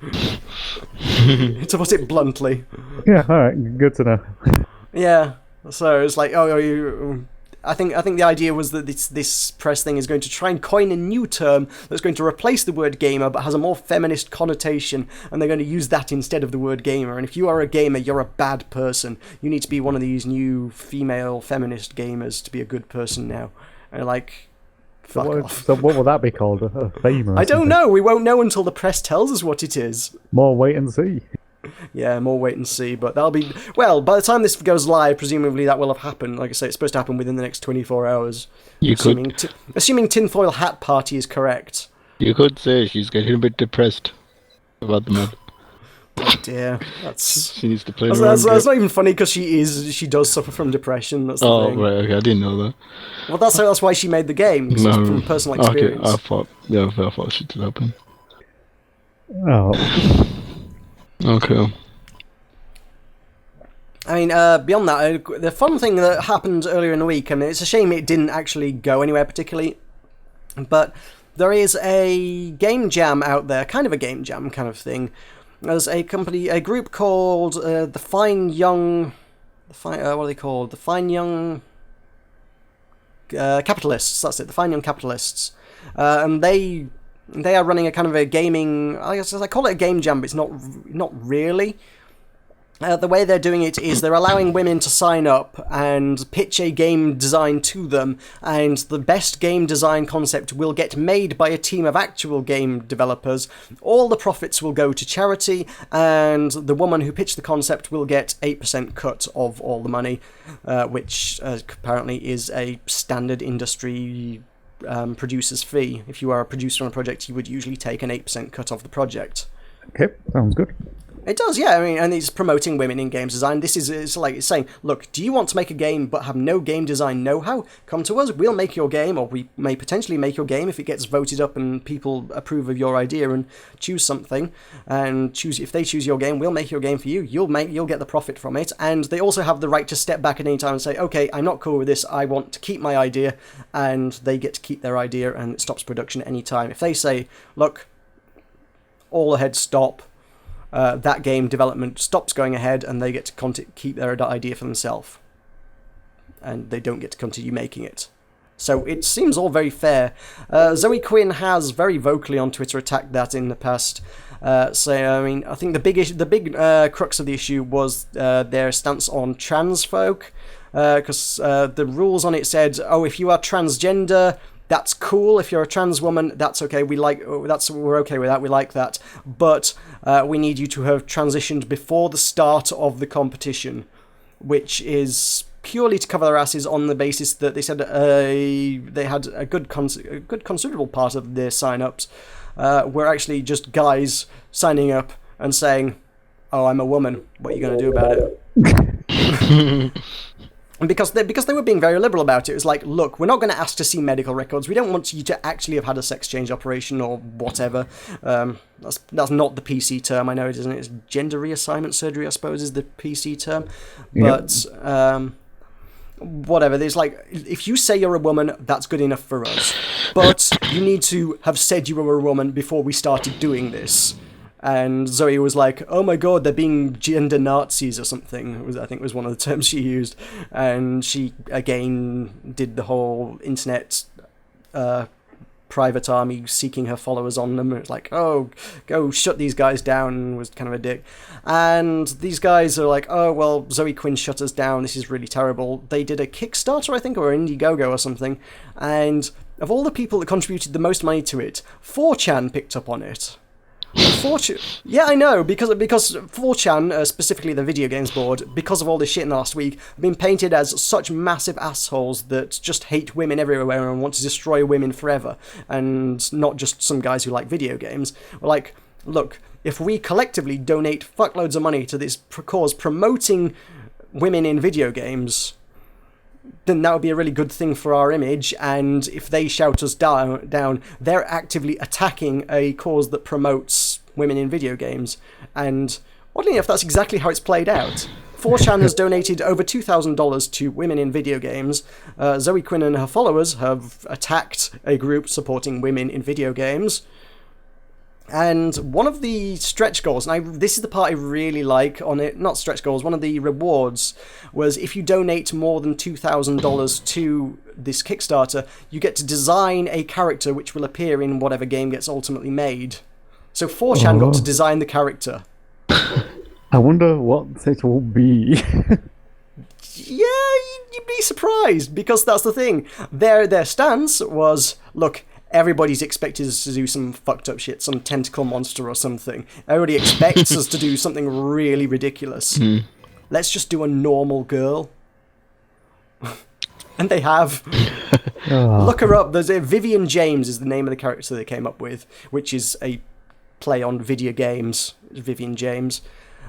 To put it bluntly. Yeah, alright, good to know. Yeah, so it's like, I think the idea was that this press thing is going to try and coin a new term that's going to replace the word gamer but has a more feminist connotation, and they're going to use that instead of the word gamer. And if you are a gamer, you're a bad person. You need to be one of these new female feminist gamers to be a good person now. And like, fuck off. So what will that be called? A theme or I don't know. We won't know until the press tells us what it is. More wait and see. Yeah, more wait and see, but that'll be... Well, by the time this goes live, presumably that will have happened. Like I say, it's supposed to happen within the next 24 hours. Assuming Tinfoil Hat Party is correct. You could say she's getting a bit depressed about the mod. Oh dear, She needs to play that's not even funny, because she does suffer from depression, that's the thing. Right, okay, I didn't know that. Well, that's why she made the game, it's from personal experience. Okay, I thought she did happen. Oh. Okay. I mean, beyond that, the fun thing that happened earlier in the week, and it's a shame it didn't actually go anywhere particularly, but there is a game jam out there, kind of a game jam kind of thing. There's a group called the Fine Young Capitalists. That's it, the Fine Young Capitalists, and they are running a kind of a gaming. I guess I call it a game jam, but it's not really. The way they're doing it is they're allowing women to sign up and pitch a game design to them, and the best game design concept will get made by a team of actual game developers. All the profits will go to charity, and the woman who pitched the concept will get 8% cut of all the money, which apparently is a standard industry producer's fee. If you are a producer on a project, you would usually take an 8% cut of the project. Okay, sounds good. It does, yeah. I mean, and it's promoting women in games design. It's like it's saying, look, do you want to make a game but have no game design know-how? Come to us. We'll make your game, or we may potentially make your game if it gets voted up and people approve of your idea and choose something. And if they choose your game, we'll make your game for you. You'll get the profit from it. And they also have the right to step back at any time and say, okay, I'm not cool with this. I want to keep my idea, and they get to keep their idea, and it stops production at any time. If they say, look, all ahead, stop. That game development stops going ahead, and they get to keep their idea for themselves, and they don't get to continue making it. So it seems all very fair. Zoe Quinn has very vocally on Twitter attacked that in the past. I mean, I think the big crux of the issue was their stance on trans folk, because the rules on it said, oh, if you are transgender, that's cool. If you're a trans woman, that's okay. We're okay with that. We like that. But we need you to have transitioned before the start of the competition, which is purely to cover their asses on the basis that they said they had a good considerable part of their sign-ups were actually just guys signing up and saying, "Oh, I'm a woman. What are you going to do about it?" And because they were being very liberal about it, it was like, look, we're not going to ask to see medical records. We don't want you to actually have had a sex change operation or whatever. That's not the PC term. I know it isn't. It's gender reassignment surgery, I suppose, is the PC term. But whatever. There's like, if you say you're a woman, that's good enough for us. But you need to have said you were a woman before we started doing this. And Zoe was like, oh my god, they're being gender Nazis or something, I think was one of the terms she used. And she, again, did the whole internet private army seeking her followers on them. It was like, oh, go shut these guys down, and was kind of a dick. And these guys are like, oh, well, Zoe Quinn shut us down, this is really terrible. They did a Kickstarter, I think, or Indiegogo or something. And of all the people that contributed the most money to it, 4chan picked up on it. Yeah, I know, because 4chan, specifically the video games board, because of all this shit in the last week, have been painted as such massive assholes that just hate women everywhere and want to destroy women forever, and not just some guys who like video games. We're like, look, if we collectively donate fuckloads of money to this cause promoting women in video games, then that would be a really good thing for our image, and if they shout us down, they're actively attacking a cause that promotes women in video games. And oddly enough, that's exactly how it's played out. 4chan has donated over $2,000 to women in video games. Zoe Quinn and her followers have attacked a group supporting women in video games. And one of the stretch goals, and this is the part I really like on it, not stretch goals, one of the rewards was if you donate more than $2,000 to this Kickstarter, you get to design a character which will appear in whatever game gets ultimately made. So 4chan got to design the character. I wonder what it will be. Yeah, you'd be surprised, because that's the thing. Their stance was, look, everybody's expected us to do some fucked up shit, some tentacle monster or something. Everybody expects us to do something really ridiculous. Let's just do a normal girl. And they have. Look her up. There's Vivian James is the name of the character they came up with, which is a play on video games. Vivian James.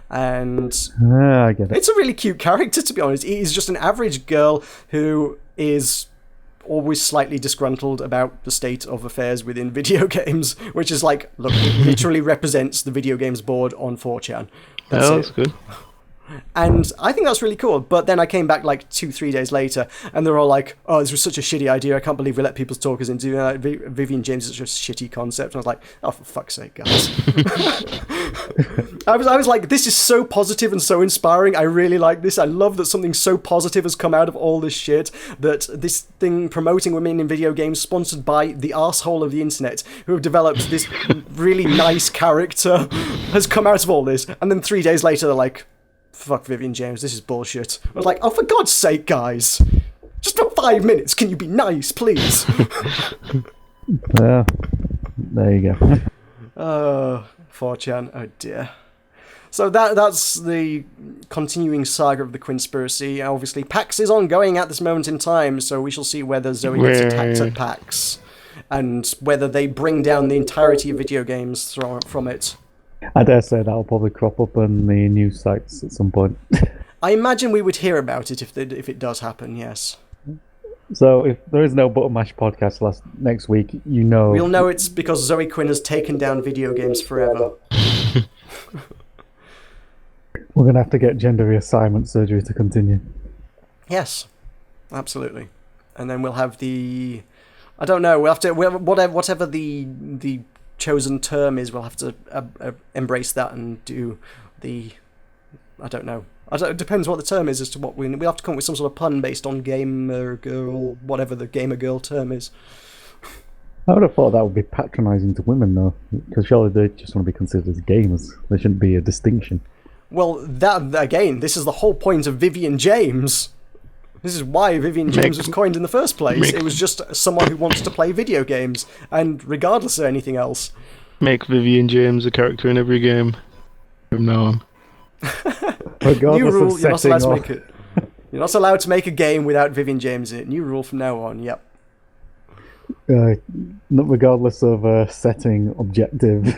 And I get it. It's a really cute character, to be honest. He's just an average girl who is always slightly disgruntled about the state of affairs within video games, which is like, look, it literally represents the video games board on 4chan. That's good. And I think that's really cool. But then I came back like 2-3 days later, and they're all like, "Oh, this was such a shitty idea. I can't believe we let people talk us into Vivian James is just a shitty concept." And I was like, "Oh, for fuck's sake, guys!" I was like, "This is so positive and so inspiring. I really like this. I love that something so positive has come out of all this shit. That this thing promoting women in video games, sponsored by the arsehole of the internet, who have developed this really nice character, has come out of all this." And then 3 days later, they're like, "Fuck Vivian James, this is bullshit." I was like, "Oh, for God's sake, guys. Just for 5 minutes, can you be nice, please?" Yeah, there you go. 4chan, oh dear. So that's the continuing saga of the Quinspiracy. Obviously, PAX is ongoing at this moment in time, so we shall see whether Zoe gets attacked at PAX, and whether they bring down the entirety of video games from it. I dare say that'll probably crop up on the news sites at some point. I imagine we would hear about it if it does happen, yes. So if there is no Button Mash podcast next week, you know... We'll know it's because Zoe Quinn has taken down video games forever. We're going to have to get gender reassignment surgery to continue. Yes, absolutely. And then we'll have the... I don't know, we'll have to... Whatever the chosen term is, we'll have to embrace that and do the... I don't know. It depends what the term is as to what we'll have to come up with some sort of pun based on gamer girl, whatever the gamer girl term is. I would have thought that would be patronising to women, though, because surely they just want to be considered as gamers. There shouldn't be a distinction. Well, that again, this is the whole point of Vivian James. This is why Vivian James was coined in the first place. It was just someone who wants to play video games, and regardless of anything else. Make Vivian James a character in every game from now on. New rule, you're not allowed to make it. You're not allowed to make a game without Vivian James in it. New rule from now on, yep. Regardless of setting, objective.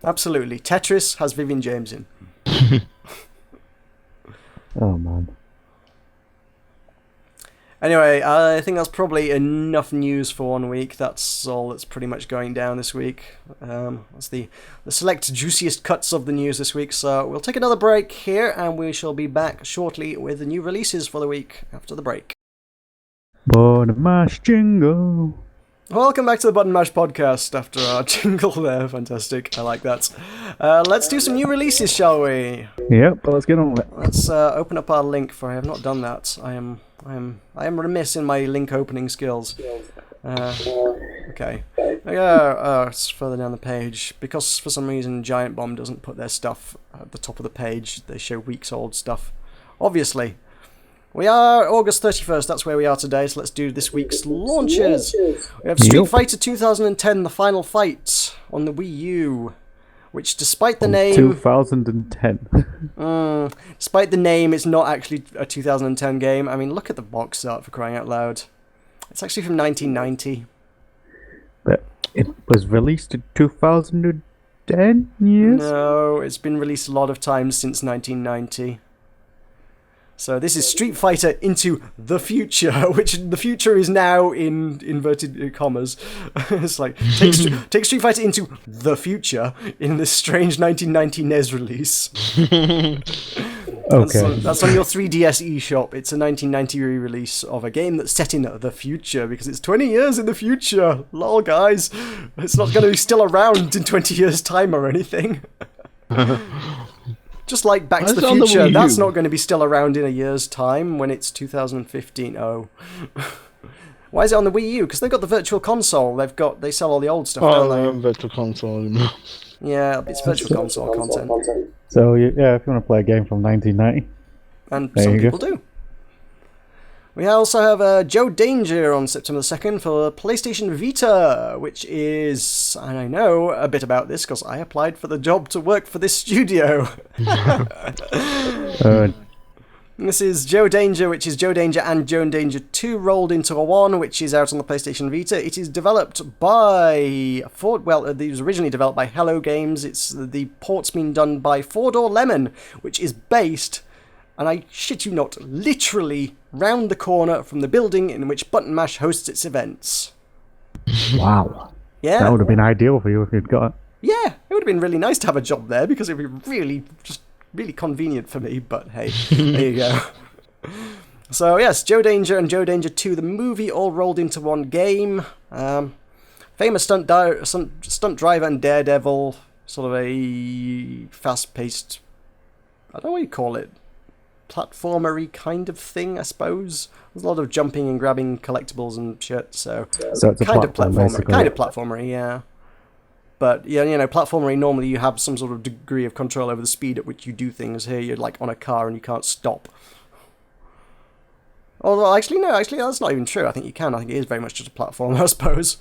Absolutely. Tetris has Vivian James in. Oh, man. Anyway, I think that's probably enough news for 1 week. That's all that's pretty much going down this week. That's the select juiciest cuts of the news this week. So we'll take another break here, and we shall be back shortly with the new releases for the week after the break. Button Mash jingle. Welcome back to the Button Mash podcast after our jingle there. Fantastic. I like that. Let's do some new releases, shall we? Yep, let's get on with it. Let's open up our link, for I have not done that. I am remiss in my link opening skills. Okay. It's further down the page. Because for some reason Giant Bomb doesn't put their stuff at the top of the page, they show weeks old stuff. Obviously. We are August 31st, that's where we are today, so let's do this week's launches. We have Street Fighter 2010, The Final Fight, on the Wii U, which despite the name... 2010. Despite the name, it's not actually a 2010 game. I mean, look at the box art, for crying out loud. It's actually from 1990. But it was released in 2010, yes? No, it's been released a lot of times since 1990. So this is Street Fighter into the future, which the future is now in inverted commas. It's like, take Street Fighter into the future in this strange 1990 NES release. Okay. That's on your 3DS eShop. It's a 1990 re-release of a game that's set in the future, because it's 20 years in the future. Lol, guys. It's not going to be still around in 20 years' time or anything. Just like Back to the Future, that's not going to be still around in a year's time when it's 2015. Oh. Why is it on the Wii U? Because they've got the Virtual Console. They sell all the old stuff, don't they? Virtual Console. Yeah, it's Virtual Console content. So, yeah, if you want to play a game from 1990. And some people do. We also have Joe Danger on September 2nd for PlayStation Vita, which is, and I know a bit about this because I applied for the job to work for this studio. This is Joe Danger, which is Joe Danger and Joe Danger 2 rolled into a one, which is out on the PlayStation Vita. It is developed by it was originally developed by Hello Games. The port's been done by Four Door Lemon, which is based, and I shit you not, literally round the corner from the building in which Button Mash hosts its events. Wow. Yeah. That would have been ideal for you if you'd got it. Yeah, it would have been really nice to have a job there because it would be really convenient for me, but hey, there you go. So yes, Joe Danger and Joe Danger 2, the movie, all rolled into one game. Famous stunt driver and daredevil, sort of a fast-paced, I don't know what you call it, platformery kind of thing, I suppose. There's a lot of jumping and grabbing collectibles and shit, so it's a kind of platform, platformer, basically. kind of platformery, yeah. But yeah, platformery, normally you have some sort of degree of control over the speed at which you do things. Here you're like on a car and you can't stop. Although actually that's not even true. I think you can. I think it is very much just a platformer, I suppose.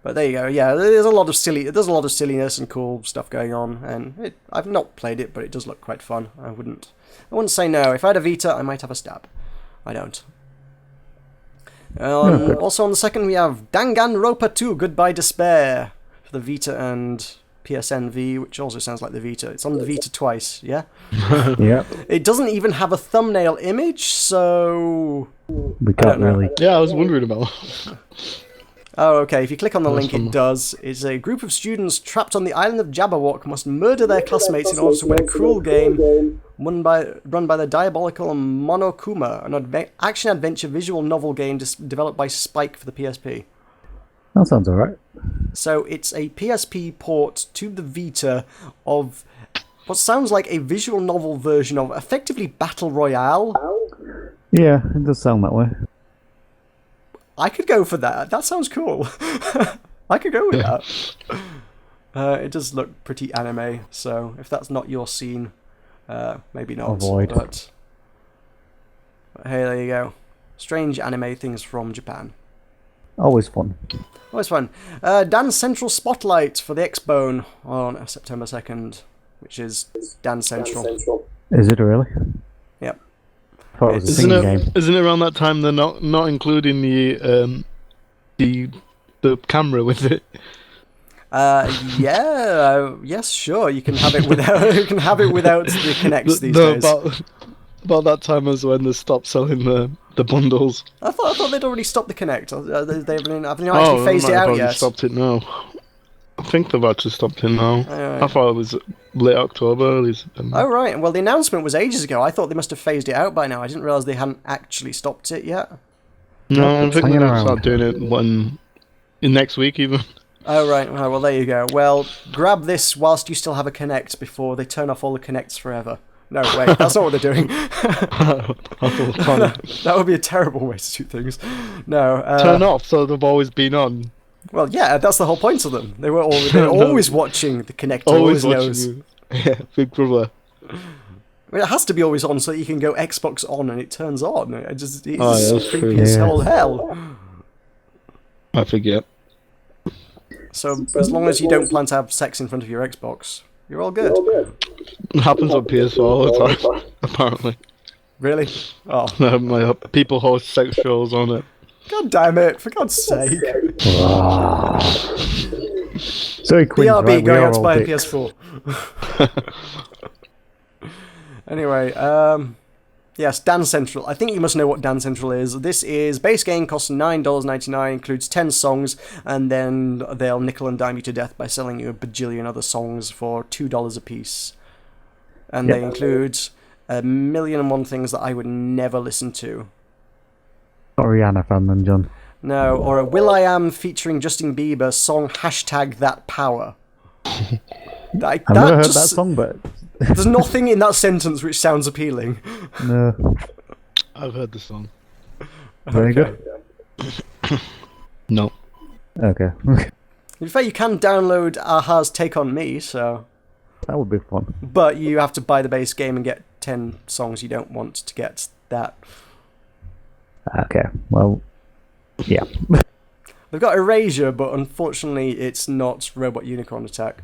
But there you go. Yeah, there's a lot of silliness and cool stuff going on, and I've not played it, but it does look quite fun. I wouldn't say no. If I had a Vita, I might have a stab. I don't. Also on the second, we have Danganronpa 2: Goodbye Despair for the Vita and PSN-V, which also sounds like the Vita. It's on the Vita twice, yeah? Yeah. It doesn't even have a thumbnail image, so... We can't really... Yeah, I was wondering about. Oh, okay, if you click on the link, it does. It's a group of students trapped on the island of Jabberwock must murder their classmates in order to win a cruel game run by the diabolical Monokuma, an action-adventure visual novel game developed by Spike for the PSP. That sounds alright. So it's a PSP port to the Vita of what sounds like a visual novel version of effectively Battle Royale. Yeah, it does sound that way. I could go for that. That sounds cool. I could go with that. It does look pretty anime, so if that's not your scene, maybe not. Avoid. But hey, there you go. Strange anime things from Japan. Always fun. Always fun. Dance Central Spotlight for the X-Bone on September 2nd, which is Dance Central. Is it really? Yep. I thought it was a singing game. Isn't it around that time they're not including the camera with it? Yes, sure. You can have it without the Kinects these days. About that time as when they stopped selling the bundles. I thought they'd already stopped the Kinect. Have they not actually phased it out yet? Stopped it now. I think they've actually stopped it now. Right. I thought it was late October, early September. Oh right. Well, the announcement was ages ago. I thought they must have phased it out by now. I didn't realise they hadn't actually stopped it yet. No, I think they're going to around. start doing it in next week even. Oh right. Oh, well, there you go. Well, grab this whilst you still have a Kinect before they turn off all the Kinects forever. No, wait, that's not what they're doing. That would be a terrible way to do things. No. Turn off, so they've always been on. Well, yeah, that's the whole point of them. They're always watching the Kinect. Always watching knows. you. Yeah, Big Brother. I mean, it has to be always on so that you can go Xbox on and it turns on. It's that's creepy true. as hell. I forget. So as long as you don't plan to have sex in front of your Xbox, you're all good. It happens on PS4 all the time, apparently. Really? Oh. People host sex shows on it. God damn it, for God's sake. So Queen's BRB right, going we out are to all buy a dicks. PS4. Anyway, yes, Dance Central. I think you must know what Dance Central is. This is, base game costs $9.99, includes 10 songs, and then they'll nickel and dime you to death by selling you a bajillion other songs for $2 a piece. And they include a million and one things that I would never listen to. Not a Rihanna fan then, John. No, or a Will.i.am featuring Justin Bieber song #ThatPower. I've never heard that song, but... There's nothing in that sentence which sounds appealing. No. I've heard the song. Very good. No. Okay. In fact, you can download Aha's Take On Me, so... That would be fun. But you have to buy the base game and get 10 songs you don't want to get that. Okay, well, yeah. They've got Erasure, but unfortunately it's not Robot Unicorn Attack.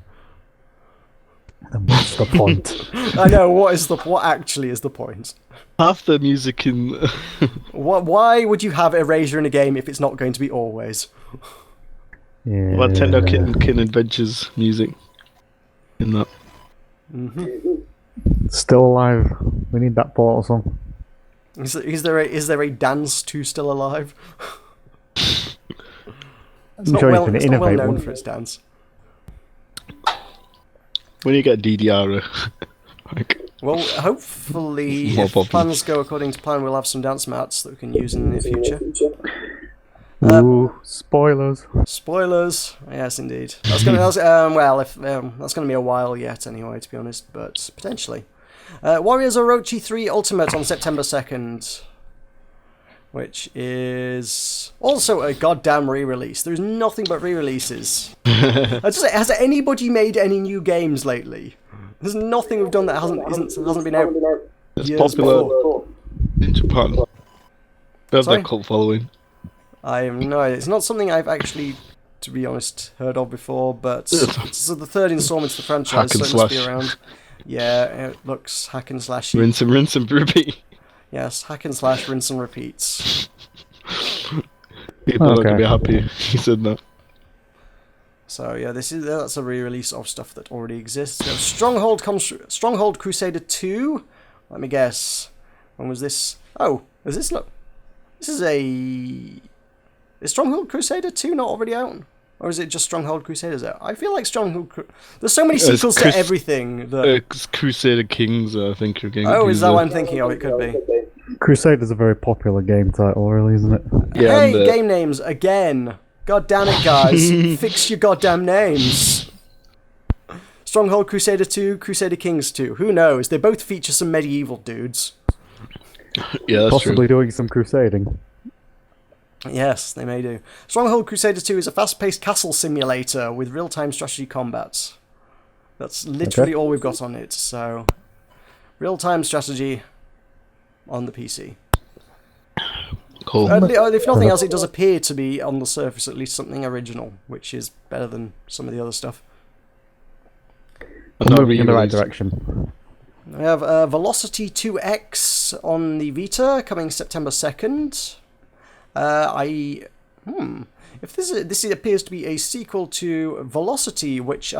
Then what's the point? I know, what actually is the point? Half the music in. Why would you have Erasure in a game if it's not going to be always? Yeah. Nintendo Kitten Adventures music in that. Still alive. We need that Portal song. Is there a dance to Still Alive? I'm sure you can It's not well innovate known one. for its dance. When you get DDR, like, Well, hopefully, More if popular. plans go according to plan, we'll have some dance mats that we can use in the near future. Ooh, spoilers. Spoilers, yes, indeed. That's gonna that's gonna be a while yet, anyway, to be honest, but potentially. Warriors Orochi 3 Ultimate on September 2nd, which is also a goddamn re-release. There's nothing but re-releases. Has anybody made any new games lately? There's nothing we've done that hasn't been out it's years popular before. in Japan. They have Sorry? that cult following. I have no idea. It's not something I've actually, to be honest, heard of before, but it's the third installment of the franchise, Hack and so it must be slash. around. Yeah, it looks hack and slashy. Rinse and repeat. Yes, hack and slash, rinse and repeats. People are not Okay. gonna be happy. He said that. So yeah, that's a re-release of stuff that already exists. We have Stronghold Crusader 2. Let me guess. When was this? Oh, is this look? This is Is Stronghold Crusader 2 not already out? Or is it just Stronghold Crusaders out? I feel like there's so many sequels to everything that... It's Crusader Kings, I think you're getting. Oh, is that what I'm thinking of? It could be. Crusader's a very popular game title, really, isn't it? Yeah, Hey, and, game names again. God damn it, guys. Fix your goddamn names. Stronghold Crusader 2, Crusader Kings 2. Who knows? They both feature some medieval dudes. Yeah, that's Possibly true. doing some crusading. Yes, they may do. Stronghold Crusader 2 is a fast-paced castle simulator with real-time strategy combat. That's literally all we've got on it, so... Real-time strategy on the PC. Cool. If nothing else, it does appear to be, on the surface, at least something original, which is better than some of the other stuff. And not Moving in the right re-released. We direction. have Velocity 2X on the Vita, coming September 2nd. If this appears to be a sequel to Velocity, which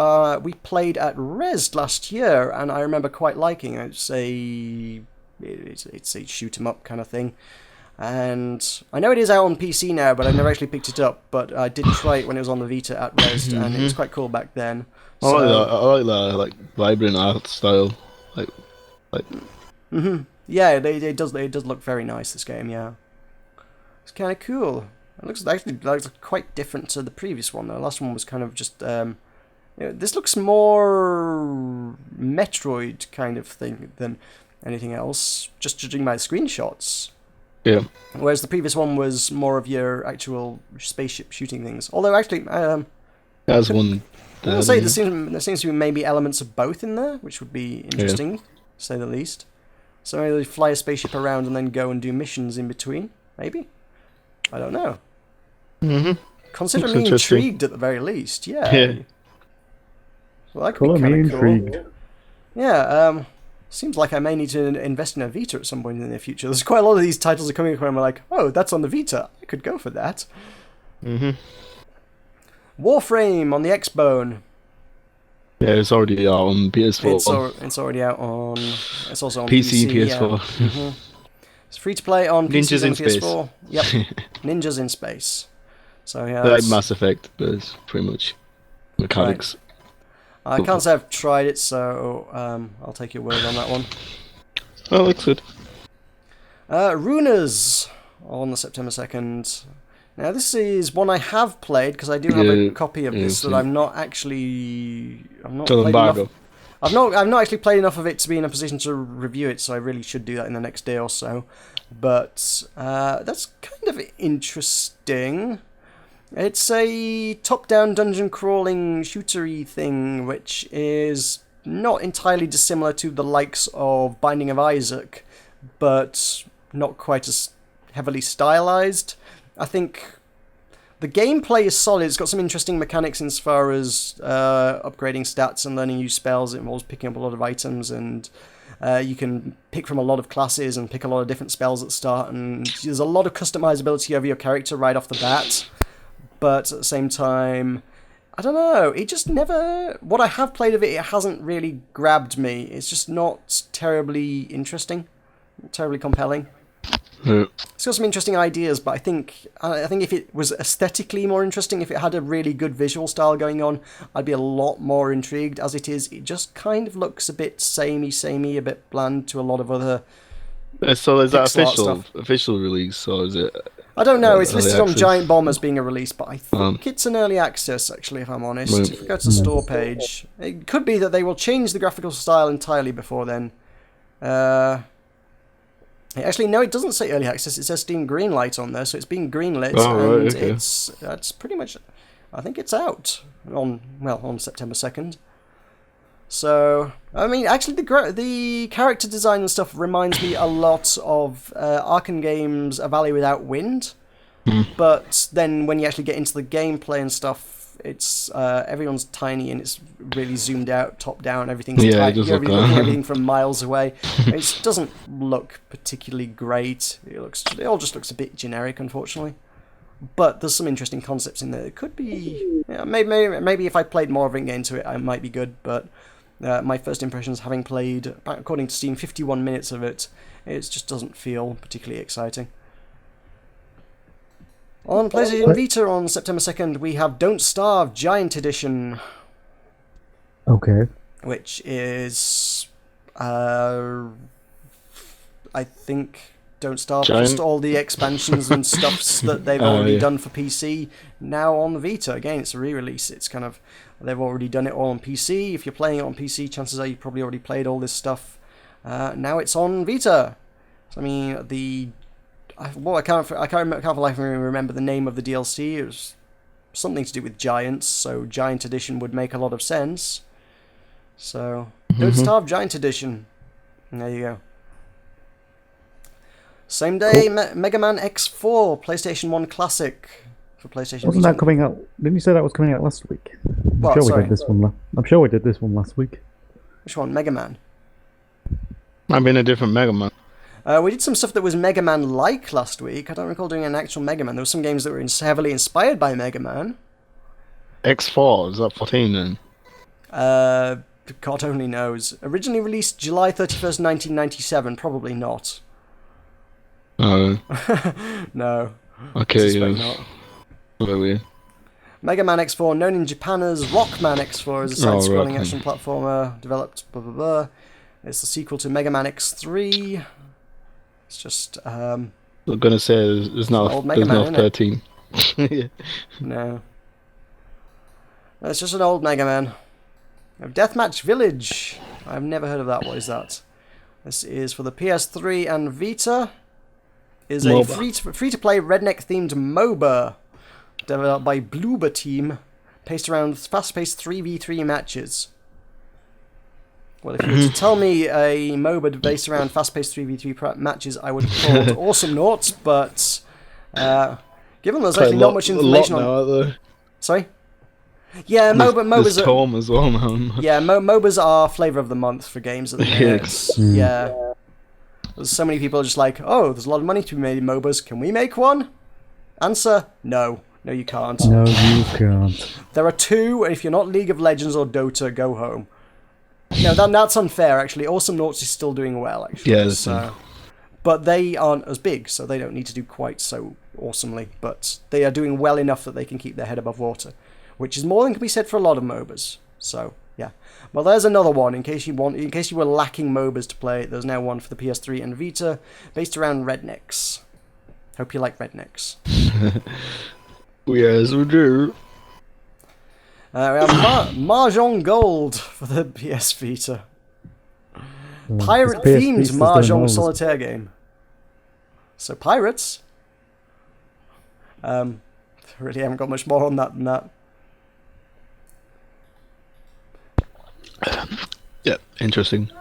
we played at Res last year, and I remember quite liking. It's a shoot 'em up kind of thing, and I know it is out on PC now, but I've never actually picked it up. But I did try it when it was on the Vita at Res, and it was quite cool back then. I like that, like vibrant art style. Yeah, it does look very nice, this game. Yeah, it's kind of cool. It looks quite different to the previous one. The last one was kind of just this looks more Metroid kind of thing than anything else, just judging by the screenshots. Yeah. Whereas the previous one was more of your actual spaceship shooting things. Although actually, There's one. I'll say there seems to be maybe elements of both in there, which would be interesting, to say the least. So maybe they fly a spaceship around and then go and do missions in between, maybe? I don't know. Consider Looks me interesting. intrigued at the very least, yeah. Yeah. Well, that could Colour be me kind of cool. intrigued. Yeah, seems like I may need to invest in a Vita at some point in the near future. There's quite a lot of these titles are coming up where I'm like, oh, that's on the Vita. I could go for that. Warframe on the X-Bone. Yeah, it's already out on PS4. It's already out on... It's also on PC, PC, PS4. Yeah. It's free to play on PC Ninjas in and space. PS4. Yep, Ninjas in Space. So yeah, They're like Mass Effect, but it's pretty much mechanics. I can't say I've tried it, so I'll take your word on that one. Oh, looks good. Runas on the September 2nd. Now this is one I have played because I do have a copy of this that I'm not actually. I'm not Till played embargo. enough. I've not actually played enough of it to be in a position to review it, so I really should do that in the next day or so. But that's kind of interesting. It's a top-down dungeon crawling shootery thing, which is not entirely dissimilar to the likes of Binding of Isaac, but not quite as heavily stylized. I think the gameplay is solid. It's got some interesting mechanics as far as upgrading stats and learning new spells. It involves picking up a lot of items, and you can pick from a lot of classes and pick a lot of different spells at the start, and there's a lot of customizability over your character right off the bat. But at the same time, I don't know, it just never... What I have played of it, it hasn't really grabbed me. It's just not terribly interesting, terribly compelling. It's got some interesting ideas, but I think if it was aesthetically more interesting, if it had a really good visual style going on, I'd be a lot more intrigued. As it is, it just kind of looks a bit samey, a bit bland to a lot of other... So is that Pixel art official release, or is it... I don't know, it's listed on access? Giant Bomb as being a release, but I think it's an early access, actually, if I'm honest. If you go to the store page, it could be that they will change the graphical style entirely before then. Actually, no, it doesn't say early access, it says Steam Greenlight on there, so it's being greenlit, and okay. it's pretty much... I think it's out on September 2nd. So, I mean, actually, the character design and stuff reminds me a lot of Arkham games A Valley Without Wind. But then when you actually get into the gameplay and stuff, it's everyone's tiny and it's really zoomed out, top down. Everything's tiny. You're looking at everything from miles away. It doesn't look particularly great. It all just looks a bit generic, unfortunately. But there's some interesting concepts in there. It could be... Yeah, maybe if I played more of it and get into it, I might be good, but... my first impressions, having played, according to Steam, 51 minutes of it, it just doesn't feel particularly exciting. On PlayStation Vita on September 2nd, we have Don't Starve Giant Edition. Okay. Which is, I think, Don't Starve, just all the expansions and stuffs that they've already done for PC, now on the Vita. Again, it's a re-release. It's kind of... They've already done it all on PC. If you're playing it on PC, chances are you probably already played all this stuff. Now it's on Vita. So, I mean, I can't for life remember the name of the DLC. It was something to do with giants, so Giant Edition would make a lot of sense. So, Don't Starve Giant Edition. There you go. Same day, cool. Mega Man X4, PlayStation 1 Classic. For PlayStation Wasn't that coming out? Didn't you say that was coming out last week? I'm sure we did this one last week. Which one? Mega Man? Might be in a different Mega Man. We did some stuff that was Mega Man-like last week. I don't recall doing an actual Mega Man. There were some games that were heavily inspired by Mega Man. X4, is that 14 then? God only knows. Originally released July 31st, 1997. Probably not. No. No. Okay, yeah. Not. Very weird. Mega Man X4, known in Japan as Rockman X4, is a side-scrolling action platformer developed blah blah blah. It's the sequel to Mega Man X3. It's just I'm gonna say there's no 13. Yeah. No. It's just an old Mega Man. Deathmatch Village. I've never heard of that. What is that? This is for the PS3 and Vita. Is a free-to-play redneck-themed MOBA developed by Bloober Team, based around fast-paced 3v3 matches. Well, if you were to tell me a MOBA based around fast-paced 3v3 matches, I would call it Awesome Noughts, but given there's actually not much information on... Sorry? Yeah, MOBAs are... as well now. Yeah, MOBAs are flavour of the month for games at the minute. Yeah. There's so many people just like, oh, there's a lot of money to be made in MOBAs. Can we make one? Answer, no. No, you can't. No, you can't. There are two, and if you're not League of Legends or Dota, go home. No, that's unfair, actually. Awesome Noughts is still doing well, actually. Yeah, so. But they aren't as big, so they don't need to do quite so awesomely. But they are doing well enough that they can keep their head above water, which is more than can be said for a lot of MOBAs. So, yeah. Well, there's another one. In case you were lacking MOBAs to play, there's now one for the PS3 and Vita, based around rednecks. Hope you like rednecks. Yes, we do. We have Mahjong Gold for the PS Vita. Pirate-themed Mahjong solitaire game. So pirates. Really haven't got much more on that than that. Yeah, interesting.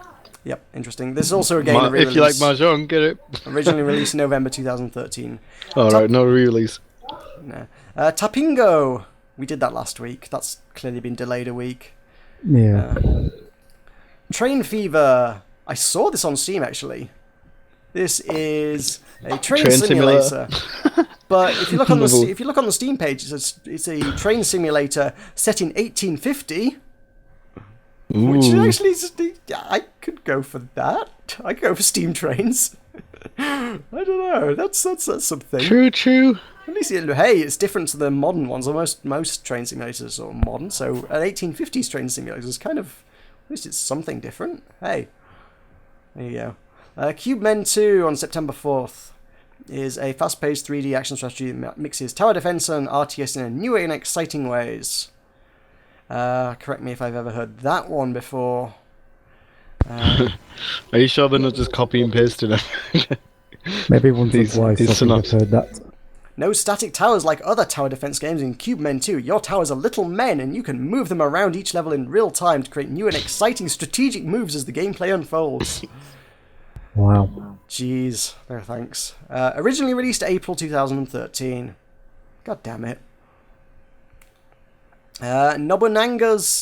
Yep, interesting. This is also a game If you like Mahjong, get it. originally released in November 2013. Alright, no re-release. No. Tapingo! We did that last week. That's clearly been delayed a week. Yeah. Train Fever. I saw this on Steam, actually. This is a train simulator. But if you look on the Steam page, it's a train simulator set in 1850. Ooh. Which actually, I could go for that. I could go for steam trains. I don't know. That's something. True. At least, hey, it's different to the modern ones. Most train simulators are modern, so an 1850s train simulator is kind of, at least it's something different. Hey, there you go. Cube Men 2 on September 4th is a fast-paced 3D action strategy that mixes tower defense and RTS in new and exciting ways. Correct me if I've ever heard that one before. Are you sure they're not just copy and pasting it? Maybe once or twice I've heard that. No static towers like other tower defense games in Cube Men 2. Your towers are little men, and you can move them around each level in real time to create new and exciting strategic moves as the gameplay unfolds. Wow. Jeez. No thanks. Originally released April 2013. God damn it. Nobunaga's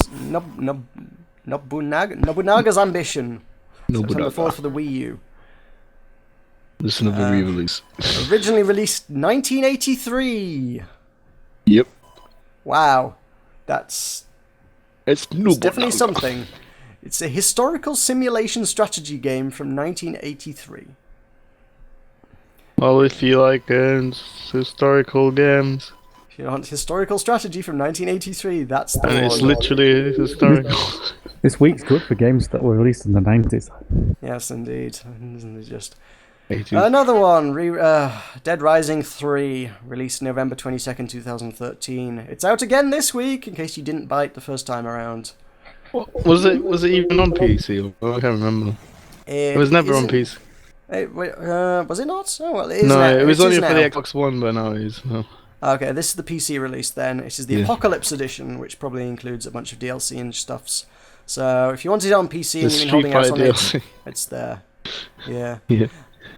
Ambition. September 4th for the Wii U. This is another re-release. Originally released 1983. Yep. Wow. It's It's definitely something. It's a historical simulation strategy game from 1983. Well, if you like historical games. If you want historical strategy from 1983, that's the one. And it's literally historical. This week's good for games that were released in the 90s. Yes, indeed. Isn't it just... 80. Another one, Dead Rising 3, released November 22nd, 2013. It's out again this week, in case you didn't buy it the first time around. Was it even on PC? I can't remember. It was never on PC. Was it not? Oh, well, it is No, now. it was only now. for the Xbox One, but now it is. No. Okay, this is the PC release then. This is the Apocalypse Edition, which probably includes a bunch of DLC and stuffs. So if you wanted it on PC and you've been holding out on it, it's there. Yeah. Yeah.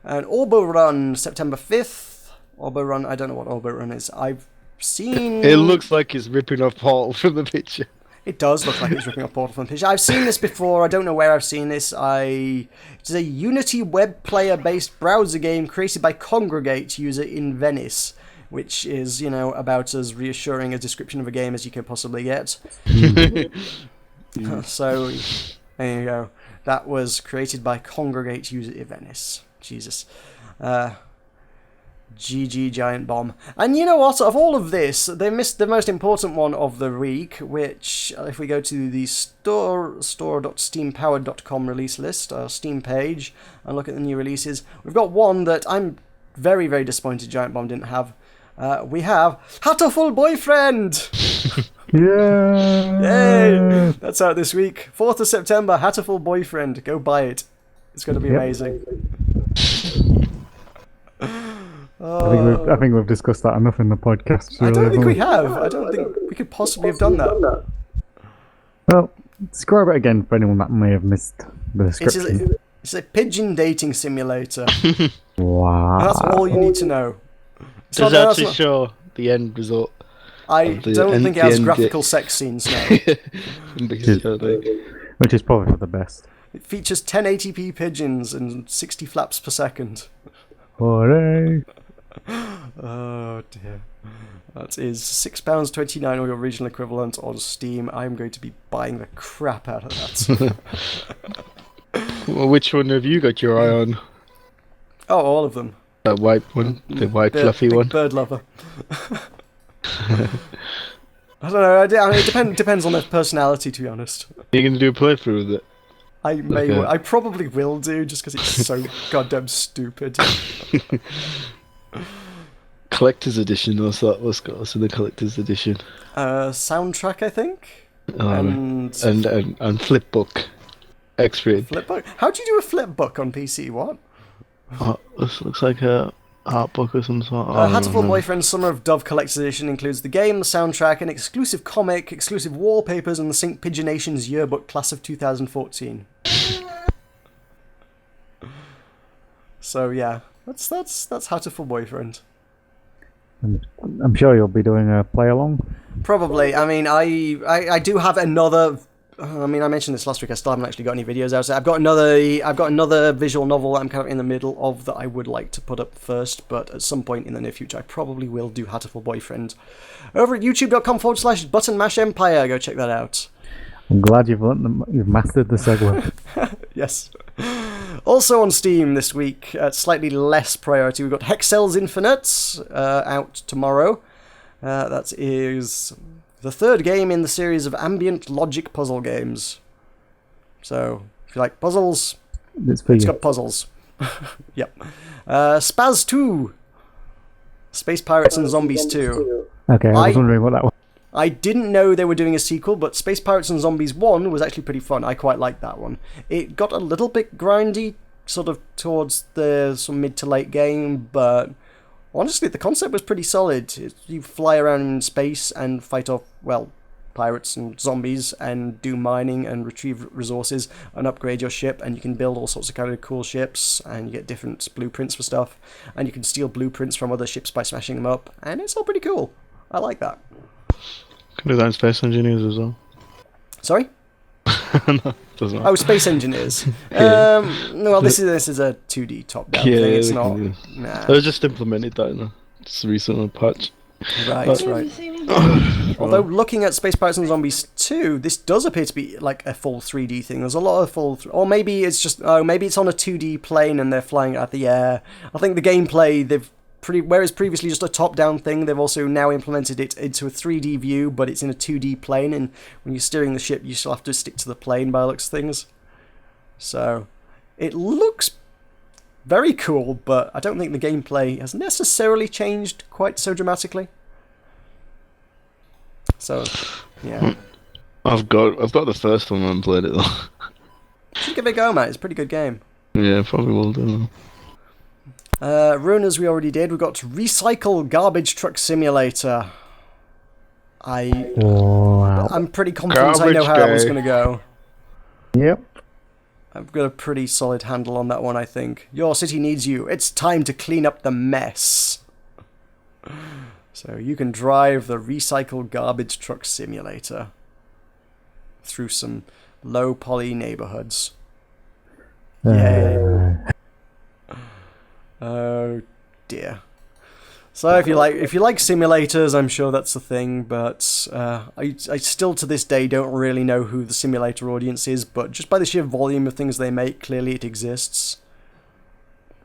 And Orbo Run, September 5th. Orbo Run, I don't know what Orbo Run is. I've seen... It looks like it's ripping off Portal from the picture. It does look like it's ripping off Portal from the picture. I've seen this before. I don't know where I've seen this. It's a Unity web player-based browser game created by Congregate user in Venice, which is, about as reassuring a description of a game as you can possibly get. So, there you go. That was created by Congregate user in Venice. Jesus. GG Giant Bomb. And you know what? Of all of this, they missed the most important one of the week, which, if we go to the store.steampowered.com release list, our Steam page, and look at the new releases, we've got one that I'm very, very disappointed Giant Bomb didn't have. We have Hatoful Boyfriend! Yeah! Yay! That's out this week. 4th of September, Hatoful Boyfriend. Go buy it. It's going to be amazing. I think we've discussed that enough in the podcast. I don't think we have. I don't think we could possibly have done that. Well, describe it again for anyone that may have missed the description. It's a pigeon dating simulator. Wow. That's all you need to know. Does it actually show the end result? I don't think it has graphical sex scenes now. Which is probably for the best. It features 1080p pigeons and 60 flaps per second. Hooray! Oh dear. That is £6.29 or your original equivalent on Steam. I'm going to be buying the crap out of that. Well, which one have you got your eye on? Oh, all of them. The white one? The white fluffy one? Bird lover. I don't know. It depends on their personality, to be honest. Are you going to do a playthrough with it? I probably will do, just because it's so goddamn stupid. Collector's edition, what's that? What's in the collector's edition? Soundtrack, I think. And flipbook. X-ray. Flipbook? How do you do a flipbook on PC? What? This looks like a art book or some sort. Hatoful Boyfriend Summer of Dove Collector's Edition includes the game, the soundtrack, an exclusive comic, exclusive wallpapers, and the St. Pigeonation's yearbook class of 2014. So yeah, that's Hatoful Boyfriend. I'm sure you'll be doing a play along. Probably. I mean, I do have another. I mean, I mentioned this last week. I still haven't actually got any videos out. So I've got another visual novel that I'm kind of in the middle of that I would like to put up first. But at some point in the near future, I probably will do Hatoful Boyfriend over at youtube.com/Button Mash Empire. Go check that out. I'm glad you've mastered the segue. Yes. Also on Steam this week, at slightly less priority, we've got Hexcells Infinite out tomorrow. That is the third game in the series of ambient logic puzzle games. So, if you like puzzles, it's got puzzles. Yep. Spaz 2. Space Pirates and Zombies 2. Okay, I was wondering what that was. I didn't know they were doing a sequel, but Space Pirates and Zombies 1 was actually pretty fun. I quite liked that one. It got a little bit grindy, sort of towards the mid to late game, but honestly, the concept was pretty solid. You fly around in space and fight off, well, pirates and zombies, and do mining and retrieve resources and upgrade your ship, and you can build all sorts of kind of cool ships, and you get different blueprints for stuff, and you can steal blueprints from other ships by smashing them up, and it's all pretty cool. I like that. Can do that in Space Engineers as well. Sorry? No, doesn't matter. Oh, Space Engineers. Yeah. Well, this is a 2D top-down thing. It's not. Nah. They just implemented that in a recent patch. Right. Although looking at Space Pirates and Zombies 2, this does appear to be like a full 3D thing. There's a lot of or maybe it's just maybe it's on a 2D plane and they're flying at the air. I think the gameplay whereas previously just a top-down thing, they've also now implemented it into a 3D view, but it's in a 2D plane, and when you're steering the ship, you still have to stick to the plane by the looks of things. So, it looks very cool, but I don't think the gameplay has necessarily changed quite so dramatically. So, yeah. I've got the first one and played it though. Should give it a go, mate. It's a pretty good game. Yeah, probably will do. Ruiners we already did. We've got Recycle Garbage Truck Simulator. I'm pretty confident I know how that one's going to go. Yep. I've got a pretty solid handle on that one, I think. Your city needs you. It's time to clean up the mess. So you can drive the Recycle Garbage Truck Simulator through some low-poly neighborhoods. Yay. Oh dear. So if you like simulators, I'm sure that's the thing, but I still to this day don't really know who the simulator audience is, but just by the sheer volume of things they make, clearly it exists.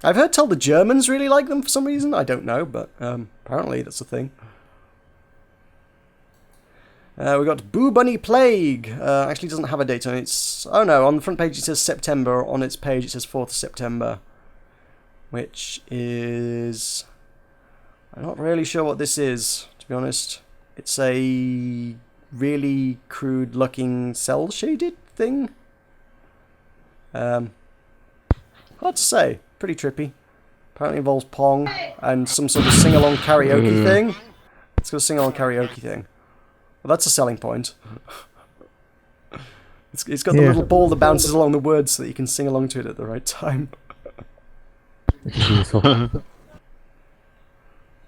I've heard tell the Germans really like them for some reason. I don't know, but apparently that's a thing. We've got Boo Bunny Plague. Actually doesn't have a date on it. Oh no, on the front page it says September. On its page it says 4th of September. Which is... I'm not really sure what this is, to be honest. It's a really crude-looking cel-shaded thing. Hard to say. Pretty trippy. Apparently involves Pong and some sort of sing-along karaoke thing. It's got a sing-along karaoke thing. Well, that's a selling point. It's got the little ball that bounces along the words so that you can sing along to it at the right time. I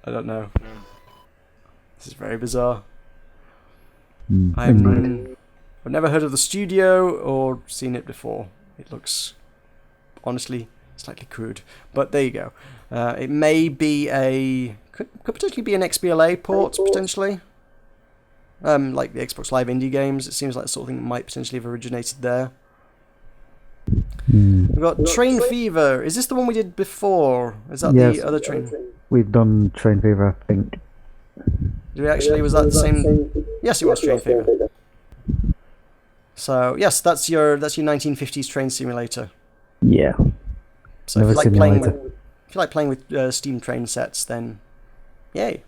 don't know. This is very bizarre. I've never heard of the studio or seen it before. It looks, honestly, slightly crude. But there you go. It may be could potentially be an XBLA port, potentially. Like the Xbox Live Indie games. It seems like the sort of thing that might potentially have originated there. We've got Train Fever. Is this the one we did before? Is that the other Train? We've done Train Fever, I think. Did we actually? Was that the same? Yes, it was Train Fever. So yes, that's your 1950s train simulator. Yeah. So if you like playing with Steam train sets, then yay,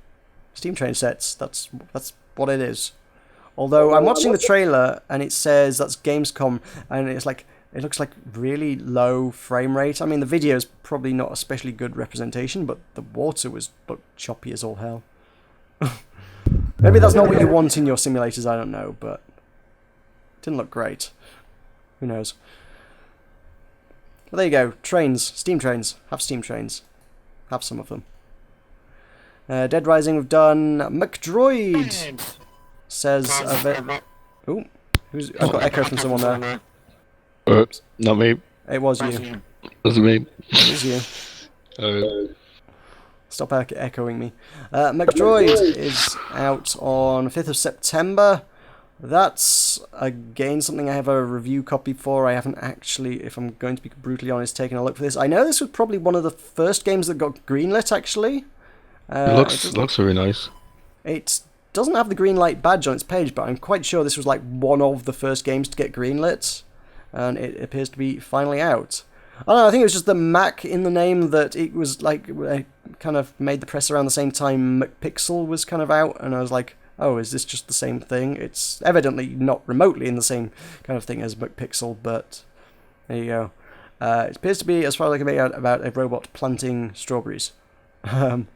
Steam train sets. That's what it is. Although I'm watching the trailer and it says that's Gamescom, and it's like. It looks like really low frame rate. I mean, the video is probably not especially good representation, but the water looked choppy as all hell. Maybe that's not what you want in your simulators, I don't know, but it didn't look great. Who knows? Well, there you go. Trains. Steam trains. Have steam trains. Have some of them. Dead Rising we've done. McDroid says of it. Ooh, I've got echo from someone there. Oops, not me. It was you. Wasn't me. It was you. Stop echoing me. McDroid is out on 5th of September. That's, again, something I have a review copy for. I haven't actually, if I'm going to be brutally honest, taken a look for this. I know this was probably one of the first games that got greenlit, actually. It looks very nice. It doesn't have the green light badge on its page, but I'm quite sure this was like one of the first games to get greenlit. And it appears to be finally out. I don't know, I think it was just the Mac in the name that it was like, kind of made the press around the same time McPixel was kind of out, and I was like, oh, is this just the same thing? It's evidently not remotely in the same kind of thing as McPixel, but there you go. It appears to be, as far as I can make out, about a robot planting strawberries. Not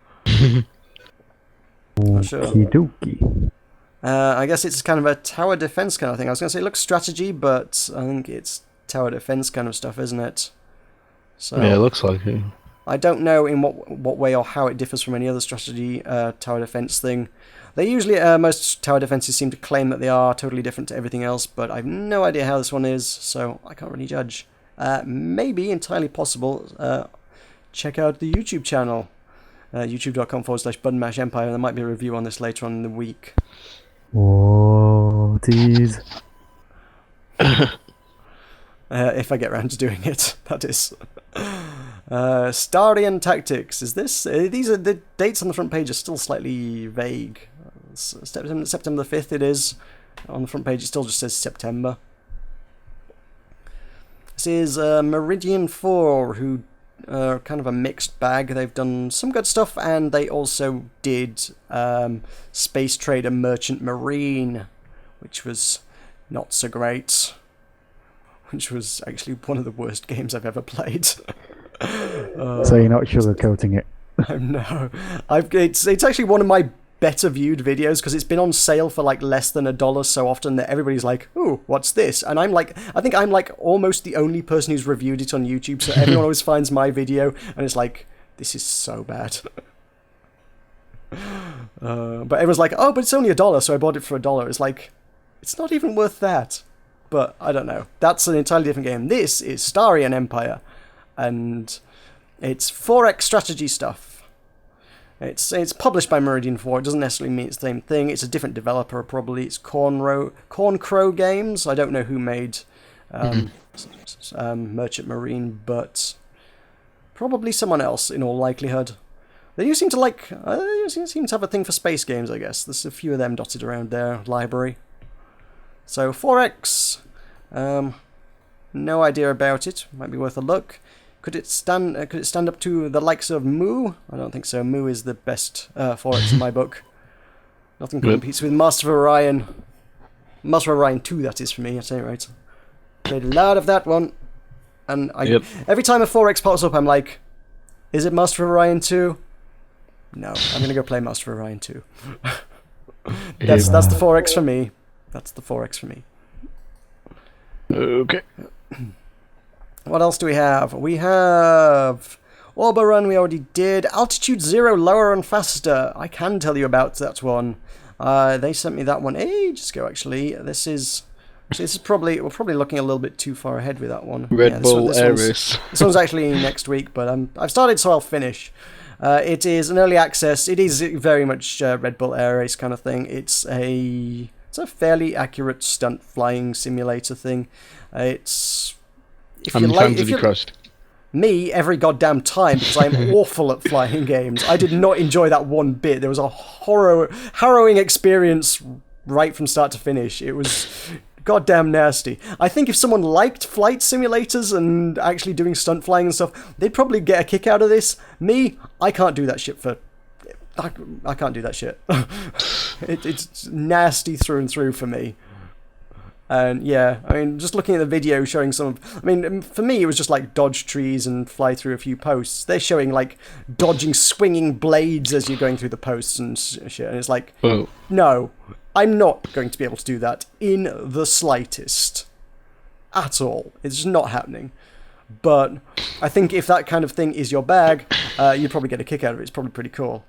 sure. Okie-dokie. I guess it's kind of a tower defense kind of thing. I was going to say it looks strategy, but I think it's tower defense kind of stuff, isn't it? So, yeah, it looks like it. I don't know in what way or how it differs from any other strategy tower defense thing. They usually, most tower defenses seem to claim that they are totally different to everything else, but I have no idea how this one is, so I can't really judge. Maybe entirely possible. Check out the YouTube channel, youtube.com/ButtonMashEmpire, and there might be a review on this later on in the week. Oh, tease. If I get around to doing it, that is. Starian Tactics. Is this? These are the dates on the front page are still slightly vague. September the 5th it is. On the front page it still just says September. This is Meridian 4, who are kind of a mixed bag. They've done some good stuff, and they also did Space Trader Merchant Marine, which was not so great. Which was actually one of the worst games I've ever played. So you're not sugarcoating it? No. It's actually one of my better viewed videos, because it's been on sale for like less than $1 so often that everybody's like, ooh, what's this? And I think I'm like almost the only person who's reviewed it on YouTube, so everyone always finds my video and it's like, this is so bad. But everyone's like, oh, but it's only $1, so I bought it for $1. It's like, it's not even worth that. But I don't know. That's an entirely different game. This is Starian Empire, and it's 4X strategy stuff. It's published by Meridian 4. It doesn't necessarily mean it's the same thing. It's a different developer, probably. It's Corn Crow Games. I don't know who made Merchant Marine, but probably someone else in all likelihood. They do seem to have a thing for space games, I guess. There's a few of them dotted around their library. So 4X, no idea about it. Might be worth a look. Could it stand up to the likes of Moo? I don't think so. Moo is the best 4X in my book. Nothing competes with Master of Orion. Master of Orion 2, that is for me. At any rate, played a lot of that one, and every time a 4X pops up, I'm like, is it Master of Orion 2? No, I'm gonna go play Master of Orion 2. That's the 4X for me. That's the 4X for me. Okay. What else do we have? We have Orba we already did. Altitude Zero, Lower and Faster. I can tell you about that one. They sent me that one ages ago, actually. This is probably, we're probably looking a little bit too far ahead with that one. Red Bull Air Race. This one's actually next week, but I've started, so I'll finish. It is an early access. It is very much Red Bull Air Race kind of thing. It's a fairly accurate stunt flying simulator thing. How many times have you crashed? Me, every goddamn time, because I'm awful at flying games. I did not enjoy that one bit. There was a harrowing experience right from start to finish. It was goddamn nasty. I think if someone liked flight simulators and actually doing stunt flying and stuff, they'd probably get a kick out of this. Me, I can't do that shit I can't do that shit. It's nasty through and through for me. And yeah, I mean, just looking at the video showing for me, it was just like dodge trees and fly through a few posts. They're showing like dodging swinging blades as you're going through the posts and shit. And it's like, no, I'm not going to be able to do that in the slightest. At all. It's just not happening. But I think if that kind of thing is your bag, you'd probably get a kick out of it. It's probably pretty cool.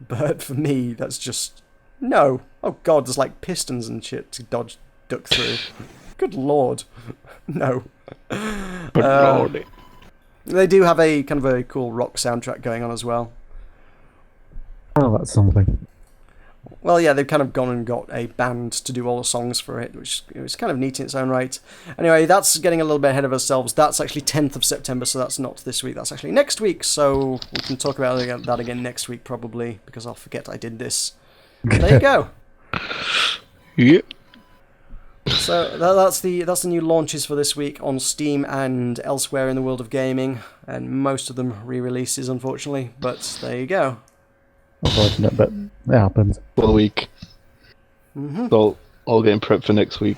But for me, that's just... No. Oh god, there's like pistons and shit to duck through. Good lord. No. Good lord. They do have a kind of a cool rock soundtrack going on as well. Oh, that's something. Well, yeah, they've kind of gone and got a band to do all the songs for it, which is kind of neat in its own right. Anyway, that's getting a little bit ahead of ourselves. That's actually 10th of September, so that's not this week. That's actually next week, so we can talk about that again next week, probably, because I'll forget I did this. There you go. Yep. So that's the new launches for this week on Steam and elsewhere in the world of gaming, and most of them re-releases, unfortunately, but there you go. Unfortunate, but it happens. For the week. Mm-hmm. So, all getting prepped for next week.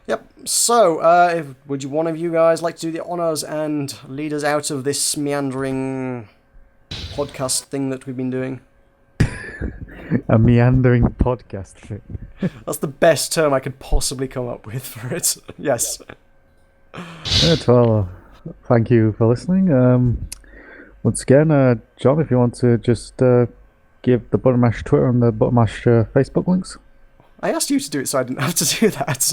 Yep. So, would you one of you guys like to do the honours and lead us out of this meandering podcast thing that we've been doing? A meandering podcast thing. That's the best term I could possibly come up with for it. Yes. Right, well, thank you for listening. Once again, John, if you want to just give the Button Mash Twitter and the Button Mash Facebook links. I asked you to do it, so I didn't have to do that.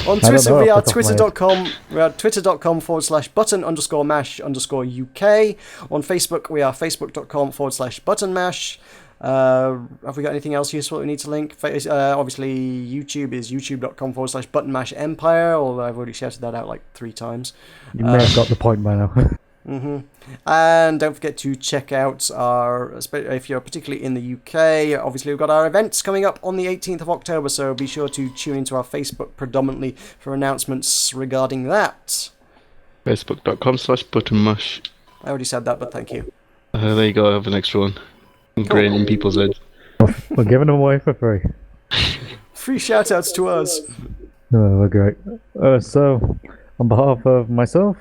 On Twitter, we are twitter.com/button_mash_UK. On Facebook, we are facebook.com/buttonmash. Have we got anything else useful that we need to link? Obviously, YouTube is youtube.com/buttonmashempire, although I've already shouted that out like 3 times. You may have got the point by now. Mm-hmm. And don't forget to check out our, if you're particularly in the UK, obviously we've got our events coming up on the 18th of October, so be sure to tune into our Facebook predominantly for announcements regarding that. Facebook.com/buttonmash. I already said that, but thank you. There you go, I have an extra one. Ingrained in people's heads. We're giving them away for free. Free shout-outs to us. Oh, we're great. So, on behalf of myself,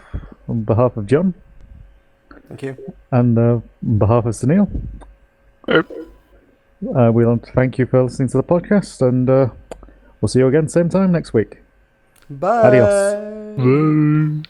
on behalf of John, thank you, and on behalf of Suneil, we want to thank you for listening to the podcast, and we'll see you again same time next week. Bye. Adios. Bye.